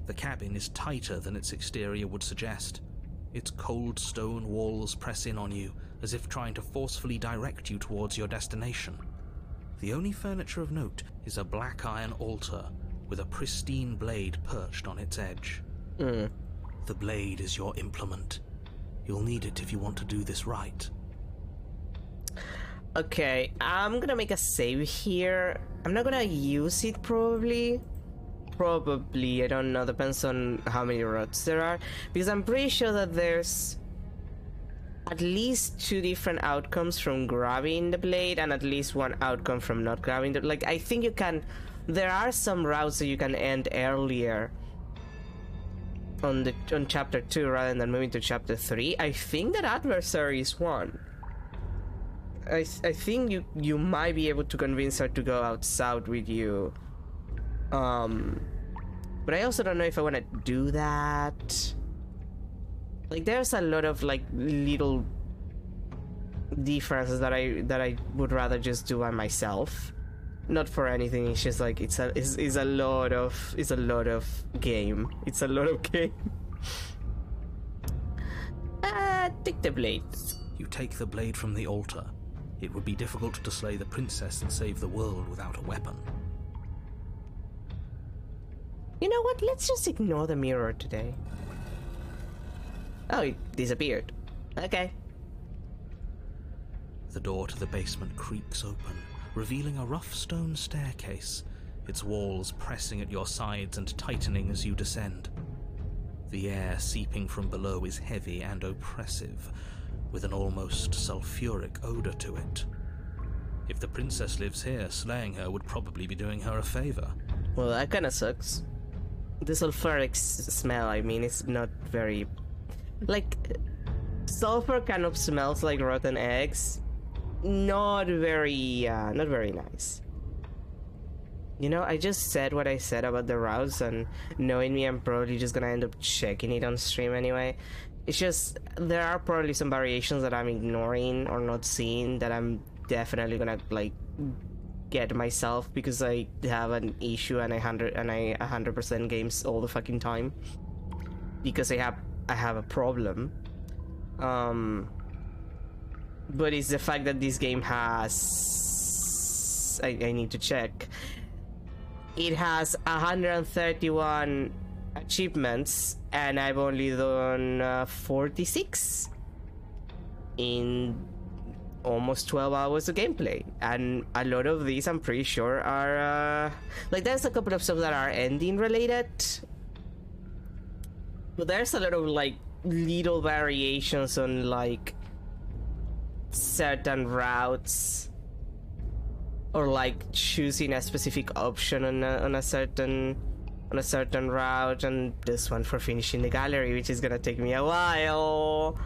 The cabin is tighter than its exterior would suggest. Its cold stone walls press in on you, as if trying to forcefully direct you towards your destination. The only furniture of note is a black iron altar with a pristine blade perched on its edge. The blade is your implement. You'll need it if you want to do this right. Okay, I'm gonna make a save here. I'm not gonna use it probably, I don't know, depends on how many routes there are, because I'm pretty sure that there's at least 2 different outcomes from grabbing the blade and at least 1 outcome from not grabbing the, like, I think you can, there are some routes that you can end earlier on chapter 2 rather than moving to chapter 3. I think that adversary is one. I think you might be able to convince her to go out south with you. But I also don't know if I want to do that. Like, there's a lot of like little differences that I would rather just do by myself. Not for anything. It's just like it's a lot of game. It's a lot of game. Take the blade. You take the blade from the altar. It would be difficult to slay the princess and save the world without a weapon. You know what? Let's just ignore the mirror today. Oh, it disappeared. Okay. The door to the basement creaks open, revealing a rough stone staircase, its walls pressing at your sides and tightening as you descend. The air seeping from below is heavy and oppressive, with an almost sulfuric odor to it. If the princess lives here, slaying her would probably be doing her a favor. Well, that kinda sucks. The sulfuric smell, I mean, it's not very... Like, sulfur kind of smells like rotten eggs. not very nice. You know, I just said what I said about the routes, and knowing me, I'm probably just gonna end up checking it on stream anyway. It's just, there are probably some variations that I'm ignoring or not seeing that I'm definitely gonna, like, get myself because I have an issue and I 100% games all the fucking time. Because I have a problem. But it's the fact that this game has... I need to check. It has 131 achievements, and I've only done 46 in almost 12 hours of gameplay. And a lot of these, I'm pretty sure, are... like, there's a couple of stuff that are ending related. But there's a lot of, like, little variations on, like, certain routes, or like choosing a specific option on a certain route, and this one for finishing the gallery, which is gonna take me a while.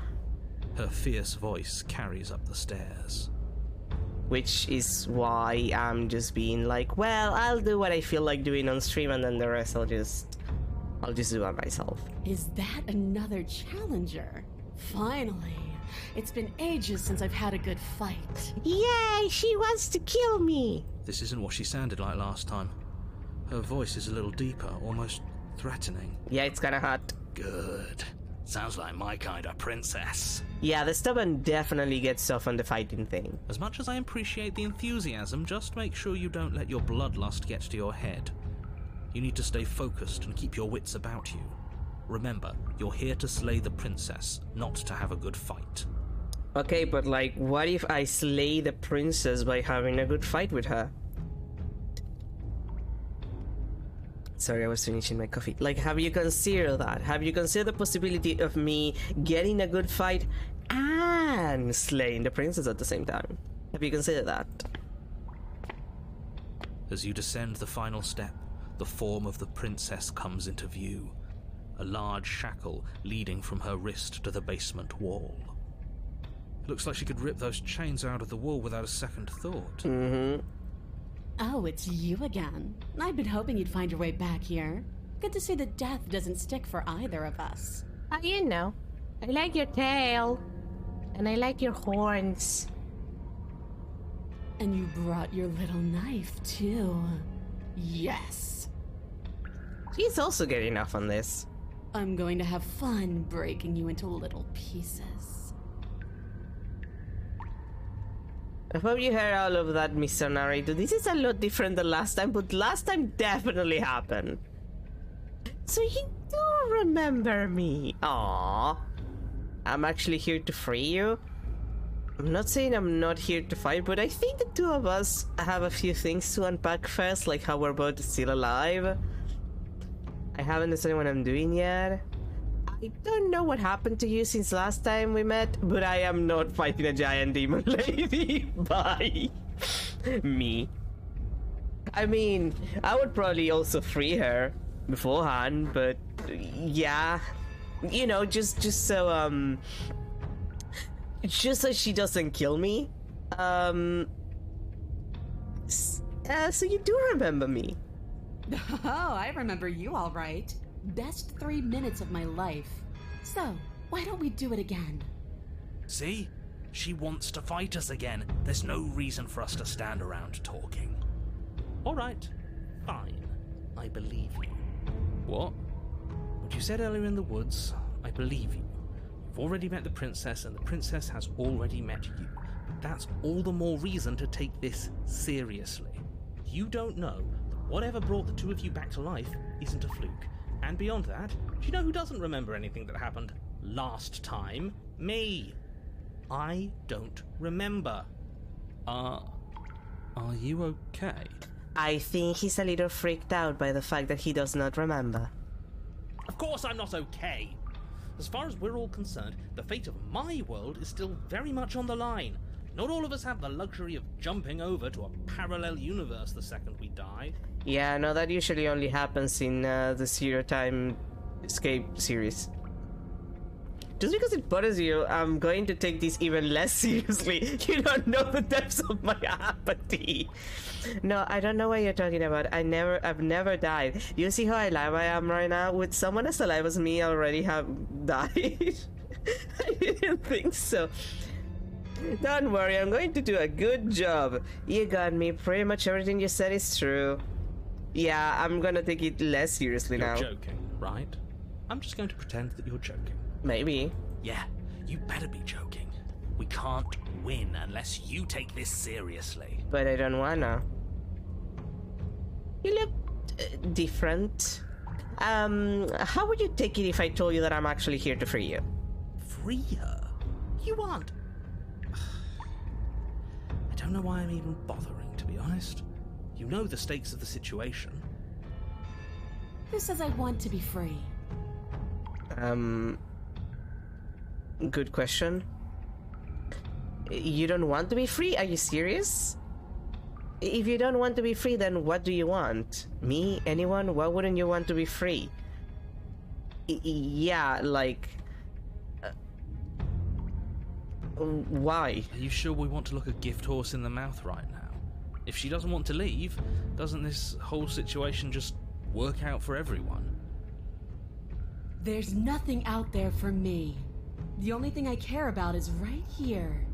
Her fierce voice carries up the stairs. Which is why I'm just being like, well, I'll do what I feel like doing on stream, and then the rest I'll just do it myself. Is that another challenger? Finally. It's been ages since I've had a good fight. Yay, she wants to kill me! This isn't what she sounded like last time. Her voice is a little deeper, almost threatening. Yeah, it's kinda hot. Good. Sounds like my kind of princess. Yeah, the stubborn definitely gets off on the fighting thing. As much as I appreciate the enthusiasm, just make sure you don't let your bloodlust get to your head. You need to stay focused and keep your wits about you. Remember, you're here to slay the princess, not to have a good fight. Okay, but like, what if I slay the princess by having a good fight with her? Sorry, I was finishing my coffee. Like, have you considered that? Have you considered the possibility of me getting a good fight and slaying the princess at the same time? Have you considered that? As you descend the final step, the form of the princess comes into view. A large shackle leading from her wrist to the basement wall. It looks like she could rip those chains out of the wall without a second thought. Mm-hmm. Oh, it's you again. I've been hoping you'd find your way back here. Good to see that death doesn't stick for either of us. You know, I like your tail. And I like your horns. And you brought your little knife, too. Yes. She's also getting off on this. I'm going to have fun breaking you into little pieces. I hope you heard all of that, Mr. Narrator. This is a lot different than last time, but last time definitely happened. So you do remember me. Aww. I'm actually here to free you. I'm not saying I'm not here to fight, but I think the two of us have a few things to unpack first, like how we're both still alive. I haven't decided what I'm doing yet. I don't know what happened to you since last time we met, but I am not fighting a giant demon lady. Bye. Me. I mean, I would probably also free her beforehand, but yeah. You know, just so she doesn't kill me. So you do remember me. Oh, I remember you all right. Best 3 minutes of my life. So, why don't we do it again? See? She wants to fight us again. There's no reason for us to stand around talking. Alright, fine. I believe you. What? What you said earlier in the woods, I believe you. You've already met the princess, and the princess has already met you. But that's all the more reason to take this seriously. You don't know that whatever brought the two of you back to life isn't a fluke. And beyond that, do you know who doesn't remember anything that happened last time? Me. I don't remember. Are you okay? I think he's a little freaked out by the fact that he does not remember. Of course I'm not okay. As far as we're all concerned, the fate of my world is still very much on the line. Not all of us have the luxury of jumping over to a parallel universe the second we die. Yeah, no, that usually only happens in the Zero Time Escape series. Just because it bothers you, I'm going to take this even less seriously. You don't know the depths of my apathy. No, I don't know what you're talking about. I've never died. You see how alive I am right now? Would someone as alive as me already have died? I didn't think so. Don't worry, I'm going to do a good job. You got me. Pretty much everything you said is true. Yeah, I'm gonna take it less seriously now. You're joking, right? I'm just going to pretend that you're joking. Maybe. Yeah, you better be joking. We can't win unless you take this seriously. But I don't wanna. You look different. How would you take it if I told you that I'm actually here to free you? Free her? You aren't. I don't know why I'm even bothering, to be honest. You know the stakes of the situation. Who says I want to be free? Good question. You don't want to be free? Are you serious? If you don't want to be free, then what do you want? Me? Anyone? Why wouldn't you want to be free? Yeah, like... why? Are you sure we want to look a gift horse in the mouth right now? If she doesn't want to leave, doesn't this whole situation just work out for everyone? There's nothing out there for me. The only thing I care about is right here.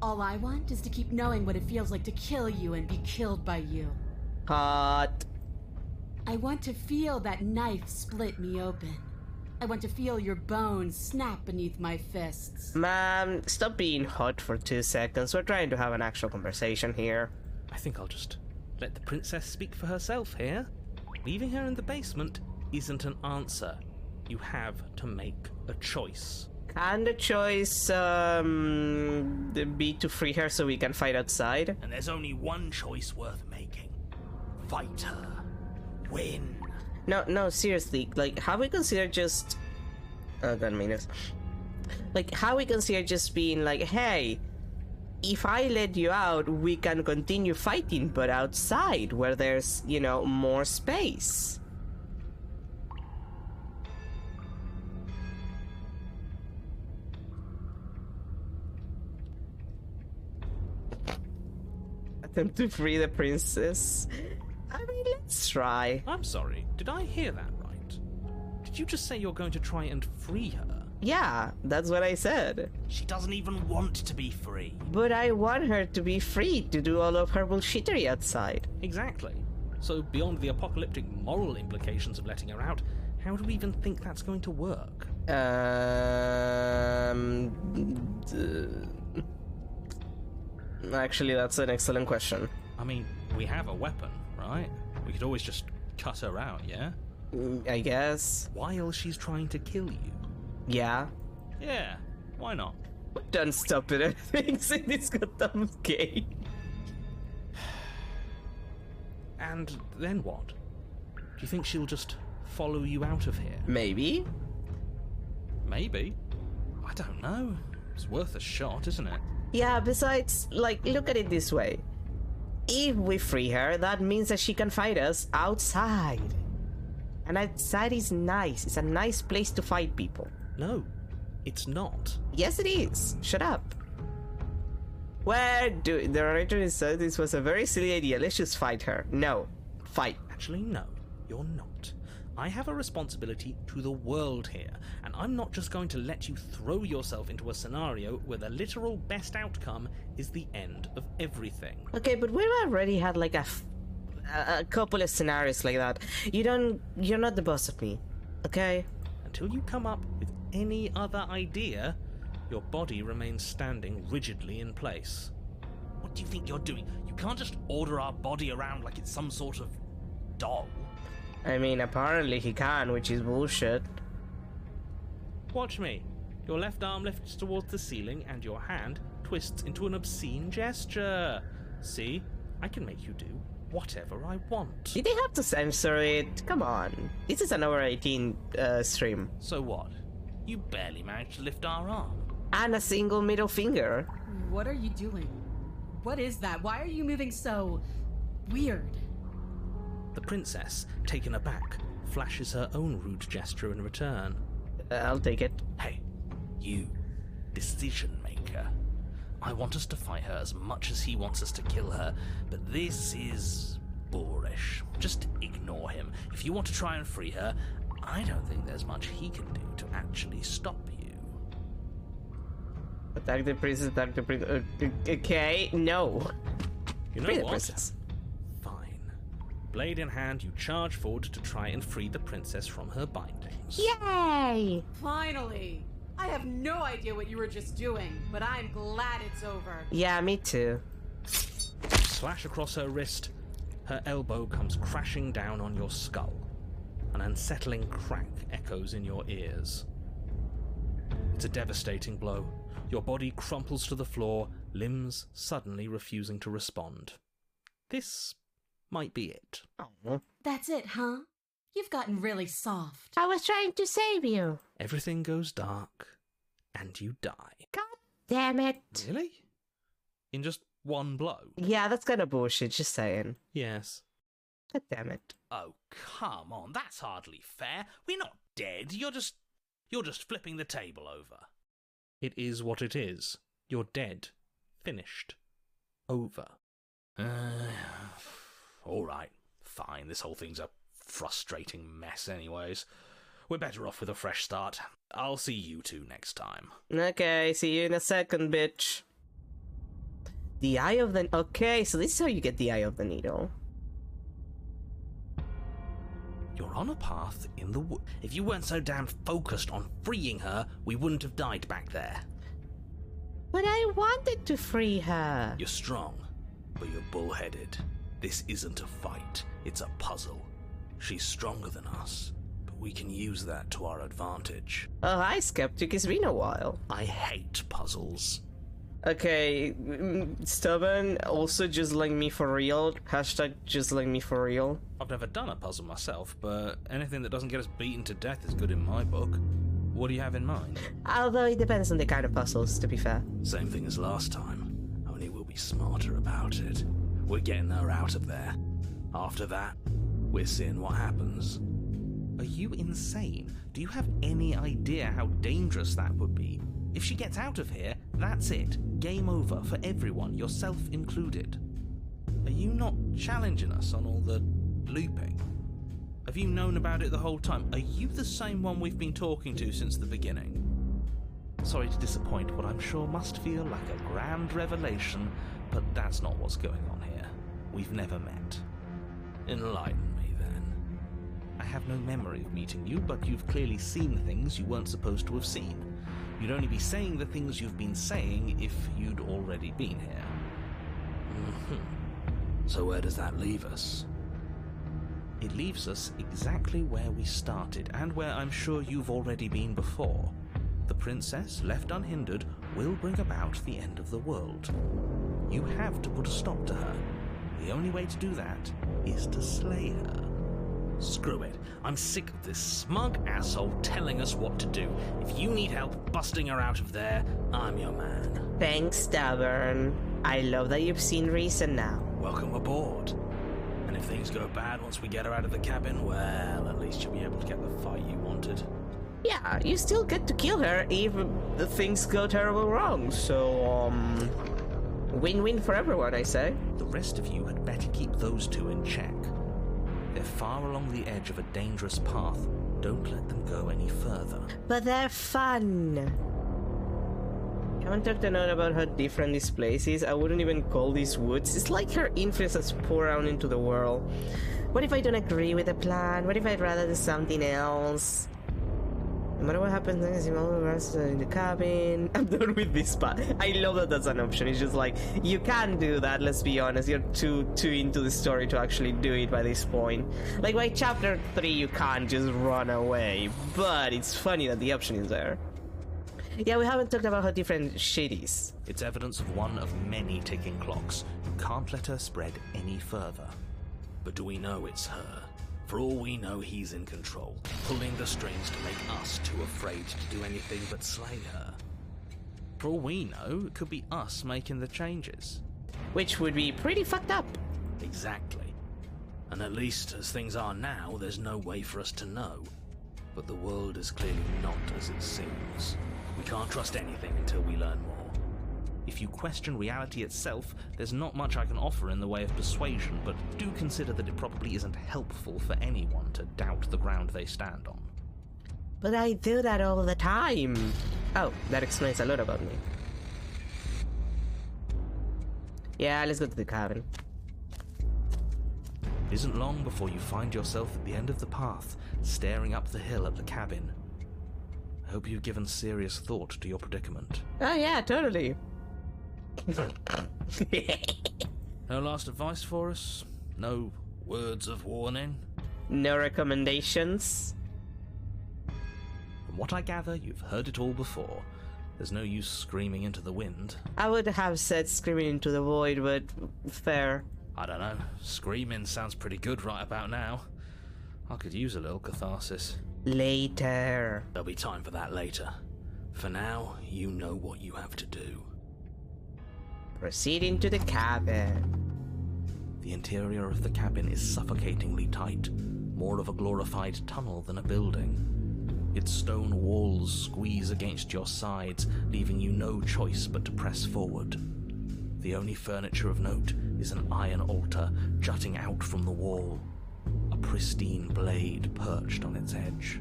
All I want is to keep knowing what it feels like to kill you and be killed by you. Hot. I want to feel that knife split me open. I want to feel your bones snap beneath my fists. Ma'am, stop being hot for 2 seconds. We're trying to have an actual conversation here. I think I'll just let the princess speak for herself here. Leaving her in the basement isn't an answer. You have to make a choice. Can the choice be to free her so we can fight outside? And there's only one choice worth making. Fight her. Win. No, seriously. Like, have we considered just... Oh, God, minus. Like, how we consider just being like, hey, if I let you out, we can continue fighting, but outside, where there's, you know, more space. Attempt to free the princess. I mean, let's try. I'm sorry, did I hear that right? Did you just say you're going to try and free her? Yeah, that's what I said. She doesn't even want to be free. But I want her to be free to do all of her bullshittery outside. Exactly. So beyond the apocalyptic moral implications of letting her out, how do we even think that's going to work? Actually, that's an excellent question. I mean, we have a weapon, right? We could always just cut her out, yeah? I guess. While she's trying to kill you. Yeah. Yeah, why not? Don't stop it. Everything's in this goddamn game. And then what? Do you think she'll just follow you out of here? Maybe. Maybe. I don't know. It's worth a shot, isn't it? Yeah, besides, like, look at it this way. If we free her, that means that she can fight us outside. And outside is nice. It's a nice place to fight people. No, it's not. Yes, it is. Shut up. The narrator said this was a very silly idea. Let's just fight her. No. Fight. Actually, no, you're not. I have a responsibility to the world here, and I'm not just going to let you throw yourself into a scenario where the literal best outcome is the end of everything. Okay, but we've already had like a couple of scenarios like that. You're not the boss of me, okay? Until you come up with any other idea, your body remains standing rigidly in place. What do you think you're doing? You can't just order our body around like it's some sort of doll. I mean, apparently he can, which is bullshit. Watch me. Your left arm lifts towards the ceiling and your hand twists into an obscene gesture. See? I can make you do whatever I want. Did they have to censor it? Come on. This is an over 18 stream. So what? You barely managed to lift our arm. And a single middle finger. What are you doing? What is that? Why are you moving so weird? The princess, taken aback, flashes her own rude gesture in return. I'll take it. Hey, you, decision maker. I want us to fight her as much as he wants us to kill her, but this is boorish. Just ignore him. If you want to try and free her, I don't think there's much he can do to actually stop you. Attack the princess, attack the princess. Okay, no. You know Free the what? princess. Fine. Blade in hand, you charge forward to try and free the princess from her bindings. Yay! Finally! I have no idea what you were just doing, but I'm glad it's over. Yeah, me too. Slash across her wrist, her elbow comes crashing down on your skull. An unsettling crack echoes in your ears. It's a devastating blow. Your body crumples to the floor, limbs suddenly refusing to respond. This might be it. Oh. That's it, huh? You've gotten really soft. I was trying to save you. Everything goes dark, and you die. God damn it. Really? In just one blow? Yeah, that's kind of bullshit, just saying. Yes. God damn it. Oh, come on, that's hardly fair. We're not dead. You're just flipping the table over. It is what it is. You're dead. Finished. Over. All right, fine. This whole thing's a frustrating mess anyways. We're better off with a fresh start. I'll see you two next time. Okay, see you in a second, bitch. The Eye of the... Okay, so this is how you get the Eye of the Needle. You're on a path in the wood. If you weren't so damn focused on freeing her, we wouldn't have died back there. But I wanted to free her. You're strong, but you're bullheaded. This isn't a fight, it's a puzzle. She's stronger than us, but we can use that to our advantage. Oh, hi, Skeptic. It's been a while. I hate puzzles. Okay, Stubborn, also just like me for real. Hashtag just like me for real. I've never done a puzzle myself, but anything that doesn't get us beaten to death is good in my book. What do you have in mind? Although it depends on the kind of puzzles, to be fair. Same thing as last time, only we'll be smarter about it. We're getting her out of there. After that, we're seeing what happens. Are you insane? Do you have any idea how dangerous that would be? If she gets out of here, that's it. Game over for everyone, yourself included. Are you not challenging us on all the looping? Have you known about it the whole time? Are you the same one we've been talking to since the beginning? Sorry to disappoint what I'm sure must feel like a grand revelation, but that's not what's going on here. We've never met. Enlighten me, then. I have no memory of meeting you, but you've clearly seen things you weren't supposed to have seen. You'd only be saying the things you've been saying if you'd already been here. So where does that leave us? It leaves us exactly where we started, and where I'm sure you've already been before. The princess, left unhindered, will bring about the end of the world. You have to put a stop to her. The only way to do that is to slay her. Screw it. I'm sick of this smug asshole telling us what to do. If you need help busting her out of there, I'm your man. Thanks, Stubborn. I love that you've seen reason now. Welcome aboard. And if things go bad once we get her out of the cabin, well, at least you'll be able to get the fight you wanted. Yeah, you still get to kill her if the things go terrible wrong, so, win-win for everyone, I say. The rest of you had better keep those two in check. They're far along the edge of a dangerous path. Don't let them go any further. But they're fun. Haven't talked a lot about how different this place is. I wouldn't even call these woods. It's like her influence has poured out into the world. What if I don't agree with the plan? What if I'd rather do something else? No matter what happens, in the cabin. I'm done with this part. I love that that's an option. It's just like, you can't do that, let's be honest. You're too into the story to actually do it by this point. Like, by chapter 3, you can't just run away. But it's funny that the option is there. Yeah, we haven't talked about how different shit is. It's evidence of one of many ticking clocks. You can't let her spread any further. But do we know it's her? For all we know, he's in control, pulling the strings to make us too afraid to do anything but slay her. For all we know, it could be us making the changes. Which would be pretty fucked up. Exactly. And at least, as things are now, there's no way for us to know. But the world is clearly not as it seems. We can't trust anything until we learn more. If you question reality itself, there's not much I can offer in the way of persuasion, but do consider that it probably isn't helpful for anyone to doubt the ground they stand on. But I do that all the time. Oh, that explains a lot about me. Yeah, let's go to the cabin. It isn't long before you find yourself at the end of the path, staring up the hill at the cabin. I hope you've given serious thought to your predicament. Oh yeah, totally. No last advice for us? No words of warning? No recommendations? From what I gather, you've heard it all before. There's no use screaming into the wind. I would have said screaming into the void, but fair. I don't know. Screaming sounds pretty good right about now. I could use a little catharsis. Later. There'll be time for that later. For now, you know what you have to do. Proceeding to the cabin. The interior of the cabin is suffocatingly tight, more of a glorified tunnel than a building. Its stone walls squeeze against your sides, leaving you no choice but to press forward. The only furniture of note is an iron altar jutting out from the wall, a pristine blade perched on its edge.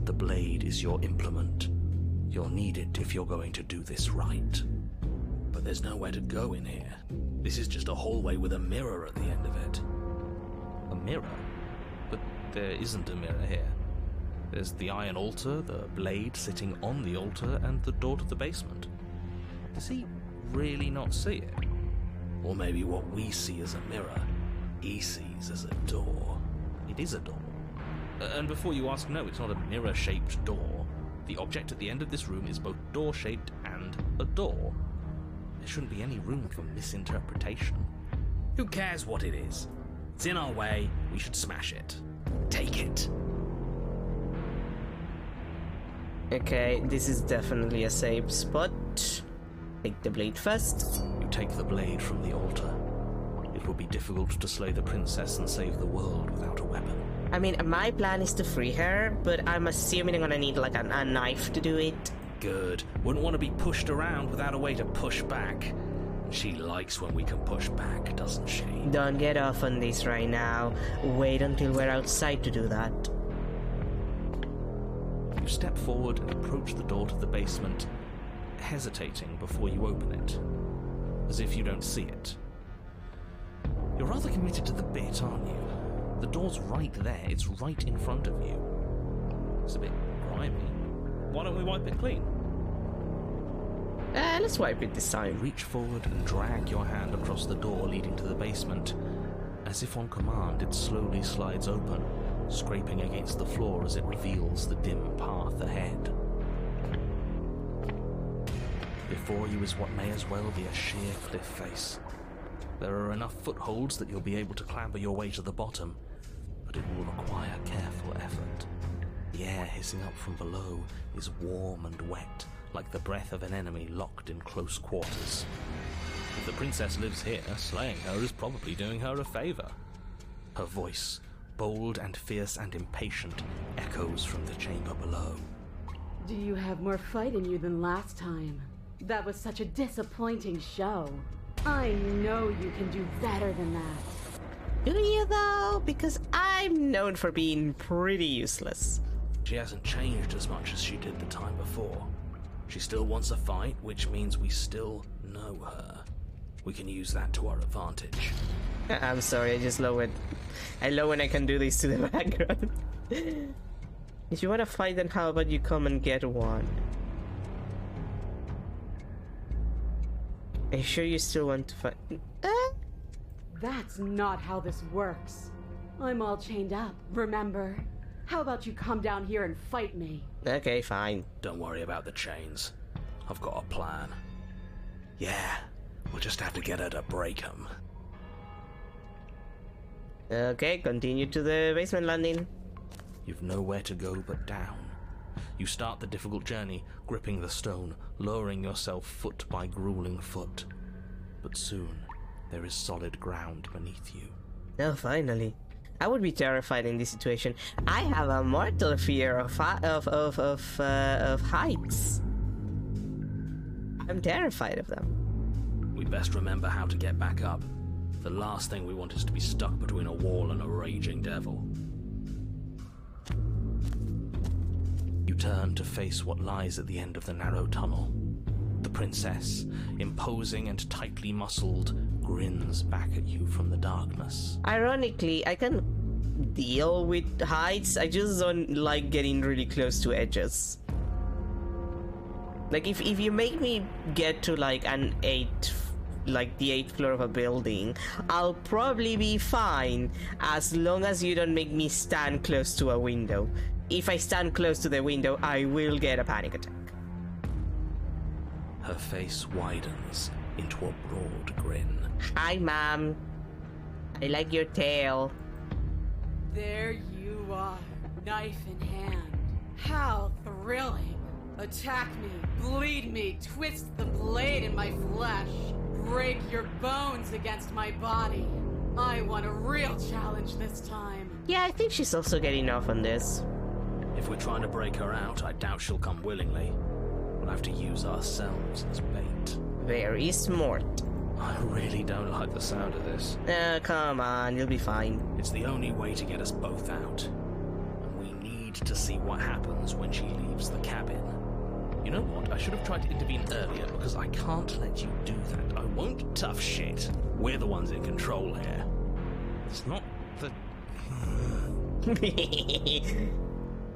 The blade is your implement. You'll need it if you're going to do this right. But there's nowhere to go in here. This is just a hallway with a mirror at the end of it. A mirror? But there isn't a mirror here. There's the iron altar, the blade sitting on the altar, and the door to the basement. Does he really not see it? Or maybe what we see as a mirror, he sees as a door. It is a door. And before you ask, no, it's not a mirror-shaped door. The object at the end of this room is both door-shaped and a door. There shouldn't be any room for misinterpretation. Who cares what it is? It's in our way, we should smash it. Take it. Okay, this is definitely a safe spot. Take the blade first. You take the blade from the altar. It will be difficult to slay the princess and save the world without a weapon. I mean, my plan is to free her, but I'm assuming I'm gonna need like a knife to do it. Good. Wouldn't want to be pushed around without a way to push back. She likes when we can push back, doesn't she? Don't get off on this right now. Wait until we're outside to do that. You step forward and approach the door to the basement, hesitating before you open it, as if you don't see it. You're rather committed to the bit, aren't you? The door's right there, it's right in front of you. It's a bit grimy. Why don't we wipe it clean? Let's wipe it this time. Reach forward and drag your hand across the door leading to the basement. As if on command, it slowly slides open, scraping against the floor as it reveals the dim path ahead. Before you is what may as well be a sheer cliff face. There are enough footholds that you'll be able to clamber your way to the bottom, but it will require careful effort. The air hissing up from below is warm and wet, like the breath of an enemy locked in close quarters. If the princess lives here, slaying her is probably doing her a favor. Her voice, bold and fierce and impatient, echoes from the chamber below. Do you have more fight in you than last time? That was such a disappointing show. I know you can do better than that. Do you though? Because I'm known for being pretty useless. She hasn't changed as much as she did the time before. She still wants a fight, which means we still know her. We can use that to our advantage. I'm sorry, I just love it. I love when I can do this to the background. If you want to fight, then how about you come and get one? Are you sure you still want to fight? That's not how this works. I'm all chained up, remember? How about you come down here and fight me? Okay, fine. Don't worry about the chains. I've got a plan. Yeah, we'll just have to get her to break them. Okay, continue to the basement landing. You've nowhere to go but down. You start the difficult journey, gripping the stone, lowering yourself foot by grueling foot. But soon, there is solid ground beneath you. Oh, finally. I would be terrified in this situation. I have a mortal fear of heights. I'm terrified of them. We best remember how to get back up. The last thing we want is to be stuck between a wall and a raging devil. You turn to face what lies at the end of the narrow tunnel. The princess, imposing and tightly muscled, grins back at you from the darkness. Ironically, I can deal with heights. I just don't like getting really close to edges. Like, if you make me get to like the 8th floor of a building, I'll probably be fine as long as you don't make me stand close to a window. If I stand close to the window, I will get a panic attack. Her face widens into a broad grin. Hi, Mom. I like your tail. There you are, knife in hand. How thrilling. Attack me, bleed me, twist the blade in my flesh, break your bones against my body. I want a real challenge this time. Yeah, I think she's also getting off on this. If we're trying to break her out, I doubt she'll come willingly. We'll have to use ourselves as bait. Very smart. I really don't like the sound of this. Come on, you'll be fine. It's the only way to get us both out. And we need to see what happens when she leaves the cabin. You know what? I should have tried to intervene earlier because I can't let you do that. I won't. Tough shit. We're the ones in control here. It's not the...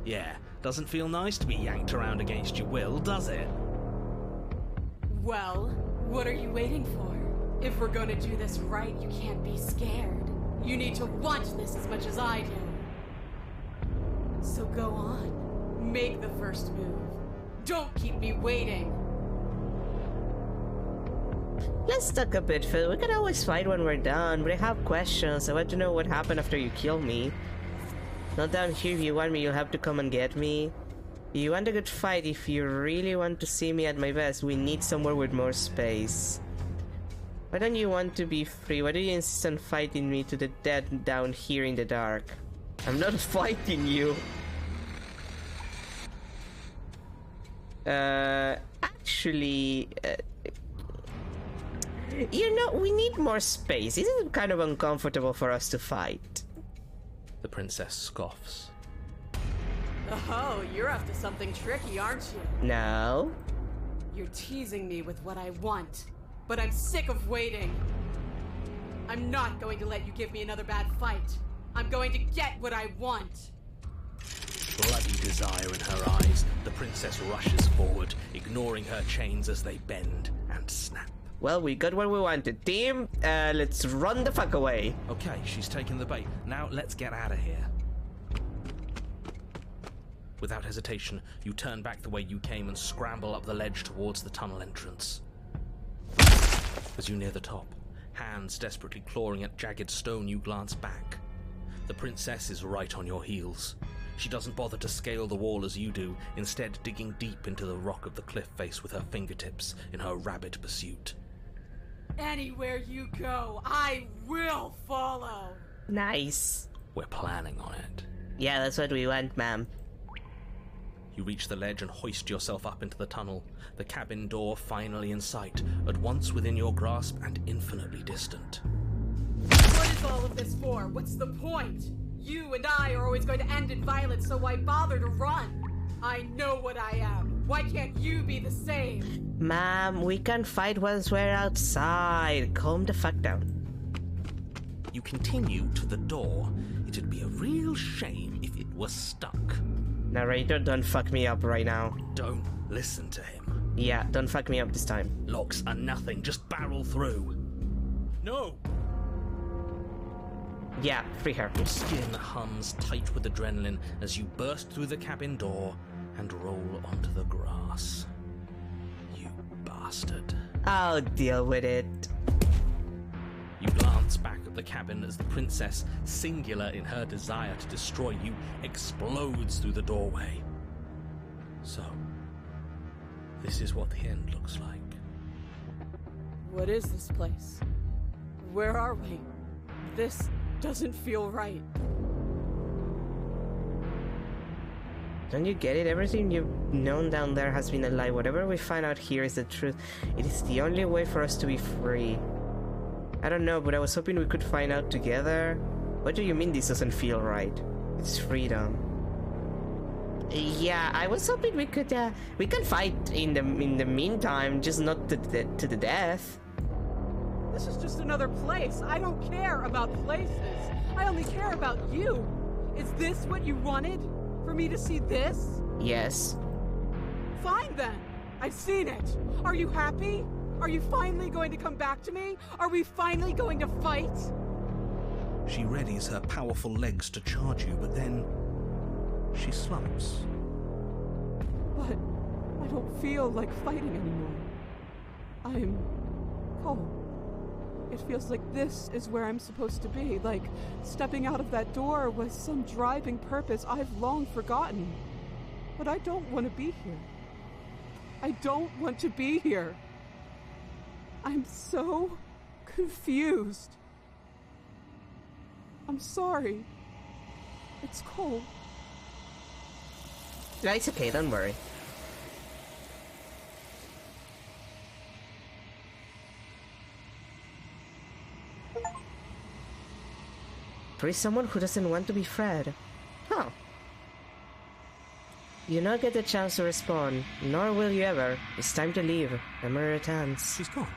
Yeah, doesn't feel nice to be yanked around against your will, does it? Well, what are you waiting for? If we're gonna do this right, you can't be scared. You need to want this as much as I do. So go on. Make the first move. Don't keep me waiting. Let's talk a bit, Phil. We can always fight when we're done, but I have questions. I want to know what happened after you killed me. Not down here. If you want me, you'll have to come and get me. You want a good fight. If you really want to see me at my best, we need somewhere with more space. Why don't you want to be free? Why do you insist on fighting me to the death down here in the dark? I'm not fighting you. Actually, you know, we need more space. Isn't it kind of uncomfortable for us to fight? The princess scoffs. Oh, you're after something tricky, aren't you? No. You're teasing me with what I want, but I'm sick of waiting. I'm not going to let you give me another bad fight. I'm going to get what I want. Bloody desire in her eyes, the princess rushes forward, ignoring her chains as they bend and snap. Well, we got what we wanted. Team, let's run the fuck away. Okay, she's taken the bait. Now let's get out of here. Without hesitation, you turn back the way you came and scramble up the ledge towards the tunnel entrance. As you near the top, hands desperately clawing at jagged stone, you glance back. The princess is right on your heels. She doesn't bother to scale the wall as you do, instead digging deep into the rock of the cliff face with her fingertips in her rabid pursuit. Anywhere you go, I will follow. Nice. We're planning on it. Yeah, that's what we want, ma'am. You reach the ledge and hoist yourself up into the tunnel, the cabin door finally in sight, at once within your grasp and infinitely distant. What is all of this for? What's the point? You and I are always going to end in violence, so why bother to run? I know what I am. Why can't you be the same? Ma'am, we can fight once we're outside. Calm the fuck down. You continue to the door. It'd be a real shame if it was stuck. Narrator, don't fuck me up right now. Don't listen to him. Yeah, don't fuck me up this time. Locks are nothing, just barrel through. No! Yeah, free her. Your skin hums tight with adrenaline as you burst through the cabin door and roll onto the grass. You bastard. I'll deal with it. You glance back at the cabin as the princess, singular in her desire to destroy you, explodes through the doorway. So, this is what the end looks like. What is this place? Where are we? This doesn't feel right. Don't you get it? Everything you've known down there has been a lie. Whatever we find out here is the truth. It is the only way for us to be free. I don't know, but I was hoping we could find out together. What do you mean this doesn't feel right? It's freedom. Yeah, I was hoping we can fight in the meantime, just not to the death. This is just another place. I don't care about places. I only care about you. Is this what you wanted? For me to see this? Yes. Fine then. I've seen it. Are you happy? Are you finally going to come back to me? Are we finally going to fight? She readies her powerful legs to charge you, but then she slumps. But I don't feel like fighting anymore. I'm cold. It feels like this is where I'm supposed to be, like stepping out of that door was some driving purpose I've long forgotten. But I don't want to be here. I don't want to be here. I'm so confused. I'm sorry. It's cold. No, it's okay, don't worry. There is someone who doesn't want to be fed. Huh. You not get the chance to respond, nor will you ever. It's time to leave. The mirror returns. She's gone.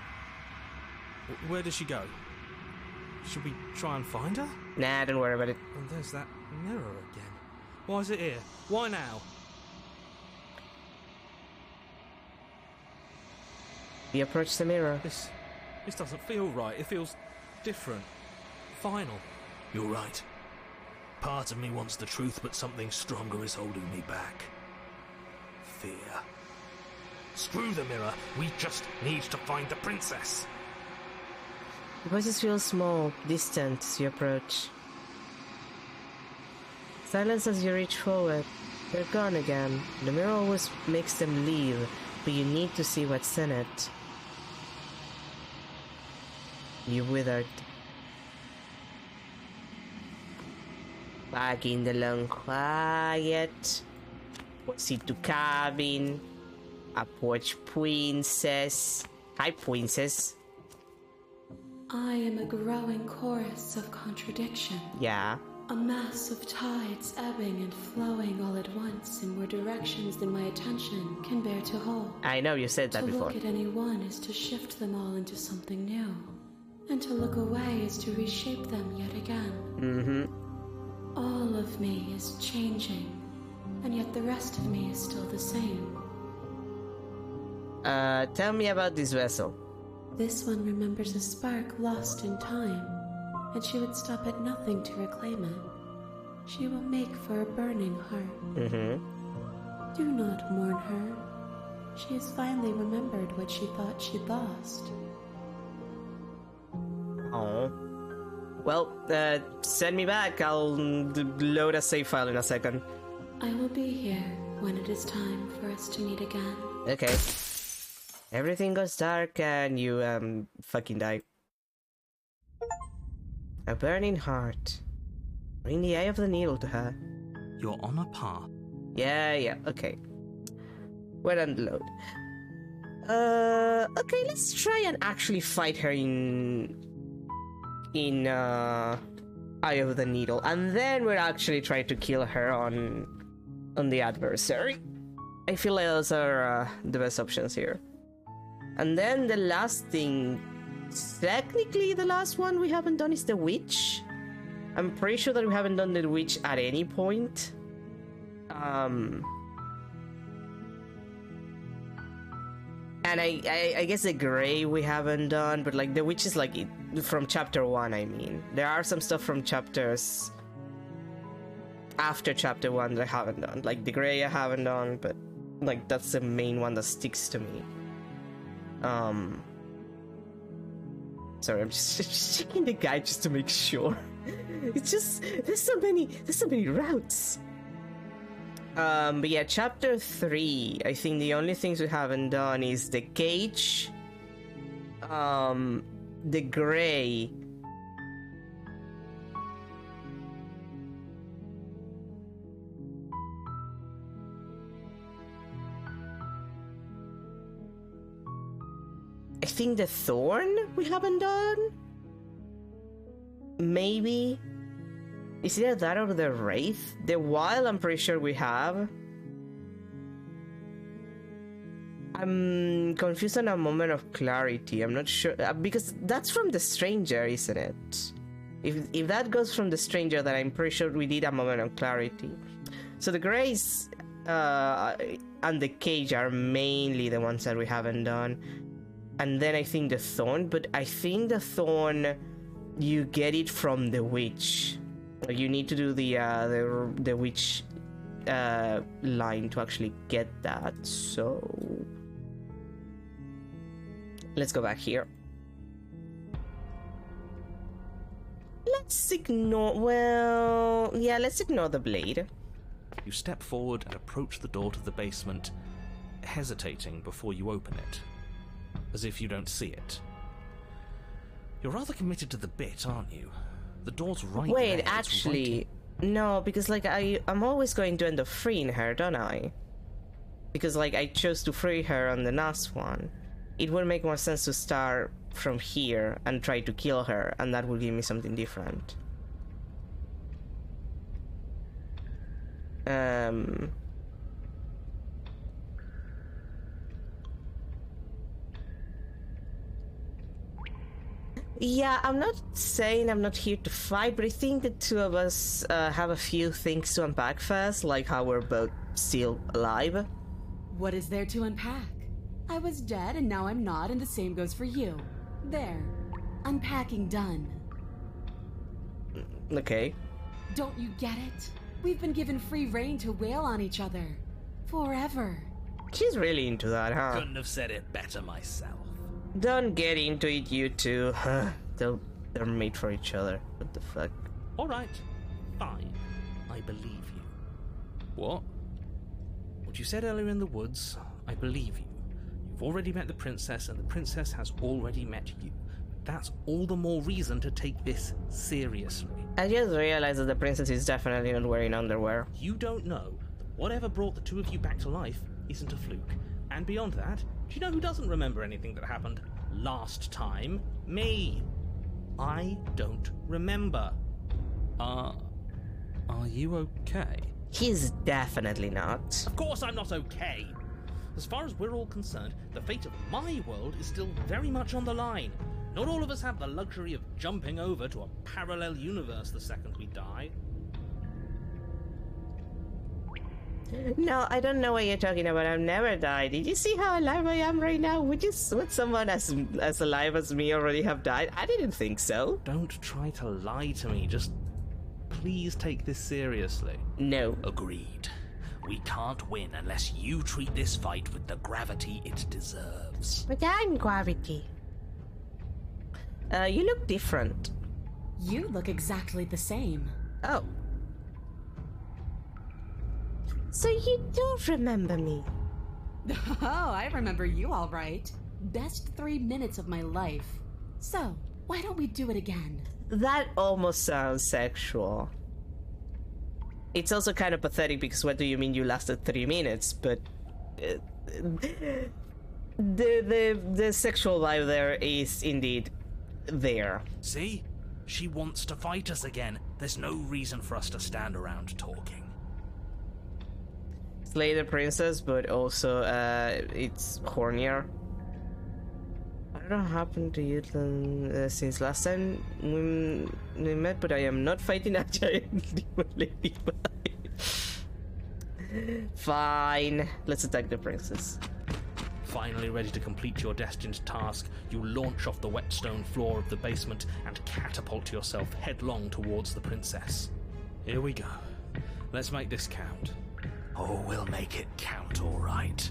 Where did she go? Should we try and find her? Nah, don't worry about it. And there's that mirror again. Why is it here? Why now? We approach the mirror. This doesn't feel right. It feels different. Final. You're right. Part of me wants the truth, but something stronger is holding me back. Fear. Screw the mirror. We just need to find the princess. The voices feel small, distant as you approach. Silence as you reach forward. They're gone again. The mirror always makes them leave, but you need to see what's in it. You withered. Back in the long quiet. What's it to cabin? A porch princess. Hi, princess. I am a growing chorus of contradiction. Yeah. A mass of tides ebbing and flowing all at once in more directions than my attention can bear to hold. I know you said that before. To look at any one is to shift them all into something new. And to look away is to reshape them yet again. Mm-hmm. All of me is changing, and yet the rest of me is still the same. Tell me about this vessel. This one remembers a spark lost in time, and she would stop at nothing to reclaim it. She will make for a burning heart. Mm-hmm. Do not mourn her. She has finally remembered what she thought she'd lost. Oh. Well, send me back. I'll load a save file in a second. I will be here when it is time for us to meet again. Okay. Everything goes dark and you, fucking die. A burning heart. Bring the eye of the needle to her. You're on a path. Yeah, okay. We're on the load. Okay, let's try and actually fight her in Eye of the Needle, and then we're actually trying to kill her on the adversary. I feel like those are the best options here. And then the last thing, technically the last one we haven't done is the witch. I'm pretty sure that we haven't done the witch at any point. And I guess the gray we haven't done, but like the witch is like from chapter 1, I mean. There are some stuff from chapters after chapter 1 that I haven't done. Like the gray I haven't done, but like that's the main one that sticks to me. Sorry, I'm just checking the guide just to make sure. It's just there's so many routes. But yeah, chapter 3, I think the only things we haven't done is the cage, the gray, I think the thorn we haven't done? Maybe? Is either that or the wraith? The wild, I'm pretty sure we have. I'm confused on a moment of clarity. I'm not sure because that's from the stranger, isn't it? If that goes from the stranger, then I'm pretty sure we did a moment of clarity. So the grace and the cage are mainly the ones that we haven't done, and then I think the thorn. But I think the thorn, you get it from the witch. You need to do the witch line to actually get that. So let's go back here. Let's ignore. Well, yeah, let's ignore the blade. You step forward and approach the door to the basement, hesitating before you open it, as if you don't see it. You're rather committed to the bit, aren't you? The door's right there. Wait, actually, no, because like I'm always going to end up freeing her, don't I? Because like I chose to free her on the last one. It would make more sense to start from here and try to kill her, and that would give me something different. Yeah, I'm not saying I'm not here to fight, but I think the two of us have a few things to unpack first, like how we're both still alive. What is there to unpack? I was dead and now I'm not, and the same goes for you. There. Unpacking done. Okay. Don't you get it? We've been given free rein to wail on each other. Forever. She's really into that, huh? Couldn't have said it better myself. Don't get into it, you two. They're made for each other. What the fuck? Alright, fine. I believe you. What? What you said earlier in the woods, I believe you. You've already met the princess, and the princess has already met you. That's all the more reason to take this seriously. I just realized that the princess is definitely not wearing underwear. You don't know that whatever brought the two of you back to life isn't a fluke. And beyond that, do you know who doesn't remember anything that happened last time? Me. I don't remember. Are you okay? He's definitely not. Of course I'm not okay. As far as we're all concerned, the fate of my world is still very much on the line. Not all of us have the luxury of jumping over to a parallel universe the second we die. No, I don't know what you're talking about. I've never died. Did you see how alive I am right now? Would someone as alive as me already have died? I didn't think so. Don't try to lie to me. Just please take this seriously. No. Agreed. We can't win unless you treat this fight with the gravity it deserves. But I'm gravity. You look different. You look exactly the same. Oh. So you don't remember me? Oh, I remember you all right. Best 3 minutes of my life. So, why don't we do it again? That almost sounds sexual. It's also kind of pathetic because what do you mean you lasted 3 minutes? But the sexual vibe there is indeed there. See? She wants to fight us again. There's no reason for us to stand around talking. Slay the princess, but also it's hornier. I don't know what happened to you since last time we met, but I am not fighting a giant demon ladybug. Fine, let's attack the princess. Finally ready to complete your destined task, you launch off the wet stone floor of the basement and catapult yourself headlong towards the princess. Here we go. Let's make this count. Oh, we'll make it count, all right.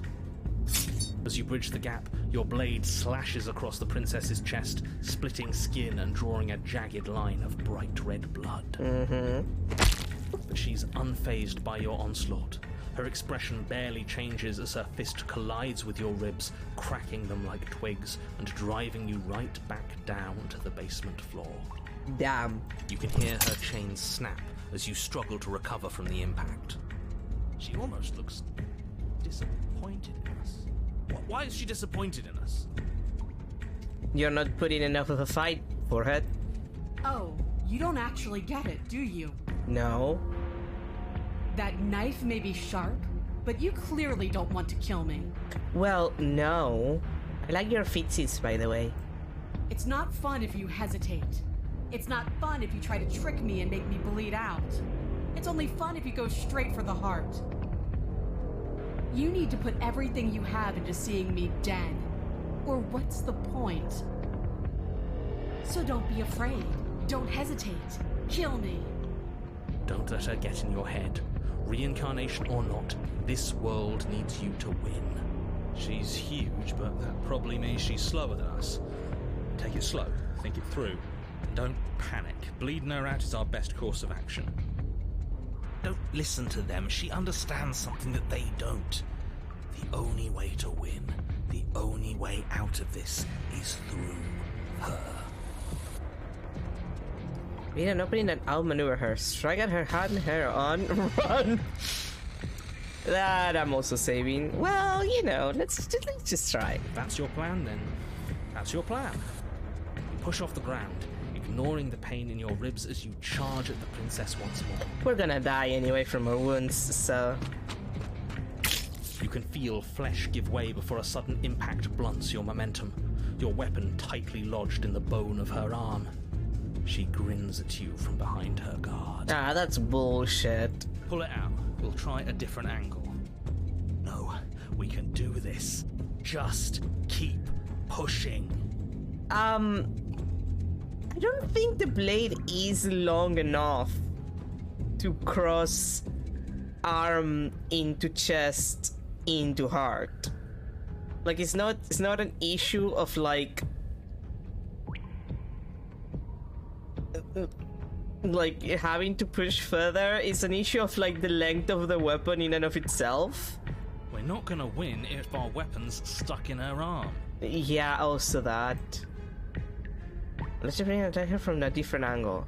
As you bridge the gap, your blade slashes across the princess's chest, splitting skin and drawing a jagged line of bright red blood. But she's unfazed by your onslaught. Her expression barely changes as her fist collides with your ribs, cracking them like twigs and driving you right back down to the basement floor. Damn. You can hear her chains snap as you struggle to recover from the impact. She almost looks disappointed in us. Why is she disappointed in us? You're not putting enough of a fight, forehead. Oh, you don't actually get it, do you? No. That knife may be sharp, but you clearly don't want to kill me. Well, no. I like your feetsies, by the way. It's not fun if you hesitate. It's not fun if you try to trick me and make me bleed out. It's only fun if you go straight for the heart. You need to put everything you have into seeing me dead. Or what's the point? So don't be afraid. Don't hesitate. Kill me. Don't let her get in your head. Reincarnation or not, this world needs you to win. She's huge, but that probably means she's slower than us. Take it slow, think it through, and don't panic. Bleeding her out is our best course of action. Don't listen to them. She understands something that they don't. The only way to win, the only way out of this is through her. We need an opening that outmaneuver her. Strike at her, hand her on, run! That I'm also saving. Well, you know, let's just try. If that's your plan, then that's your plan. You push off the ground, ignoring the pain in your ribs as you charge at the princess once more. We're gonna die anyway from our wounds, so... You can feel flesh give way before a sudden impact blunts your momentum, your weapon tightly lodged in the bone of her arm. She grins at you from behind her guard. Ah, that's bullshit. Pull it out. We'll try a different angle. No, we can do this. Just keep pushing. I don't think the blade is long enough to cross arm into chest into heart. Like it's not an issue of like having to push further. It's an issue of like the length of the weapon in and of itself. We're not gonna win if our weapon's stuck in her arm. Yeah, also that. Let's just bring an attack her from a different angle.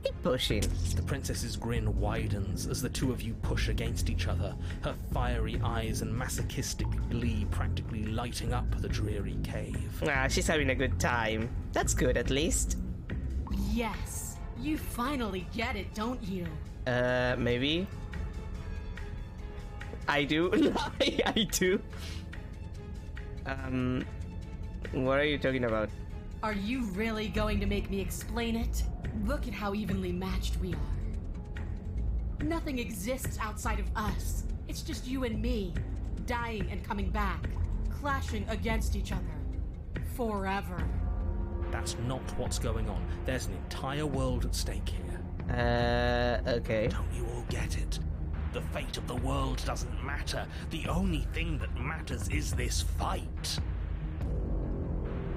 Keep pushing. The princess's grin widens as the two of you push against each other, her fiery eyes and masochistic glee practically lighting up the dreary cave. Ah, she's having a good time. That's good, at least. Yes, you finally get it, don't you? Maybe. I do. I do. What are you talking about? Are you really going to make me explain it? Look at how evenly matched we are. Nothing exists outside of us. It's just you and me, dying and coming back, clashing against each other. Forever. That's not what's going on. There's an entire world at stake here. Okay. Don't you all get it? The fate of the world doesn't matter. The only thing that matters is this fight.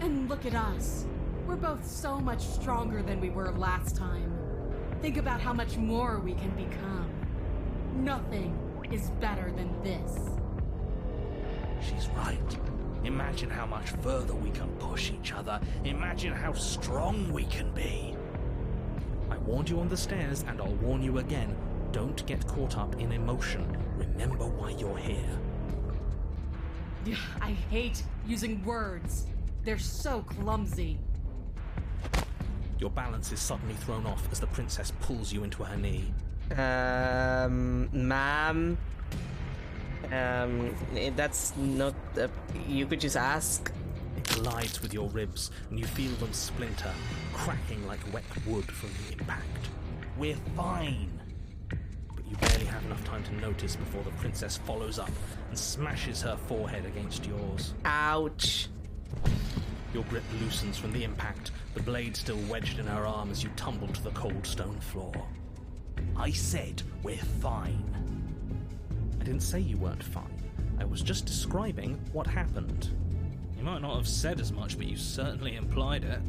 And look at us. We're both so much stronger than we were last time. Think about how much more we can become. Nothing is better than this. She's right. Imagine how much further we can push each other. Imagine how strong we can be. I warned you on the stairs, and I'll warn you again. Don't get caught up in emotion. Remember why you're here. I hate using words. They're so clumsy. Your balance is suddenly thrown off as the princess pulls you into her knee. Ma'am. That's not... you could just ask. It collides with your ribs, and you feel them splinter, cracking like wet wood from the impact. We're fine. But you barely have enough time to notice before the princess follows up and smashes her forehead against yours. Ouch. Your grip loosens from the impact, the blade still wedged in her arm as you tumble to the cold stone floor. I said we're fine. I didn't say you weren't fine. I was just describing what happened. You might not have said as much, but you certainly implied it.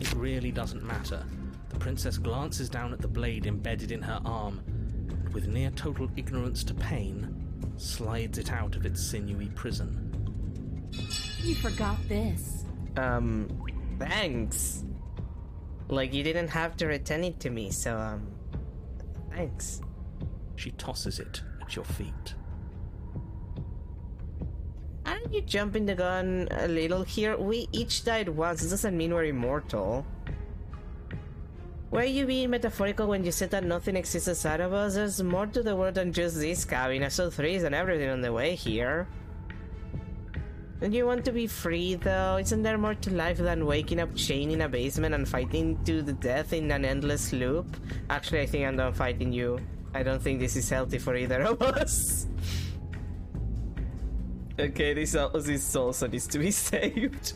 It really doesn't matter. The princess glances down at the blade embedded in her arm, and with near total ignorance to pain, slides it out of its sinewy prison. You forgot this. Thanks. Like, you didn't have to return it to me, so, thanks. She tosses it at your feet. I you jumping the gun a little here? We each died once. It doesn't mean we're immortal. Were you being metaphorical when you said that nothing exists outside of us? There's more to the world than just this cabin. I saw trees and everything on the way here. Don't you want to be free, though? Isn't there more to life than waking up chained in a basement and fighting to the death in an endless loop? Actually, I think I'm done fighting you. I don't think this is healthy for either of us. Okay, this also needs to be saved.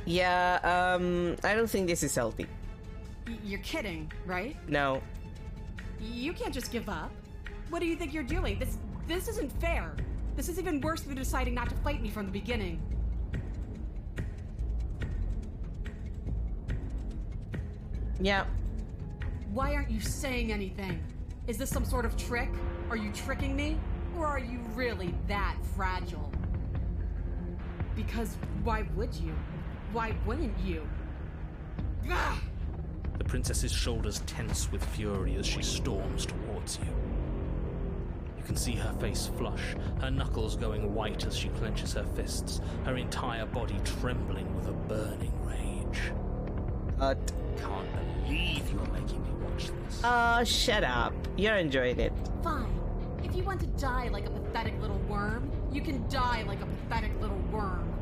Yeah, I don't think this is healthy. You're kidding, right? No. You can't just give up. What do you think you're doing? This isn't fair. This is even worse than deciding not to fight me from the beginning. Yeah. Why aren't you saying anything? Is this some sort of trick? Are you tricking me? Or are you really that fragile? Because why would you? Why wouldn't you? Ah! The princess's shoulders tense with fury as she storms towards you. You can see her face flush, her knuckles going white as she clenches her fists, her entire body trembling with a burning rage. Can't believe you're making me watch this. Shut up. You're enjoying it. Fine. If you want to die like a pathetic little worm, you can die like a pathetic little worm.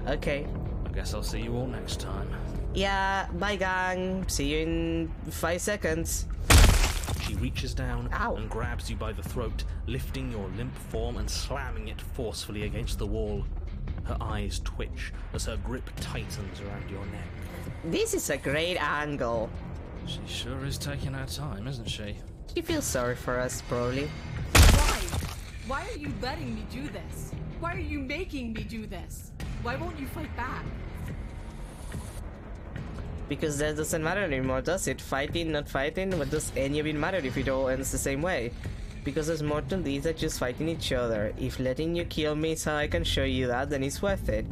Okay. I guess I'll see you all next time. Yeah, bye gang. See you in 5 seconds. She reaches down Ow. and grabs you by the throat, lifting your limp form and slamming it forcefully against the wall. Her eyes twitch as her grip tightens around your neck. This is a great angle. She sure is taking her time, isn't she? She feels sorry for us, probably. Why? Why are you letting me do this? Why are you making me do this? Why won't you fight back? Because that doesn't matter anymore, does it? Fighting, not fighting, what does any of it matter if it all ends the same way? Because there's more to this than just fighting each other. If letting you kill me is how I can show you that, then it's worth it.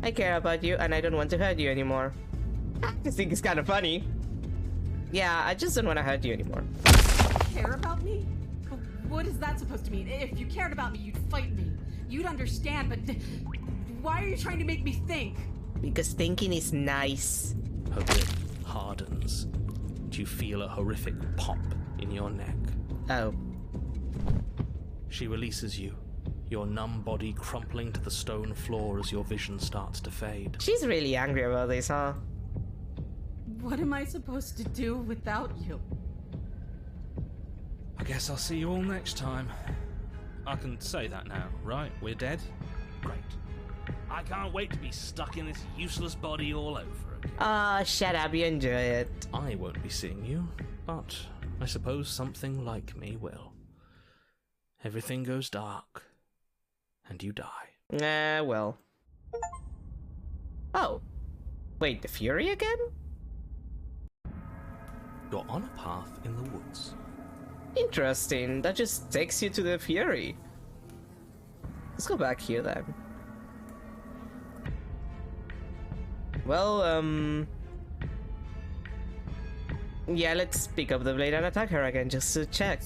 I care about you and I don't want to hurt you anymore. I just think it's kind of funny. Yeah, I just don't want to hurt you anymore. Care about me? What is that supposed to mean? If you cared about me, you'd fight me. You'd understand, but why are you trying to make me think? Because thinking is nice. Her grip hardens. You feel a horrific pop in your neck. Oh. She releases you, your numb body crumpling to the stone floor as your vision starts to fade. She's really angry about this, huh? What am I supposed to do without you? I guess I'll see you all next time. I can say that now, right? We're dead? Great. I can't wait to be stuck in this useless body all over again. Shut up, you enjoy it. I won't be seeing you, but I suppose something like me will. Everything goes dark, and you die. Well. Oh. Wait, the Fury again? You're on a path in the woods. Interesting. That just takes you to the Fury. Let's go back here then. Well, yeah, let's pick up the blade and attack her again just to check.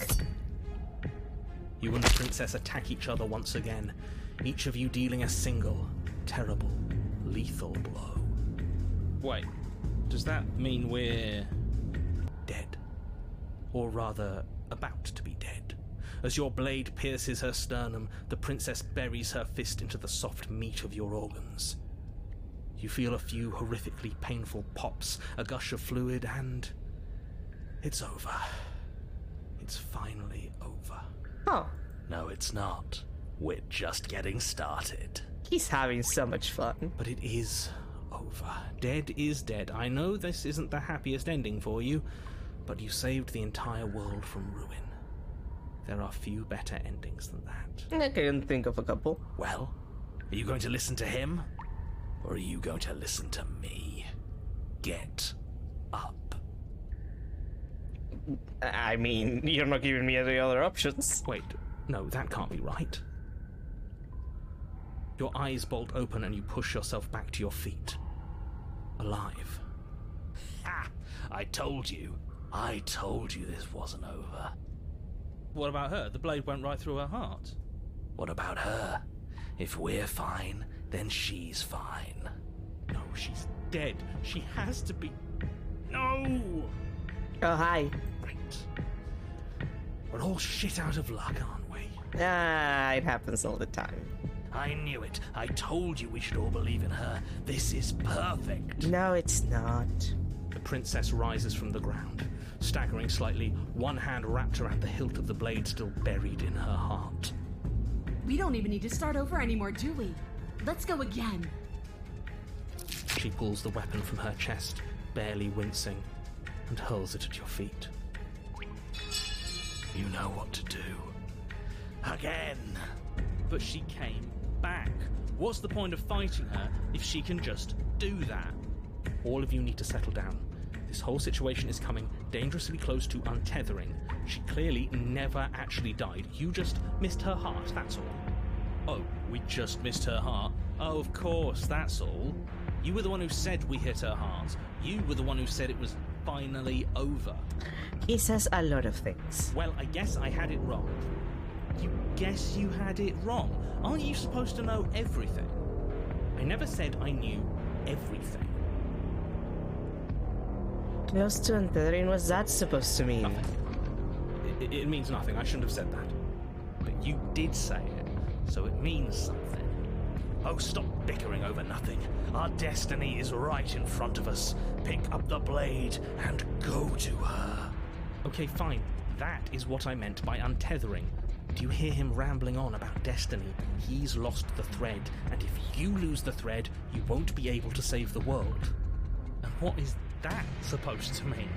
You and the princess attack each other once again, each of you dealing a single, terrible, lethal blow. Wait, does that mean we're... Dead. Or rather, about to be dead. As your blade pierces her sternum, the princess buries her fist into the soft meat of your organs. You feel a few horrifically painful pops, a gush of fluid, and... it's over. It's finally over. Oh. No, it's not. We're just getting started. He's having so much fun. But it is over. Dead is dead. I know this isn't the happiest ending for you, but you saved the entire world from ruin. There are few better endings than that. I can think of a couple. Well, are you going to listen to him? Or are you going to listen to me? Get up. I mean, you're not giving me any other options. Wait, no, that can't be right. Your eyes bolt open and you push yourself back to your feet. Alive. Ha! I told you. I told you this wasn't over. What about her? The blade went right through her heart. What about her? If we're fine, then she's fine. No, she's dead. She has to be... No! Oh, hi. Right. We're all shit out of luck, aren't we? Ah, it happens all the time. I knew it. I told you we should all believe in her. This is perfect. No, it's not. The princess rises from the ground, staggering slightly, one hand wrapped around the hilt of the blade still buried in her heart. We don't even need to start over anymore, do we? Let's go again. She pulls the weapon from her chest, barely wincing, and hurls it at your feet. You know what to do. Again. But she came back. What's the point of fighting her if she can just do that? All of you need to settle down. This whole situation is coming dangerously close to untethering. She clearly never actually died. You just missed her heart, that's all. Oh, we just missed her heart? Oh, of course, that's all. You were the one who said we hit her heart. You were the one who said it was finally over. He says a lot of things. Well, I guess I had it wrong. You guess you had it wrong? Aren't you supposed to know everything? I never said I knew everything. Close to untethering, what's that supposed to mean? Nothing. It means nothing. I shouldn't have said that. But you did say it, so it means something. Oh, stop bickering over nothing. Our destiny is right in front of us. Pick up the blade and go to her. Okay, fine. That is what I meant by untethering. Do you hear him rambling on about destiny? He's lost the thread, and if you lose the thread, you won't be able to save the world. And what is that supposed to mean?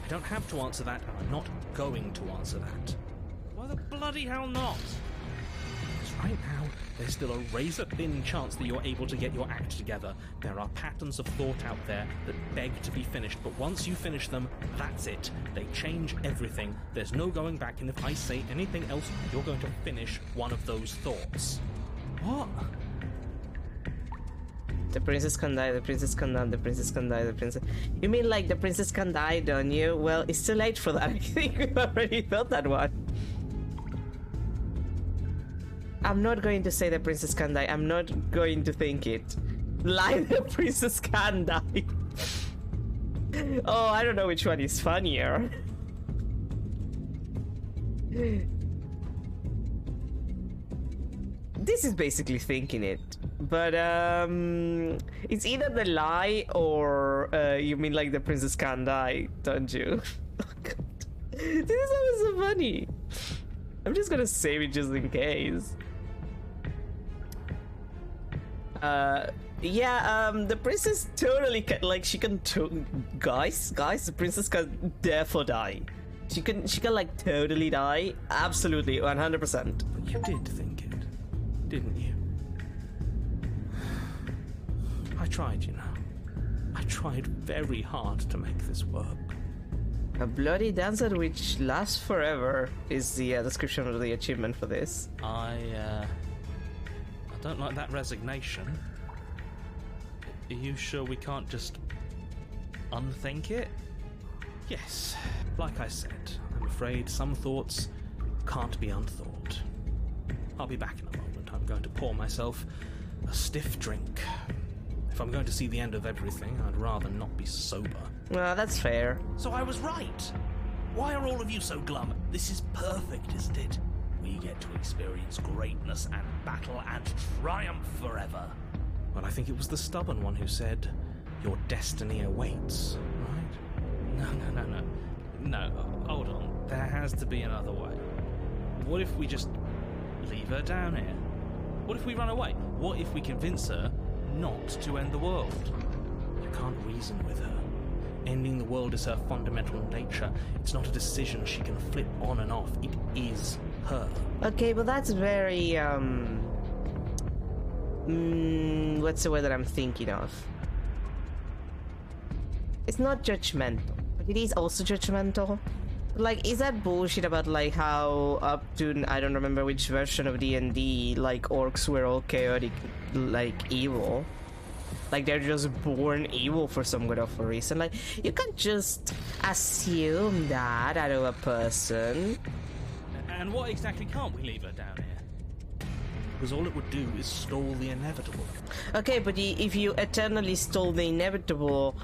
I don't have to answer that, and I'm not going to answer that. Why the bloody hell not? Because right now, there's still a razor-thin chance that you're able to get your act together. There are patterns of thought out there that beg to be finished, but once you finish them, that's it. They change everything. There's no going back, and if I say anything else, you're going to finish one of those thoughts. What? The princess can die, the princess can die, the princess can die, the princess... You mean like the princess can die, don't you? Well, it's too late for that. I think we've already felt that one. I'm not going to say the princess can die. I'm not going to think it. Like the princess can die. Oh, I don't know which one is funnier. This is basically thinking it. But it's either the lie or you mean like the princess can die, don't you? Oh god. This is always so funny. I'm just gonna save it just in case. The princess totally can, like, she can guys, the princess can therefore die. She can like totally die. Absolutely, 100%. But you did think it, didn't you? I tried, you know. I tried very hard to make this work. A bloody dancer which lasts forever is the description of the achievement for this. I don't like that resignation. Are you sure we can't just unthink it? Yes, like I said, I'm afraid some thoughts can't be unthought. I'll be back in a moment. I'm going to pour myself a stiff drink. If I'm going to see the end of everything, I'd rather not be sober. Well, that's fair. So I was right. Why are all of you so glum? This is perfect, isn't it? We get to experience greatness and battle and triumph forever. Well, I think it was the stubborn one who said, your destiny awaits, right? No, hold on. There has to be another way. What if we just leave her down here? What if we run away? What if we convince her not to end the world? You can't reason with her. Ending the world is her fundamental nature. It's not a decision she can flip on and off. It is her. Okay, but that's very, what's the word that I'm thinking of? It's not judgmental, but it is also judgmental. Like, is that bullshit about, like, how up to, I don't remember which version of D&D, like, orcs were all chaotic, like, evil? Like, they're just born evil for some good of a reason. Like, you can't just assume that out of a person. And what exactly can't we leave her down here? Because all it would do is stall the inevitable. Okay, but if you eternally stall the inevitable,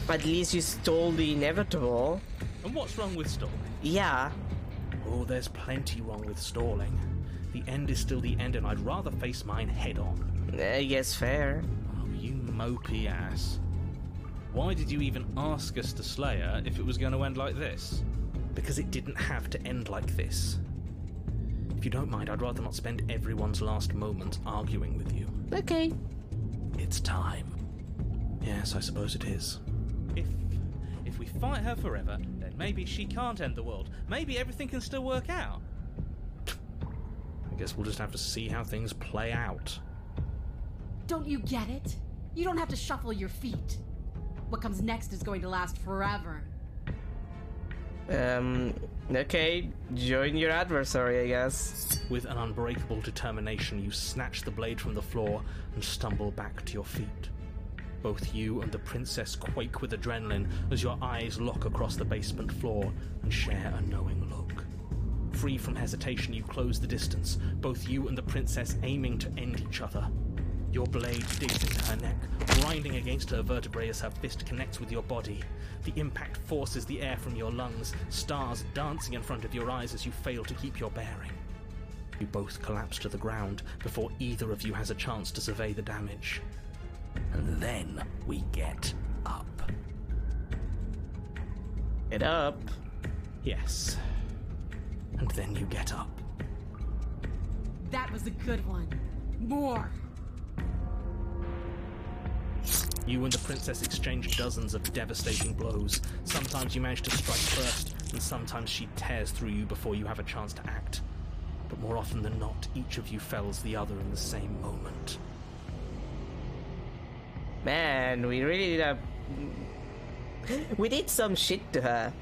at least you stole the inevitable. And what's wrong with stalling? Yeah. Oh, there's plenty wrong with stalling. The end is still the end, and I'd rather face mine head on. I guess fair. Oh, you mopey ass. Why did you even ask us to slay her if it was going to end like this? Because it didn't have to end like this. If you don't mind, I'd rather not spend everyone's last moments arguing with you. Okay. It's time. Yes, I suppose it is. If we fight her forever, then maybe she can't end the world. Maybe everything can still work out. I guess we'll just have to see how things play out. Don't you get it? You don't have to shuffle your feet. What comes next is going to last forever. Okay, join your adversary, I guess. With an unbreakable determination, you snatch the blade from the floor and stumble back to your feet. Both you and the princess quake with adrenaline as your eyes lock across the basement floor and share a knowing look. Free from hesitation, you close the distance, both you and the princess aiming to end each other. Your blade digs into her neck, grinding against her vertebrae as her fist connects with your body. The impact forces the air from your lungs, stars dancing in front of your eyes as you fail to keep your bearing. You both collapse to the ground before either of you has a chance to survey the damage. And then we get up. Get up. Yes. And then you get up. That was a good one. More. You and the princess exchange dozens of devastating blows. Sometimes you manage to strike first, and sometimes she tears through you before you have a chance to act. But more often than not, each of you fells the other in the same moment. Man, we really did we did some shit to her.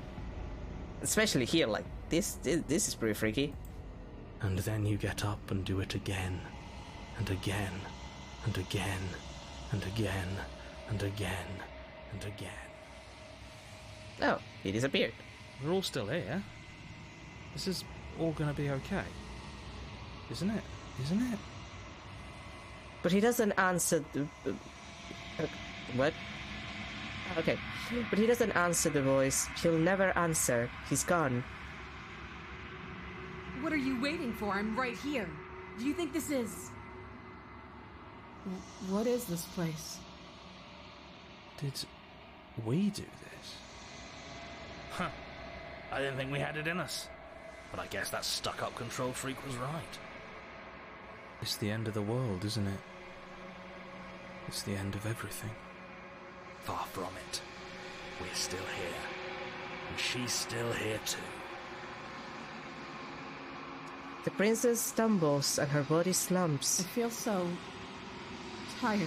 Especially here, like, this is pretty freaky. And then you get up and do it again, and again, and again, and again, and again, and again. Oh, he disappeared. We're all still here. This is all going to be okay. Isn't it? Isn't it? But he doesn't answer the... what? Okay. But he doesn't answer the voice. He'll never answer. He's gone. What are you waiting for? I'm right here. Do you think this is... What is this place? Did we do this? Huh. I didn't think we had it in us. But I guess that stuck-up control freak was right. It's the end of the world, isn't it? It's the end of everything. Far from it. We're still here. And she's still here too. The princess stumbles and her body slumps. I feel so tired.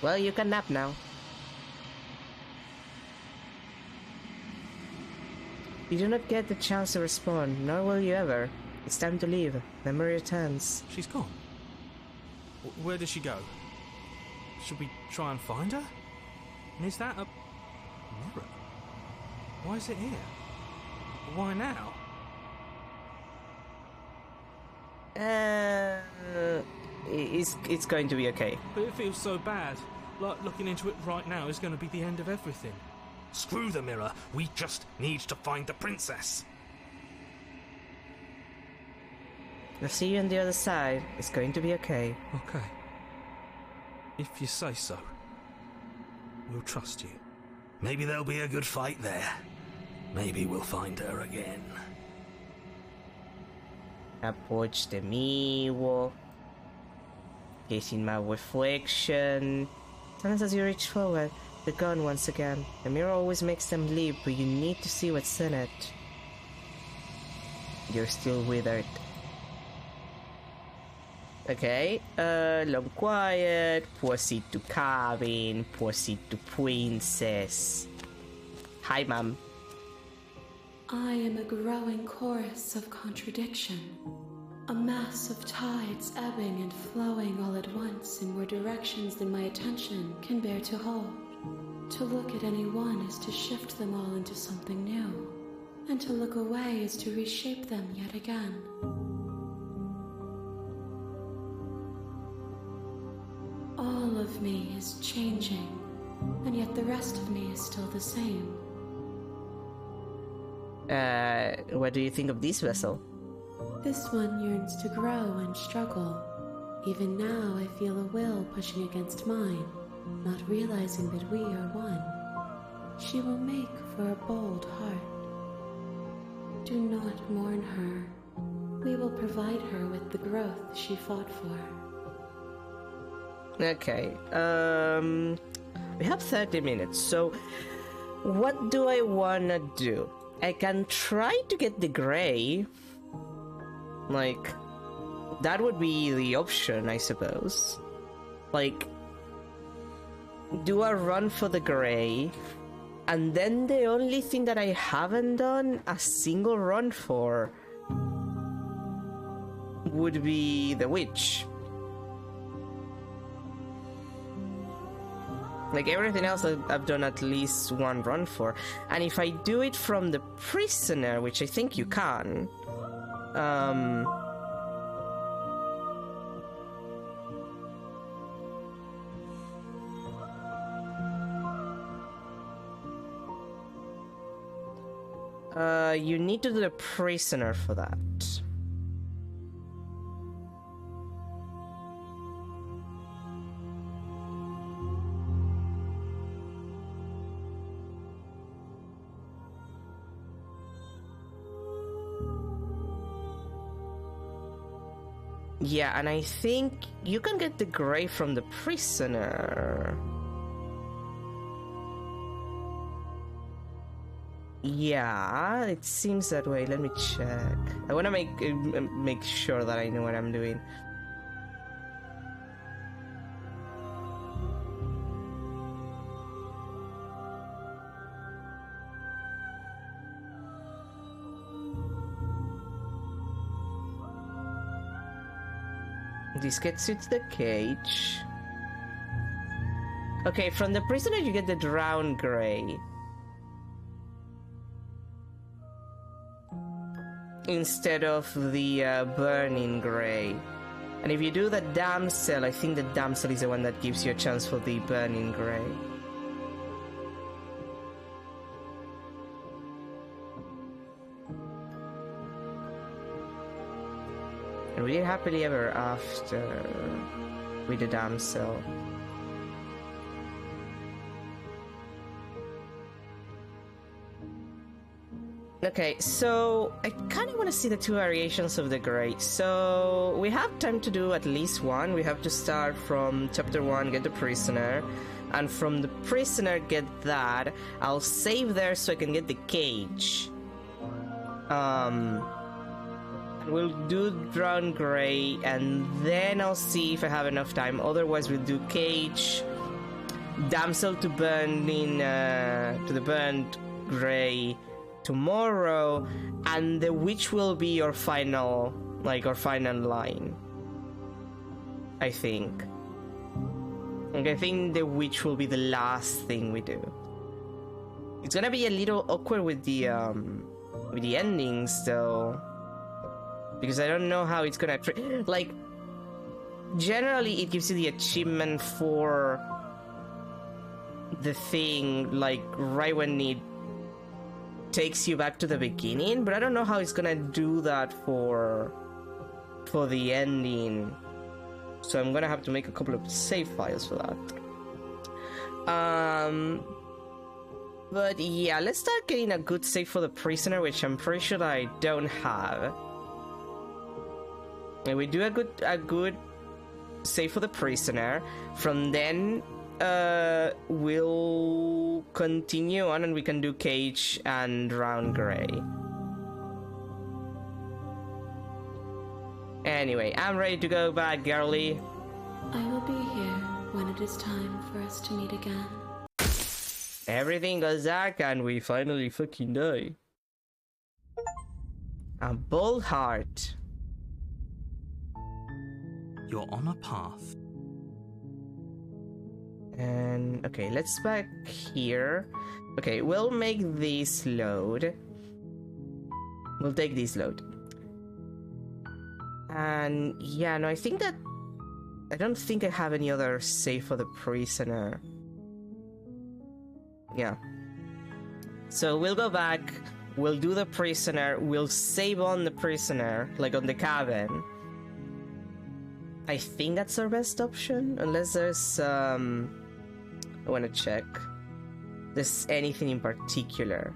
Well, you can nap now. You do not get the chance to respond, nor will you ever. It's time to leave. Memory returns. She's gone. Where did she go? Should we try and find her? And is that a mirror? Why is it here? Why now? It's going to be okay. But it feels so bad. Like looking into it right now is going to be the end of everything. Screw the mirror. We just need to find the princess. I'll see you on the other side. It's going to be okay. Okay. If you say so. We'll trust you. Maybe there'll be a good fight there. Maybe we'll find her again. Approach the mirror. Gazing my reflection. Sometimes as you reach forward, the gun once again. The mirror always makes them leap, but you need to see what's in it. You're still withered. Okay, long quiet, proceed to cabin, proceed to princess. Hi, ma'am. I am a growing chorus of contradiction. A mass of tides ebbing and flowing all at once in more directions than my attention can bear to hold. To look at any one is to shift them all into something new, and to look away is to reshape them yet again. All of me is changing, and yet the rest of me is still the same. What do you think of this vessel? This one yearns to grow and struggle. Even now I feel a will pushing against mine, not realizing that we are one. She will make for a bold heart. Do not mourn her. We will provide her with the growth she fought for. Okay, we have 30 minutes, so what do I wanna do? I can try to get the gray. Like, that would be the option, I suppose. Like, do a run for the gray, and then the only thing that I haven't done a single run for would be the witch. Like, everything else I've done at least one run for. And if I do it from the prisoner, which I think you can, you need to do the prisoner for that. Yeah, and I think you can get the gray from the prisoner. Yeah, it seems that way. Let me check. I want to make sure that I know what I'm doing. This gets you to the cage. Okay, from the prisoner you get the drowned gray. Instead of the burning gray. And if you do the damsel, I think the damsel is the one that gives you a chance for the burning gray. And we did happily ever after with the damsel. Okay, so I kind of want to see the two variations of the gray. So we have time to do at least one. We have to start from chapter 1, get the prisoner, and from the prisoner get that. I'll save there so I can get the cage. We'll do drowned gray, and then I'll see if I have enough time. Otherwise, we'll do cage, damsel to burn in to the burned gray tomorrow, and the witch will be your final, like, our final line. I think. Like, I think the witch will be the last thing we do. It's gonna be a little awkward with the endings, though, because I don't know how it's gonna like. Generally, it gives you the achievement for the thing, like, right when it takes you back to the beginning, but I don't know how it's gonna do that for the ending, so I'm gonna have to make a couple of save files for that. But yeah, let's start getting a good save for the prisoner, which I'm pretty sure that I don't have. And we do a good save for the prisoner. From then we'll continue on, and we can do cage and round gray. Anyway, I'm ready to go back, girly. I will be here when it is time for us to meet again. Everything goes dark and we finally fucking die. A bold heart. You're on a path. And okay, let's back here. Okay, we'll make this load. We'll take this load. And yeah, no, I don't think I have any other save for the prisoner. Yeah. So we'll go back, we'll do the prisoner, we'll save on the prisoner, like on the cabin. I think that's our best option, unless there's, I want to check. There's anything in particular.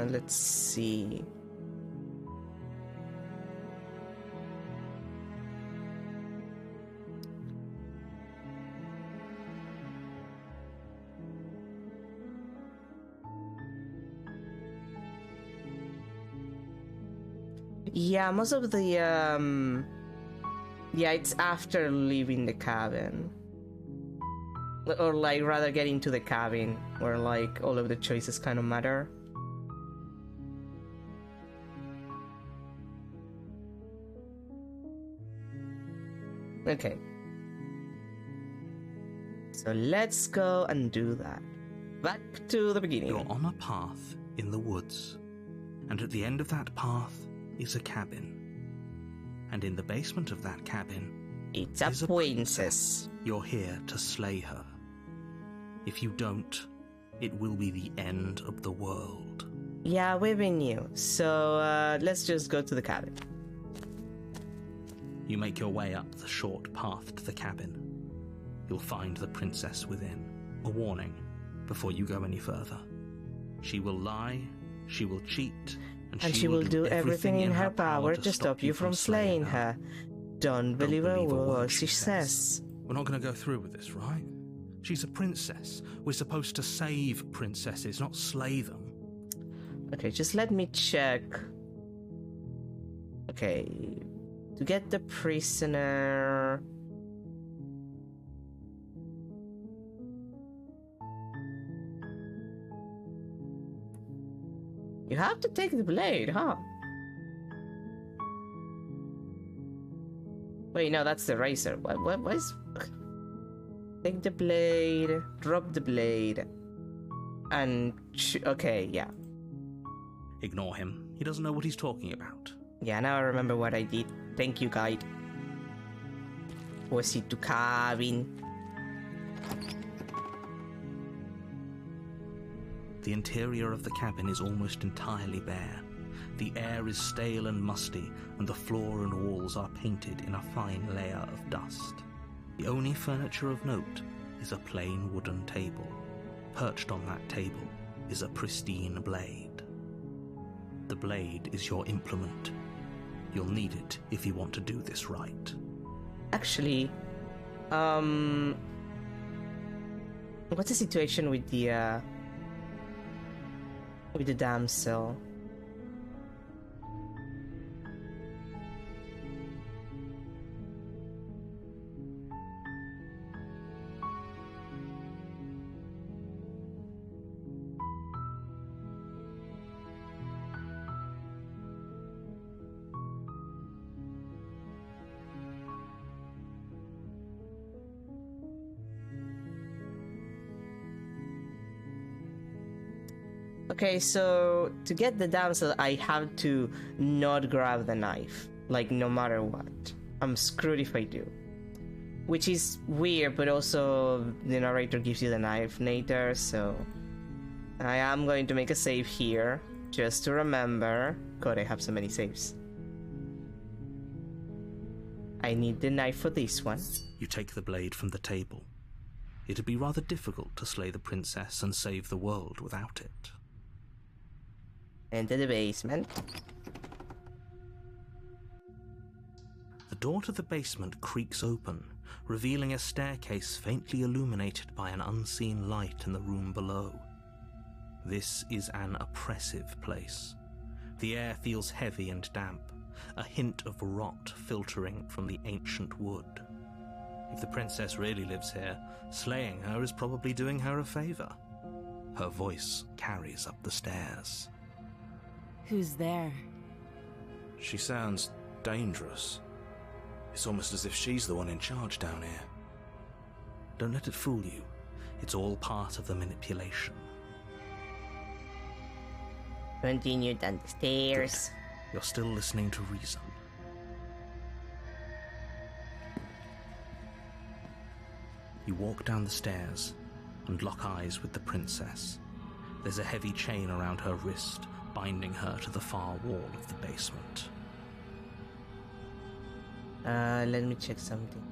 Let's see. Yeah, most of the, yeah, it's after leaving the cabin. Or, like, rather getting to the cabin, where, like, all of the choices kind of matter. Okay. So let's go and do that. Back to the beginning. You're on a path in the woods, and at the end of that path is a cabin. And in the basement of that cabin, it's a princess. You're here to slay her. If you don't, it will be the end of the world. Yeah, we knew. So let's just go to the cabin. You make your way up the short path to the cabin. You'll find the princess within. A warning before you go any further. She will lie, she will cheat, and she will do everything in her power to stop you from slaying her. Don't believe a word she says. We're not going to go through with this, right? She's a princess. We're supposed to save princesses, not slay them. Okay, just let me check. Okay, to get the prisoner... You have to take the blade, huh? Wait, no, that's the razor. What is... Take the blade, drop the blade, and... Okay, yeah. Ignore him. He doesn't know what he's talking about. Yeah, now I remember what I did. Thank you, guide. Was it to cabin? The interior of the cabin is almost entirely bare. The air is stale and musty, and the floor and walls are painted in a fine layer of dust. The only furniture of note is a plain wooden table. Perched on that table is a pristine blade. The blade is your implement. You'll need it if you want to do this right. Actually, what's the situation with the damsel? Okay, so to get the damsel, I have to not grab the knife. Like, no matter what. I'm screwed if I do. Which is weird, but also the narrator gives you the knife later, so... I am going to make a save here, just to remember. God, I have so many saves. I need the knife for this one. You take the blade from the table. It'd be rather difficult to slay the princess and save the world without it. Into the basement. The door to the basement creaks open, revealing a staircase faintly illuminated by an unseen light in the room below. This is an oppressive place. The air feels heavy and damp, a hint of rot filtering from the ancient wood. If the princess really lives here, slaying her is probably doing her a favor. Her voice carries up the stairs. Who's there? She sounds dangerous. It's almost as if she's the one in charge down here. Don't let it fool you. It's all part of the manipulation. Continue down the stairs. Good. You're still listening to reason. You walk down the stairs and lock eyes with the princess. There's a heavy chain around her wrist, binding her to the far wall of the basement. Let me check something.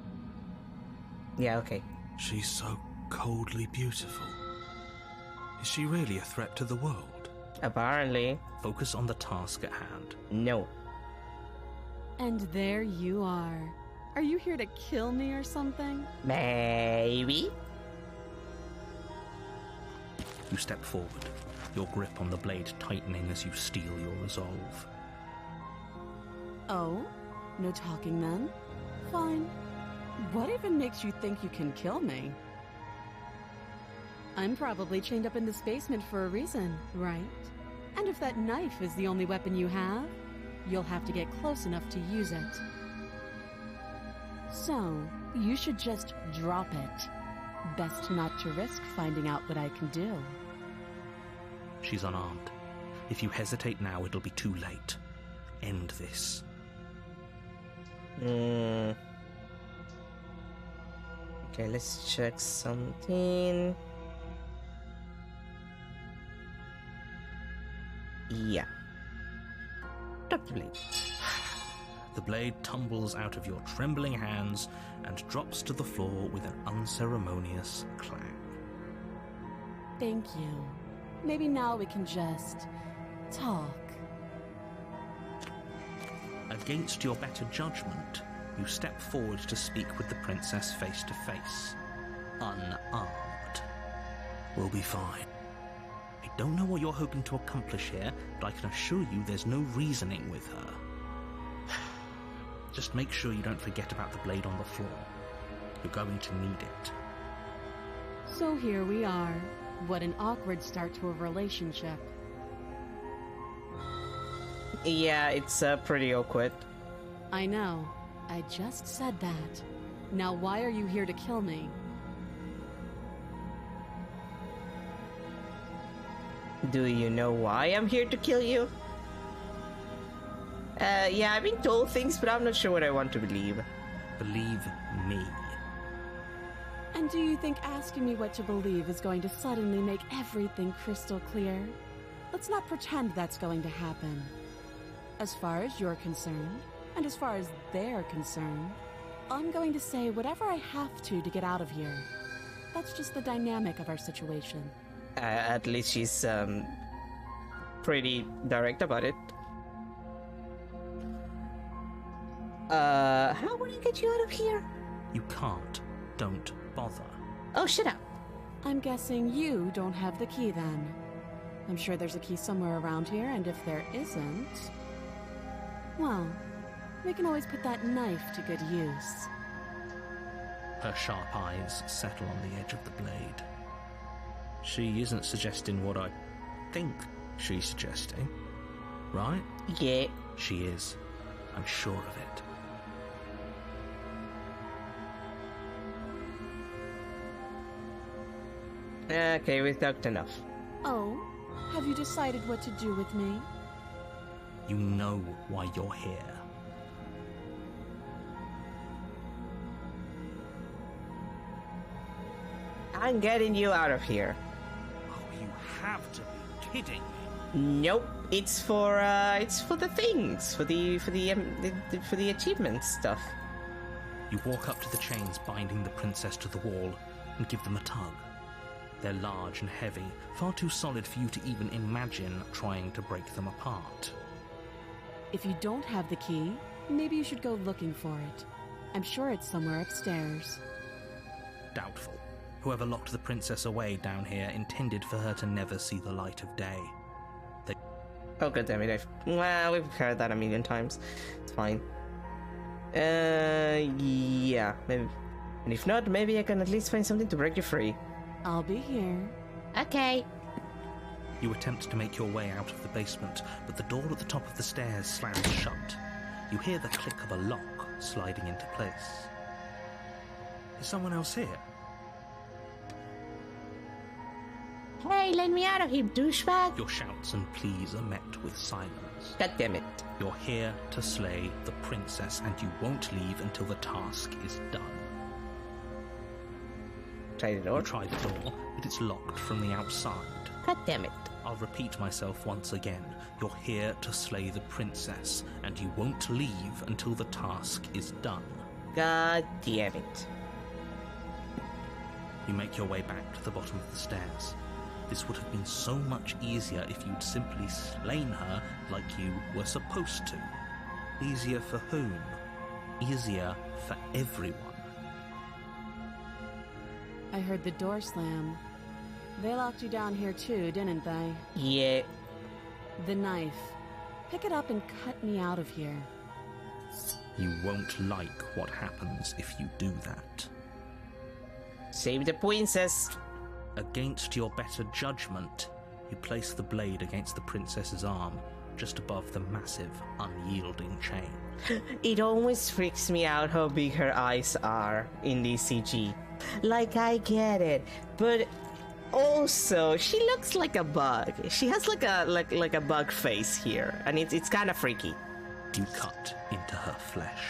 Yeah, okay. She's so coldly beautiful. Is she really a threat to the world? Apparently. Focus on the task at hand. No. And there you are. Are you here to kill me or something? Maybe. You step forward, your grip on the blade tightening as you steel your resolve. Oh? No talking then? Fine. What even makes you think you can kill me? I'm probably chained up in this basement for a reason, right? And if that knife is the only weapon you have, you'll have to get close enough to use it. So, you should just drop it. Best not to risk finding out what I can do. She's unarmed. If you hesitate now, it'll be too late. End this. Okay, let's check something. Yeah. Drop the blade. The blade tumbles out of your trembling hands and drops to the floor with an unceremonious clang. Thank you. Maybe now we can just talk. Against your better judgment, you step forward to speak with the princess face to face, unarmed. We'll be fine. I don't know what you're hoping to accomplish here, but I can assure you there's no reasoning with her. Just make sure you don't forget about the blade on the floor. You're going to need it. So here we are. What an awkward start to a relationship. Yeah, it's pretty awkward. I know. I just said that. Now why are you here to kill me? Do you know why I'm here to kill you? Yeah, I've been told things, but I'm not sure what I want to believe. Believe me. And do you think asking me what to believe is going to suddenly make everything crystal clear? Let's not pretend that's going to happen. As far as you're concerned, and as far as they're concerned, I'm going to say whatever I have to get out of here. That's just the dynamic of our situation. At least she's, pretty direct about it. How will I get you out of here? You can't. Don't bother. Oh, shut up. I'm guessing you don't have the key then. I'm sure there's a key somewhere around here, and if there isn't... well, we can always put that knife to good use. Her sharp eyes settle on the edge of the blade. She isn't suggesting what I think she's suggesting, right? Yeah. She is. I'm sure of it. Okay, we've talked enough. Oh, have you decided what to do with me? You know why you're here. I'm getting you out of here. Oh, you have to be kidding me. Nope, it's for the things, for the achievement stuff. You walk up to the chains binding the princess to the wall and give them a tug. They're large and heavy, far too solid for you to even imagine trying to break them apart. If you don't have the key, maybe you should go looking for it. I'm sure it's somewhere upstairs. Doubtful. Whoever locked the princess away down here intended for her to never see the light of day. Oh, god damn it, we've heard that a million times. It's fine. Yeah, maybe. And if not, maybe I can at least find something to break you free. I'll be here. Okay. You attempt to make your way out of the basement, but the door at the top of the stairs slams shut. You hear the click of a lock sliding into place. Is someone else here? Hey, let me out of here, douchebag! Your shouts and pleas are met with silence. God damn it. You're here to slay the princess, and you won't leave until the task is done. Try the door. You try the door, but it's locked from the outside. God damn it. I'll repeat myself once again. You're here to slay the princess, and you won't leave until the task is done. God damn it. You make your way back to the bottom of the stairs. This would have been so much easier if you'd simply slain her like you were supposed to. Easier for whom? Easier for everyone. I heard the door slam. They locked you down here too, didn't they? Yeah. The knife. Pick it up and cut me out of here. You won't like what happens if you do that. Save the princess. Against your better judgment, you place the blade against the princess's arm, just above the massive, unyielding chain. It always freaks me out how big her eyes are in this CG. Like, I get it, but also she looks like a bug. She has like a bug face here, and it's kind of freaky. You cut into her flesh.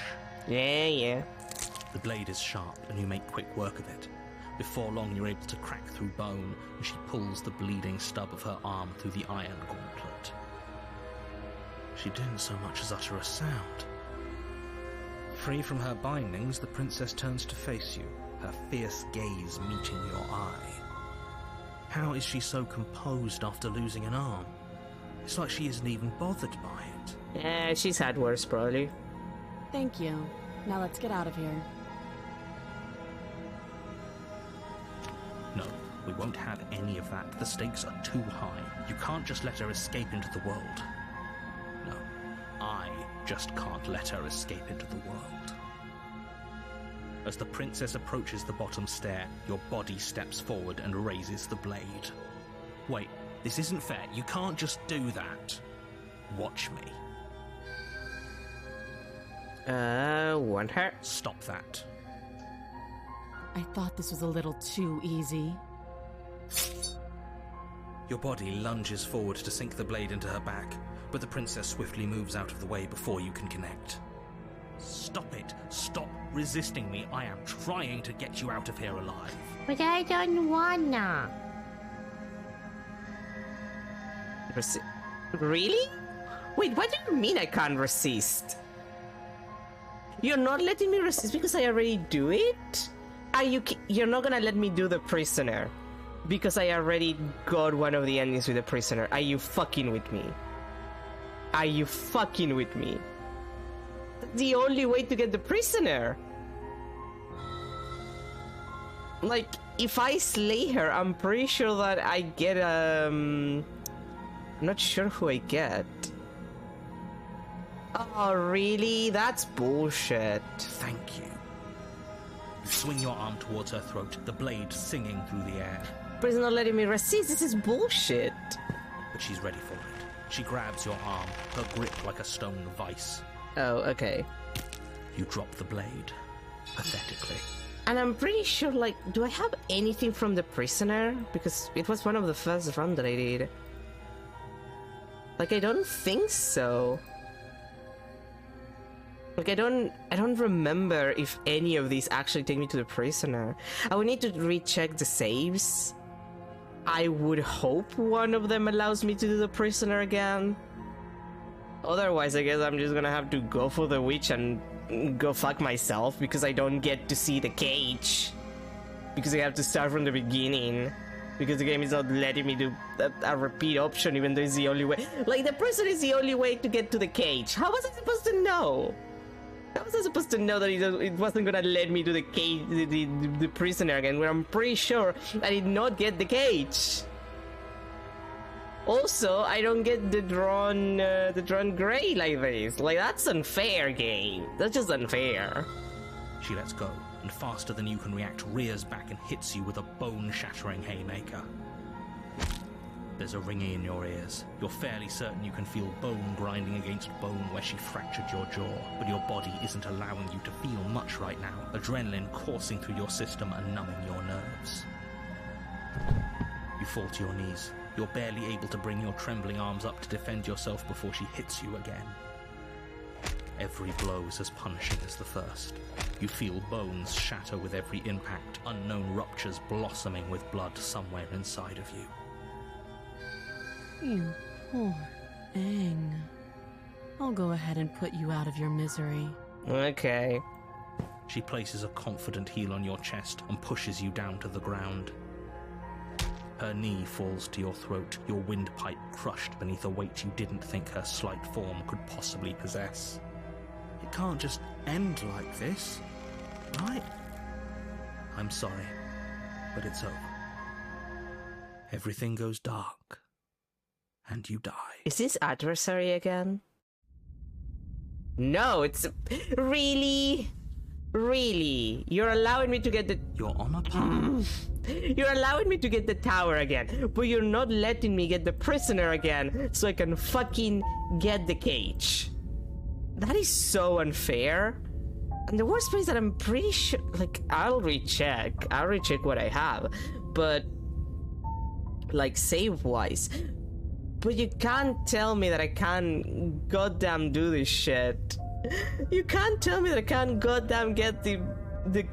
Yeah. The blade is sharp, and you make quick work of it. Before long, you're able to crack through bone, and she pulls the bleeding stub of her arm through the iron gauntlet. She didn't so much as utter a sound. Free from her bindings, the princess turns to face you, her fierce gaze meeting your eye. How is she so composed after losing an arm? It's like she isn't even bothered by it. Yeah, she's had worse, probably. Thank you. Now let's get out of here. No, we won't have any of that. The stakes are too high. You can't just let her escape into the world. No, I just can't let her escape into the world. As the princess approaches the bottom stair, your body steps forward and raises the blade. Wait, this isn't fair. You can't just do that. Watch me. Want her? Stop that. I thought this was a little too easy. Your body lunges forward to sink the blade into her back, but the princess swiftly moves out of the way before you can connect. Stop it! Stop resisting me! I am trying to get you out of here alive. But I don't wanna. Really? Wait, what do you mean I can't resist? You're not letting me resist because I already do it? You're not gonna let me do the prisoner because I already got one of the endings with the prisoner. Are you fucking with me? Are you fucking with me? That's the only way to get the prisoner. Like, if I slay her, I'm pretty sure that I get, I'm not sure who I get. Oh, really? That's bullshit. Thank you. You swing your arm towards her throat, the blade singing through the air. But it's not letting me resist. This is bullshit. But she's ready for it. She grabs your arm, her grip like a stone vice. Oh, okay. You drop the blade, pathetically. And I'm pretty sure, like, do I have anything from the prisoner? Because it was one of the first run that I did. Like, I don't think so. Like, I don't remember if any of these actually take me to the prisoner. I would need to recheck the saves. I would hope one of them allows me to do the prisoner again. Otherwise, I guess I'm just gonna have to go for the witch and go fuck myself because I don't get to see the cage. Because I have to start from the beginning. Because the game is not letting me do a repeat option even though it's the only way. Like, the prison is the only way to get to the cage. How was I supposed to know? How was I supposed to know that it wasn't gonna let me do the cage, the prisoner again, when I'm pretty sure I did not get the cage? Also, I don't get the drawn gray like this. Like, that's unfair, game. That's just unfair. She lets go, and faster than you can react, rears back and hits you with a bone-shattering haymaker. There's a ringing in your ears. You're fairly certain you can feel bone grinding against bone where she fractured your jaw, but your body isn't allowing you to feel much right now, adrenaline coursing through your system and numbing your nerves. You fall to your knees. You're barely able to bring your trembling arms up to defend yourself before she hits you again. Every blow is as punishing as the first. You feel bones shatter with every impact, unknown ruptures blossoming with blood somewhere inside of you. You poor thing. I'll go ahead and put you out of your misery. Okay. She places a confident heel on your chest and pushes you down to the ground. Her knee falls to your throat, your windpipe crushed beneath a weight you didn't think her slight form could possibly possess. It can't just end like this, right? I'm sorry, but it's over. Everything goes dark, and you die. Is this adversary again? No, it's... Really? Really? You're allowing me to get the... You're on a path. You're allowing me to get the tower again, but you're not letting me get the prisoner again so I can fucking get the cage. That is so unfair. And the worst part is that I'm pretty sure... Like, I'll recheck what I have. But... Like, save-wise... But you can't tell me that I can't goddamn do this shit. You can't tell me that I can't goddamn get the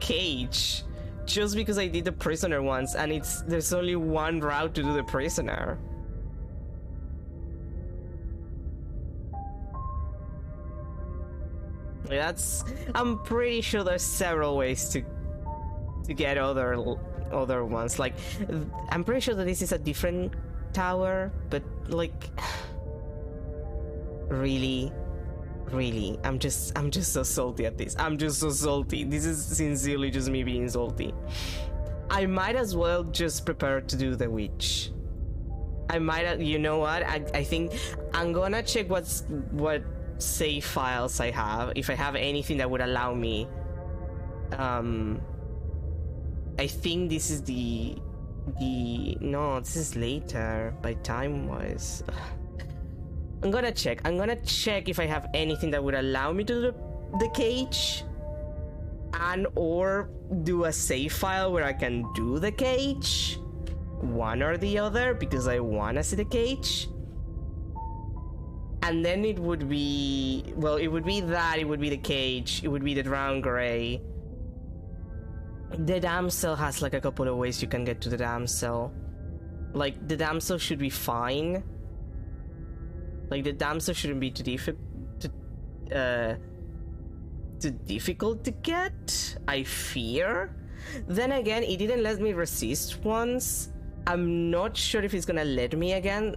cage just because I did the prisoner once and there's only one route to do the prisoner. I'm pretty sure there's several ways to get other ones. Like, I'm pretty sure that this is a different tower, but like, really, I'm just so salty at this. I'm just so salty. This is sincerely just me being salty. I might as well just prepare to do the witch. You know what? I think I'm gonna check what save files I have, if I have anything that would allow me. I think this is no, this is later by time wise. I'm gonna check if I have anything that would allow me to do the cage and or do a save file where I can do the cage, one or the other, because I wanna see the cage. And then it would be, well, it would be the cage, it would be the drowned gray. The damsel has like a couple of ways you can get to the damsel. Like, the damsel should be fine. Like, the damsel shouldn't be too difficult to get, I fear. Then again, it didn't let me resist once. I'm not sure if it's gonna let me again.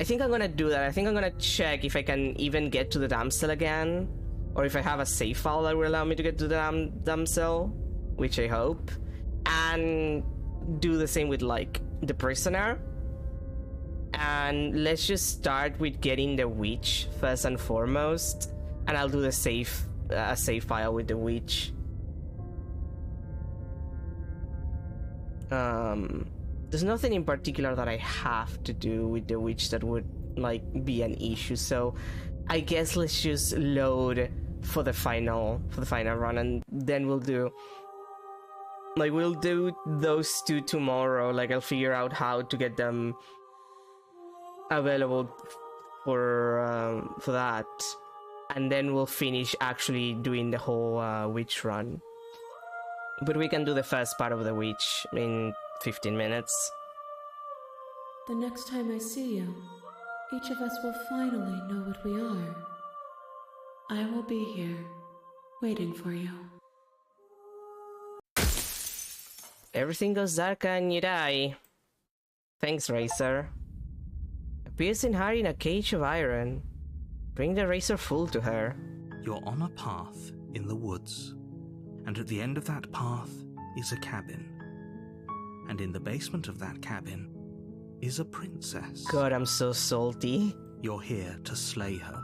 I think I'm gonna do that. I think I'm gonna check if I can even get to the damsel again, or if I have a save file that will allow me to get to the damsel, which I hope, and do the same with like the prisoner. And let's just start with getting the witch first and foremost, and I'll do the save file with the witch. There's nothing in particular that I have to do with the witch that would like be an issue, so I guess let's just load for the final run, and then we'll do those two tomorrow. Like, I'll figure out how to get them available for that, and then we'll finish actually doing the whole witch run. But we can do the first part of the witch in 15 minutes. The next time I see you, each of us will finally know what we are. I will be here, waiting for you. Everything goes dark and you die. Thanks, Racer. A piercing heart in a cage of iron. Bring the razor full to her. You're on a path in the woods, and at the end of that path is a cabin. And in the basement of that cabin is a princess. God, I'm so salty. You're here to slay her.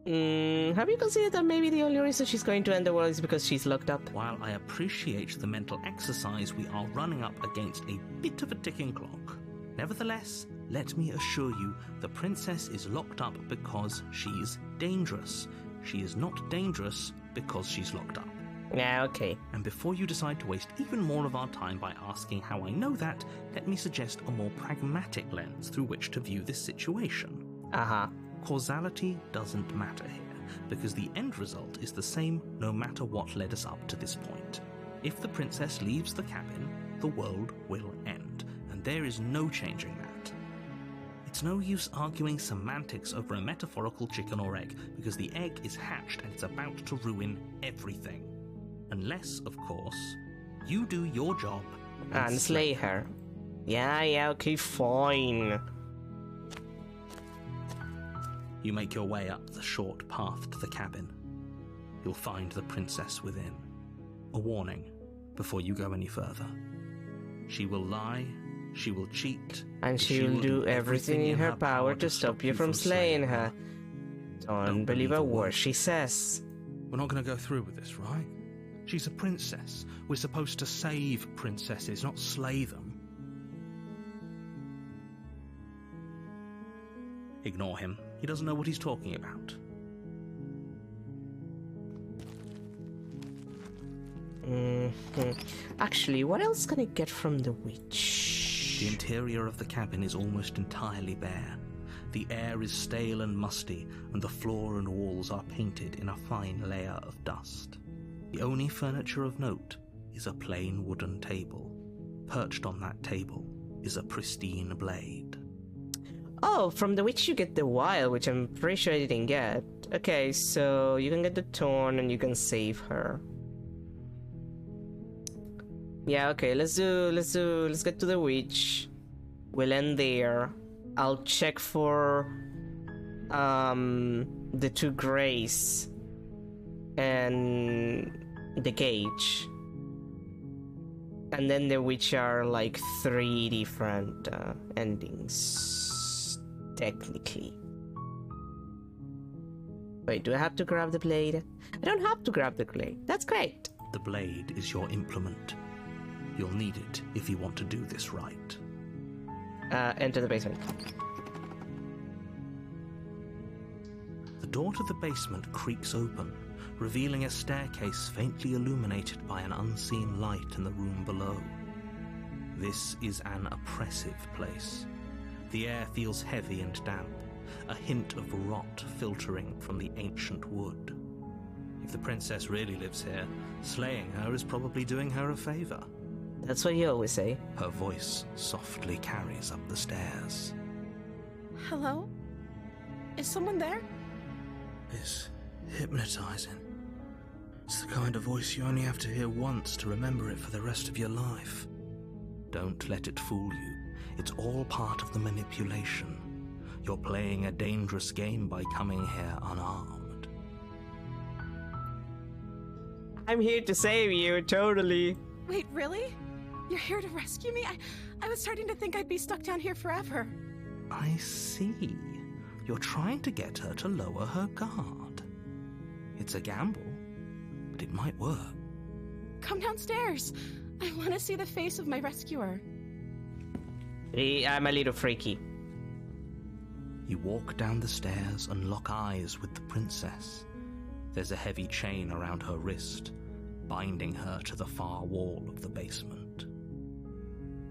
Have you considered that maybe the only reason she's going to end the world is because she's locked up? While I appreciate the mental exercise, we are running up against a bit of a ticking clock. Nevertheless, let me assure you, the princess is locked up because she's dangerous. She is not dangerous because she's locked up. Yeah, okay. And before you decide to waste even more of our time by asking how I know that, let me suggest a more pragmatic lens through which to view this situation. Uh-huh. Causality doesn't matter here, because the end result is the same no matter what led us up to this point. If the princess leaves the cabin, the world will end, and there is no changing that. It's no use arguing semantics over a metaphorical chicken or egg, because the egg is hatched and it's about to ruin everything. Unless, of course, you do your job And slay her. Yeah, okay, fine. You make your way up the short path to the cabin. You'll find the princess within. A warning before you go any further. She will lie, she will cheat, And she will do everything in her power to stop you from slaying her. Don't believe a word she says. We're not going to go through with this, right? She's a princess. We're supposed to save princesses, not slay them. Ignore him. He doesn't know what he's talking about. Actually, what else can I get from the witch? The interior of the cabin is almost entirely bare. The air is stale and musty, and the floor and walls are painted in a fine layer of dust. The only furniture of note is a plain wooden table. Perched on that table is a pristine blade. Oh, from the witch you get the vial, which I'm pretty sure I didn't get. Okay, so you can get the thorn and you can save her. Yeah, okay, let's get to the witch. We'll end there. I'll check for the two grays and the gauge. And then the witch are like 3 different endings, technically. Wait, do I have to grab the blade? I don't have to grab the blade. That's great. The blade is your implement. You'll need it if you want to do this right. Enter the basement. The door to the basement creaks open, revealing a staircase faintly illuminated by an unseen light in the room below. This is an oppressive place. The air feels heavy and damp, a hint of rot filtering from the ancient wood. If the princess really lives here, slaying her is probably doing her a favor. That's what you always say. Her voice softly carries up the stairs. Hello? Is someone there? It's hypnotizing. It's the kind of voice you only have to hear once to remember it for the rest of your life. Don't let it fool you. It's all part of the manipulation. You're playing a dangerous game by coming here unarmed. I'm here to save you, totally. Wait, really? You're here to rescue me? I was starting to think I'd be stuck down here forever. I see. You're trying to get her to lower her guard. It's a gamble, but it might work. Come downstairs. I want to see the face of my rescuer. I'm a little freaky. You walk down the stairs and lock eyes with the princess. There's a heavy chain around her wrist, binding her to the far wall of the basement.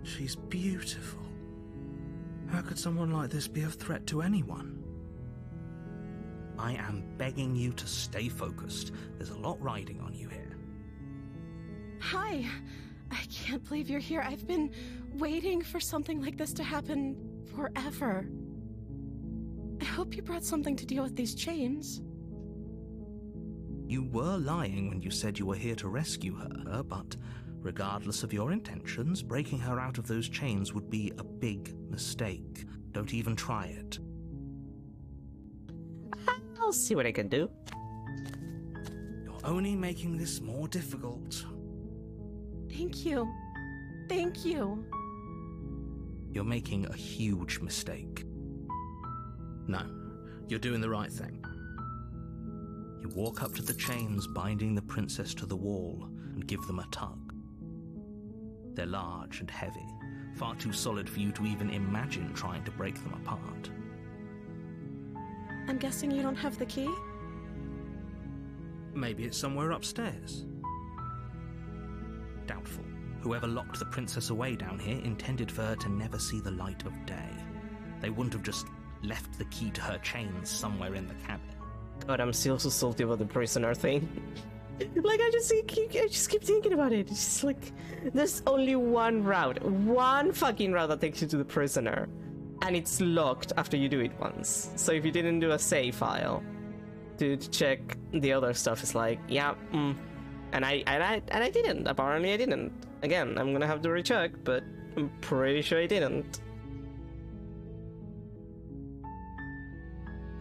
She's beautiful. How could someone like this be of threat to anyone? I am begging you to stay focused. There's a lot riding on you here. Hi. I can't believe you're here. I've been waiting for something like this to happen forever. I hope you brought something to deal with these chains. You were lying when you said you were here to rescue her, but regardless of your intentions, breaking her out of those chains would be a big mistake. Don't even try it. I'll see what I can do. You're only making this more difficult. Thank you. Thank you. You're making a huge mistake. No, you're doing the right thing. You walk up to the chains binding the princess to the wall and give them a tug. They're large and heavy, far too solid for you to even imagine trying to break them apart. I'm guessing you don't have the key? Maybe it's somewhere upstairs. Doubtful. Whoever locked the princess away down here intended for her to never see the light of day. They wouldn't have just left the key to her chains somewhere in the cabin. God, I'm still so salty about the prisoner thing. Like, I just keep thinking about it. It's just like, there's only one fucking route that takes you to the prisoner. And it's locked after you do it once. So if you didn't do a save file to check the other stuff, it's like, yeah, And I didn't. Apparently I didn't. Again, I'm gonna have to recheck, but I'm pretty sure I didn't.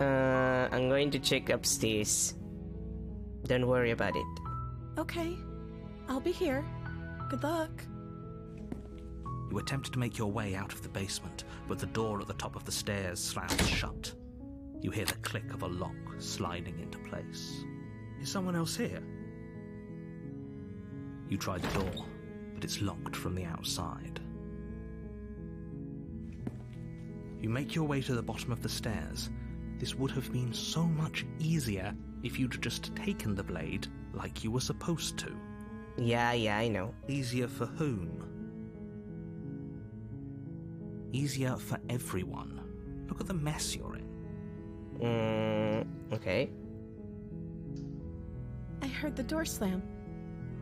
I'm going to check upstairs. Don't worry about it. Okay. I'll be here. Good luck. You attempt to make your way out of the basement, but the door at the top of the stairs slams shut. You hear the click of a lock sliding into place. Is someone else here? You try the door, but it's locked from the outside. You make your way to the bottom of the stairs. This would have been so much easier if you'd just taken the blade like you were supposed to. Yeah, I know. Easier for whom? Easier for everyone. Look at the mess you're in. Okay. I heard the door slam.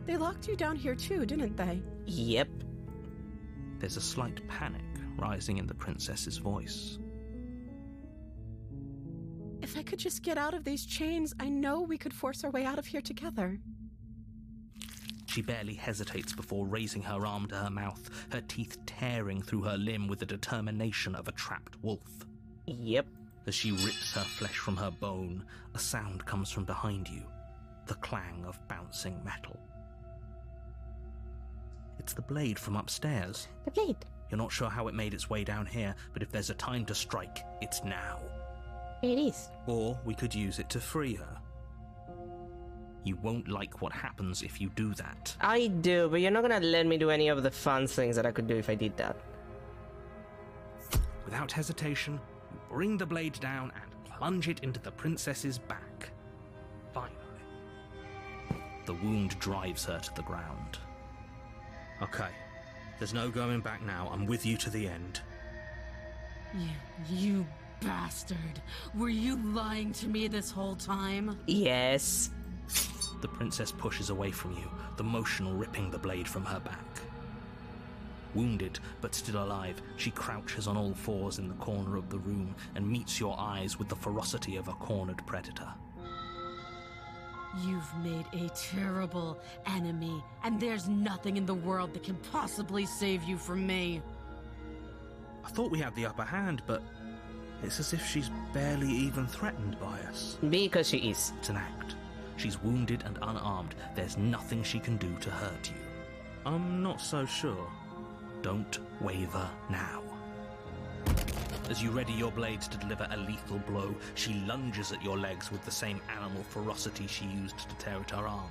They locked you down here too, didn't they? Yep. There's a slight panic rising in the princess's voice. If I could just get out of these chains, I know we could force our way out of here together. She barely hesitates before raising her arm to her mouth, her teeth tearing through her limb with the determination of a trapped wolf. Yep. As she rips her flesh from her bone, a sound comes from behind you, the clang of bouncing metal. It's the blade from upstairs. The blade. You're not sure how it made its way down here, but if there's a time to strike, it's now. It is. Or we could use it to free her. You won't like what happens if you do that. I do, but you're not gonna let me do any of the fun things that I could do if I did that. Without hesitation, you bring the blade down and plunge it into the princess's back. Finally. The wound drives her to the ground. Okay, there's no going back now. I'm with you to the end. You bastard. Were you lying to me this whole time? Yes. The princess pushes away from you, the motion ripping the blade from her back. Wounded, but still alive, she crouches on all fours in the corner of the room and meets your eyes with the ferocity of a cornered predator. You've made a terrible enemy, and there's nothing in the world that can possibly save you from me. I thought we had the upper hand, but it's as if she's barely even threatened by us. Because she is. It's an act. She's wounded and unarmed. There's nothing she can do to hurt you. I'm not so sure. Don't waver now. As you ready your blade to deliver a lethal blow, she lunges at your legs with the same animal ferocity she used to tear at her arm.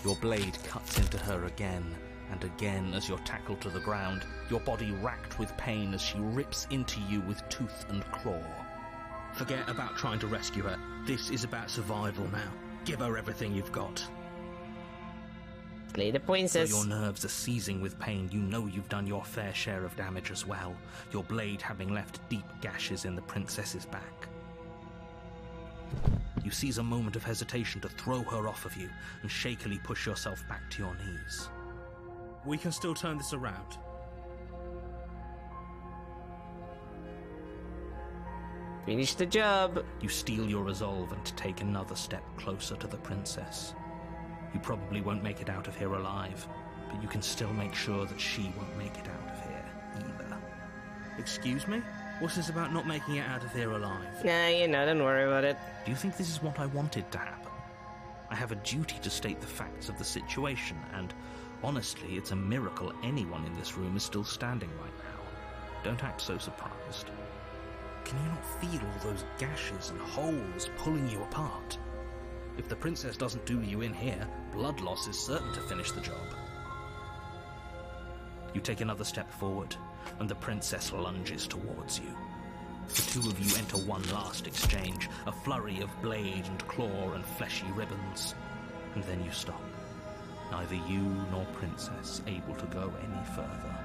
Your blade cuts into her again and again as you're tackled to the ground, your body racked with pain as she rips into you with tooth and claw. Forget about trying to rescue her. This is about survival now. Give her everything you've got. Play the princess. So your nerves are seizing with pain. You know you've done your fair share of damage as well, your blade having left deep gashes in the princess's back. You seize a moment of hesitation to throw her off of you and shakily push yourself back to your knees. We can still turn this around. Finish the job. You steel your resolve and take another step closer to the princess. You probably won't make it out of here alive, but you can still make sure that she won't make it out of here either. Excuse me? What's this about not making it out of here alive? Nah, don't worry about it. Do you think this is what I wanted to happen? I have a duty to state the facts of the situation, and honestly, it's a miracle anyone in this room is still standing right now. Don't act so surprised. Can you not feel all those gashes and holes pulling you apart? If the princess doesn't do you in here, blood loss is certain to finish the job. You take another step forward, and the princess lunges towards you. The two of you enter one last exchange, a flurry of blade and claw and fleshy ribbons. And then you stop. Neither you nor princess able to go any further.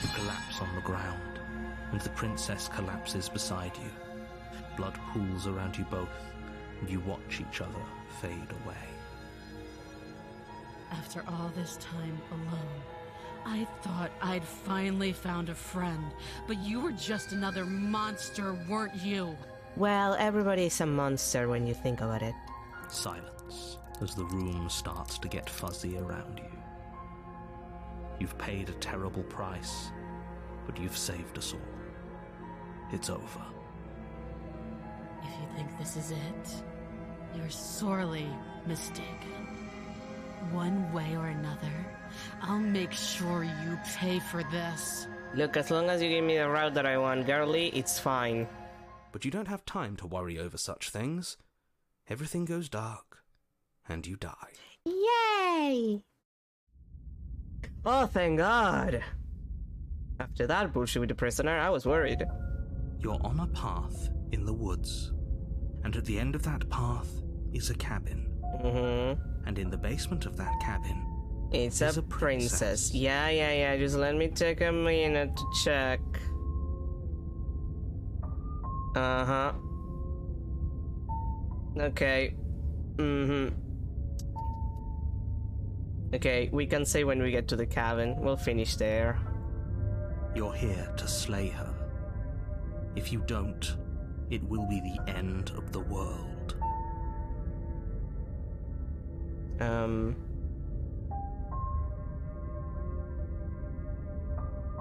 You collapse on the ground, and the princess collapses beside you. Blood pools around you both, and you watch each other fade away. After all this time alone, I thought I'd finally found a friend, but you were just another monster, weren't you? Well, everybody's a monster when you think about it. Silence as the room starts to get fuzzy around you. You've paid a terrible price, but you've saved us all. It's over. If you think this is it, you're sorely mistaken. One way or another, I'll make sure you pay for this. Look, as long as you give me the route that I want, girly, it's fine. But you don't have time to worry over such things. Everything goes dark, and you die. Yay! Oh, thank God! After that bullshit with the prisoner, I was worried. You're on a path in the woods, and at the end of that path is a cabin. And in the basement of that cabin, it's a princess. Yeah. Just let me take a minute to check. Okay. Okay, we can say when we get to the cabin. We'll finish there. You're here to slay her. If you don't, it will be the end of the world.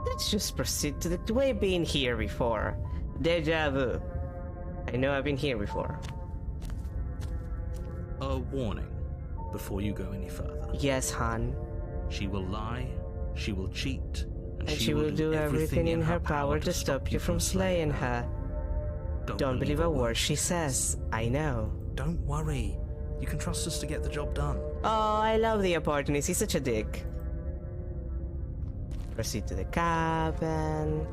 Let's just proceed to the way been here before. Deja vu. I know I've been here before. A warning before you go any further. Yes, Han. She will lie, she will cheat, and she will do everything in her power to stop you from slaying her. Don't believe a word she says. I know. Don't worry. You can trust us to get the job done. Oh, I love the opportunist. He's such a dick. Proceed to the cabin.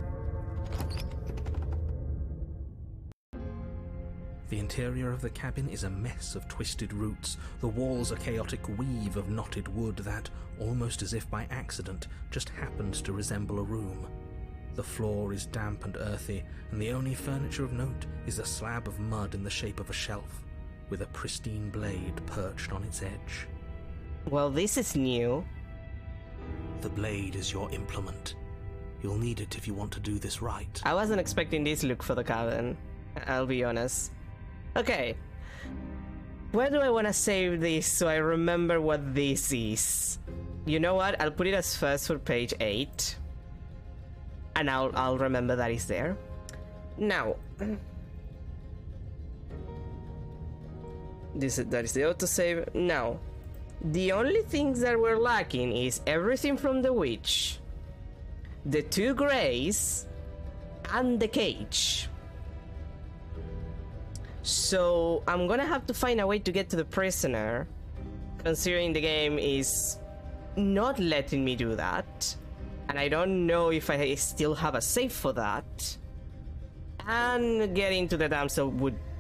The interior of the cabin is a mess of twisted roots. The walls a chaotic weave of knotted wood that, almost as if by accident, just happened to resemble a room. The floor is damp and earthy, and the only furniture of note is a slab of mud in the shape of a shelf, with a pristine blade perched on its edge. Well, this is new. The blade is your implement. You'll need it if you want to do this right. I wasn't expecting this look for the cabin, I'll be honest. Okay. Where do I want to save this so I remember what this is? You know what? I'll put it as first for page 8. And I'll remember that it's there. Now, that is the autosave. Now, the only things that we're lacking is everything from the witch, the 2 greys, and the cage. So I'm gonna have to find a way to get to the prisoner, considering the game is not letting me do that. And I don't know if I still have a save for that. And getting to the damsel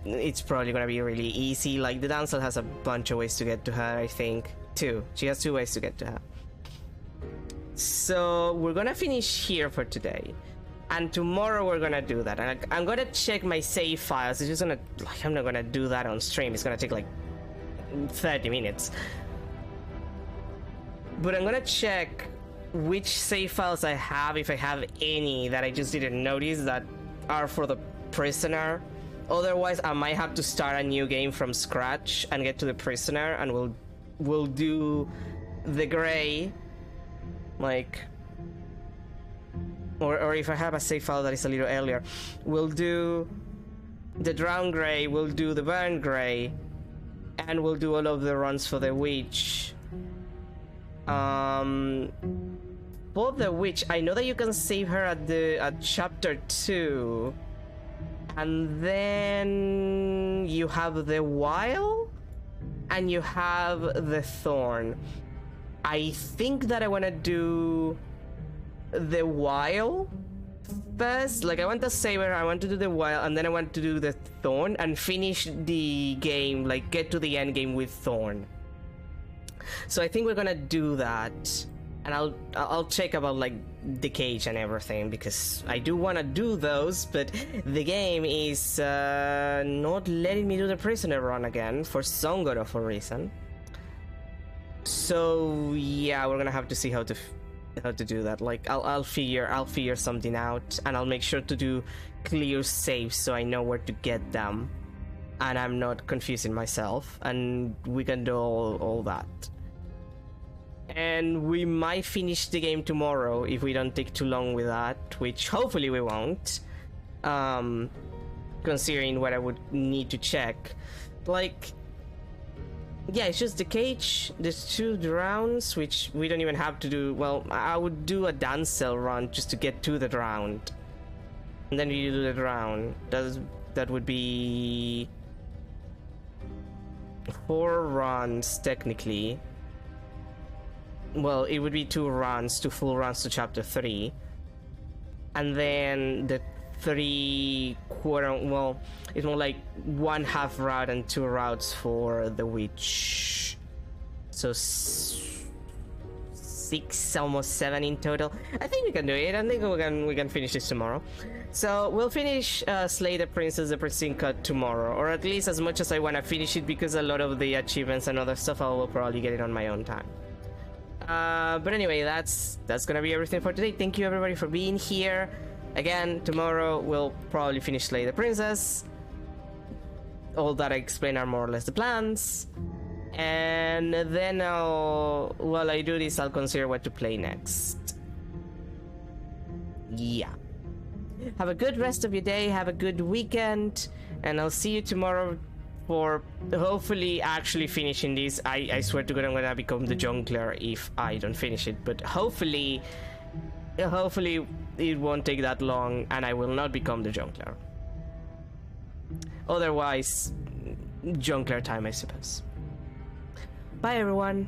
it's probably gonna be really easy. Like, the damsel has a bunch of ways to get to her, I think. 2. She has 2 ways to get to her. So we're gonna finish here for today. And tomorrow we're gonna do that. And I'm gonna check my save files. It's just gonna, like, I'm not gonna do that on stream. It's gonna take like 30 minutes. But I'm gonna check which save files I have, if I have any that I just didn't notice that are for the prisoner. Otherwise, I might have to start a new game from scratch and get to the prisoner, and we'll do the gray, like, or if I have a save file that is a little earlier, we'll do the drowned gray, we'll do the burned gray, and we'll do all of the runs for the witch. for the witch, I know that you can save her at chapter 2. And then you have the Wile and you have the Thorn. I think that I want to do the Wile first. Like, I want to save her, I want to do the Wile, and then I want to do the Thorn and finish the game, like get to the end game with Thorn. So I think we're gonna do that. And I'll check about like the cage and everything, because I do want to do those, but the game is not letting me do the prisoner run again for some good of a reason. So yeah, we're gonna have to see how to do that. Like I'll figure something out, and I'll make sure to do clear saves so I know where to get them, and I'm not confusing myself, and we can do all that. And we might finish the game tomorrow if we don't take too long with that, which hopefully we won't, considering what I would need to check. Like, yeah, it's just the cage, there's 2 rounds, which we don't even have to do. Well, I would do a dance cell run just to get to the round, and then you do the round. That would be 4 runs technically. Well, it would be 2 full runs to chapter 3, and then the 3 quarter, well, it's more like 1/2 route and 2 routes for the witch, so 6, almost 7 in total. I think we can do it. I think we can finish this tomorrow. So we'll finish Slay the Princess, the Pristine Cut tomorrow, or at least as much as I want to finish it, because a lot of the achievements and other stuff I will probably get it on my own time. But anyway, that's gonna be everything for today. Thank you everybody for being here. Again, tomorrow we'll probably finish Slay the Princess. All that I explained are more or less the plans. And then while I do this, I'll consider what to play next. Yeah. Have a good rest of your day, have a good weekend, and I'll see you tomorrow for hopefully actually finishing this. I swear to God, I'm gonna become the jungler if I don't finish it, but hopefully it won't take that long and I will not become the jungler. Otherwise, jungler time, I suppose. Bye everyone.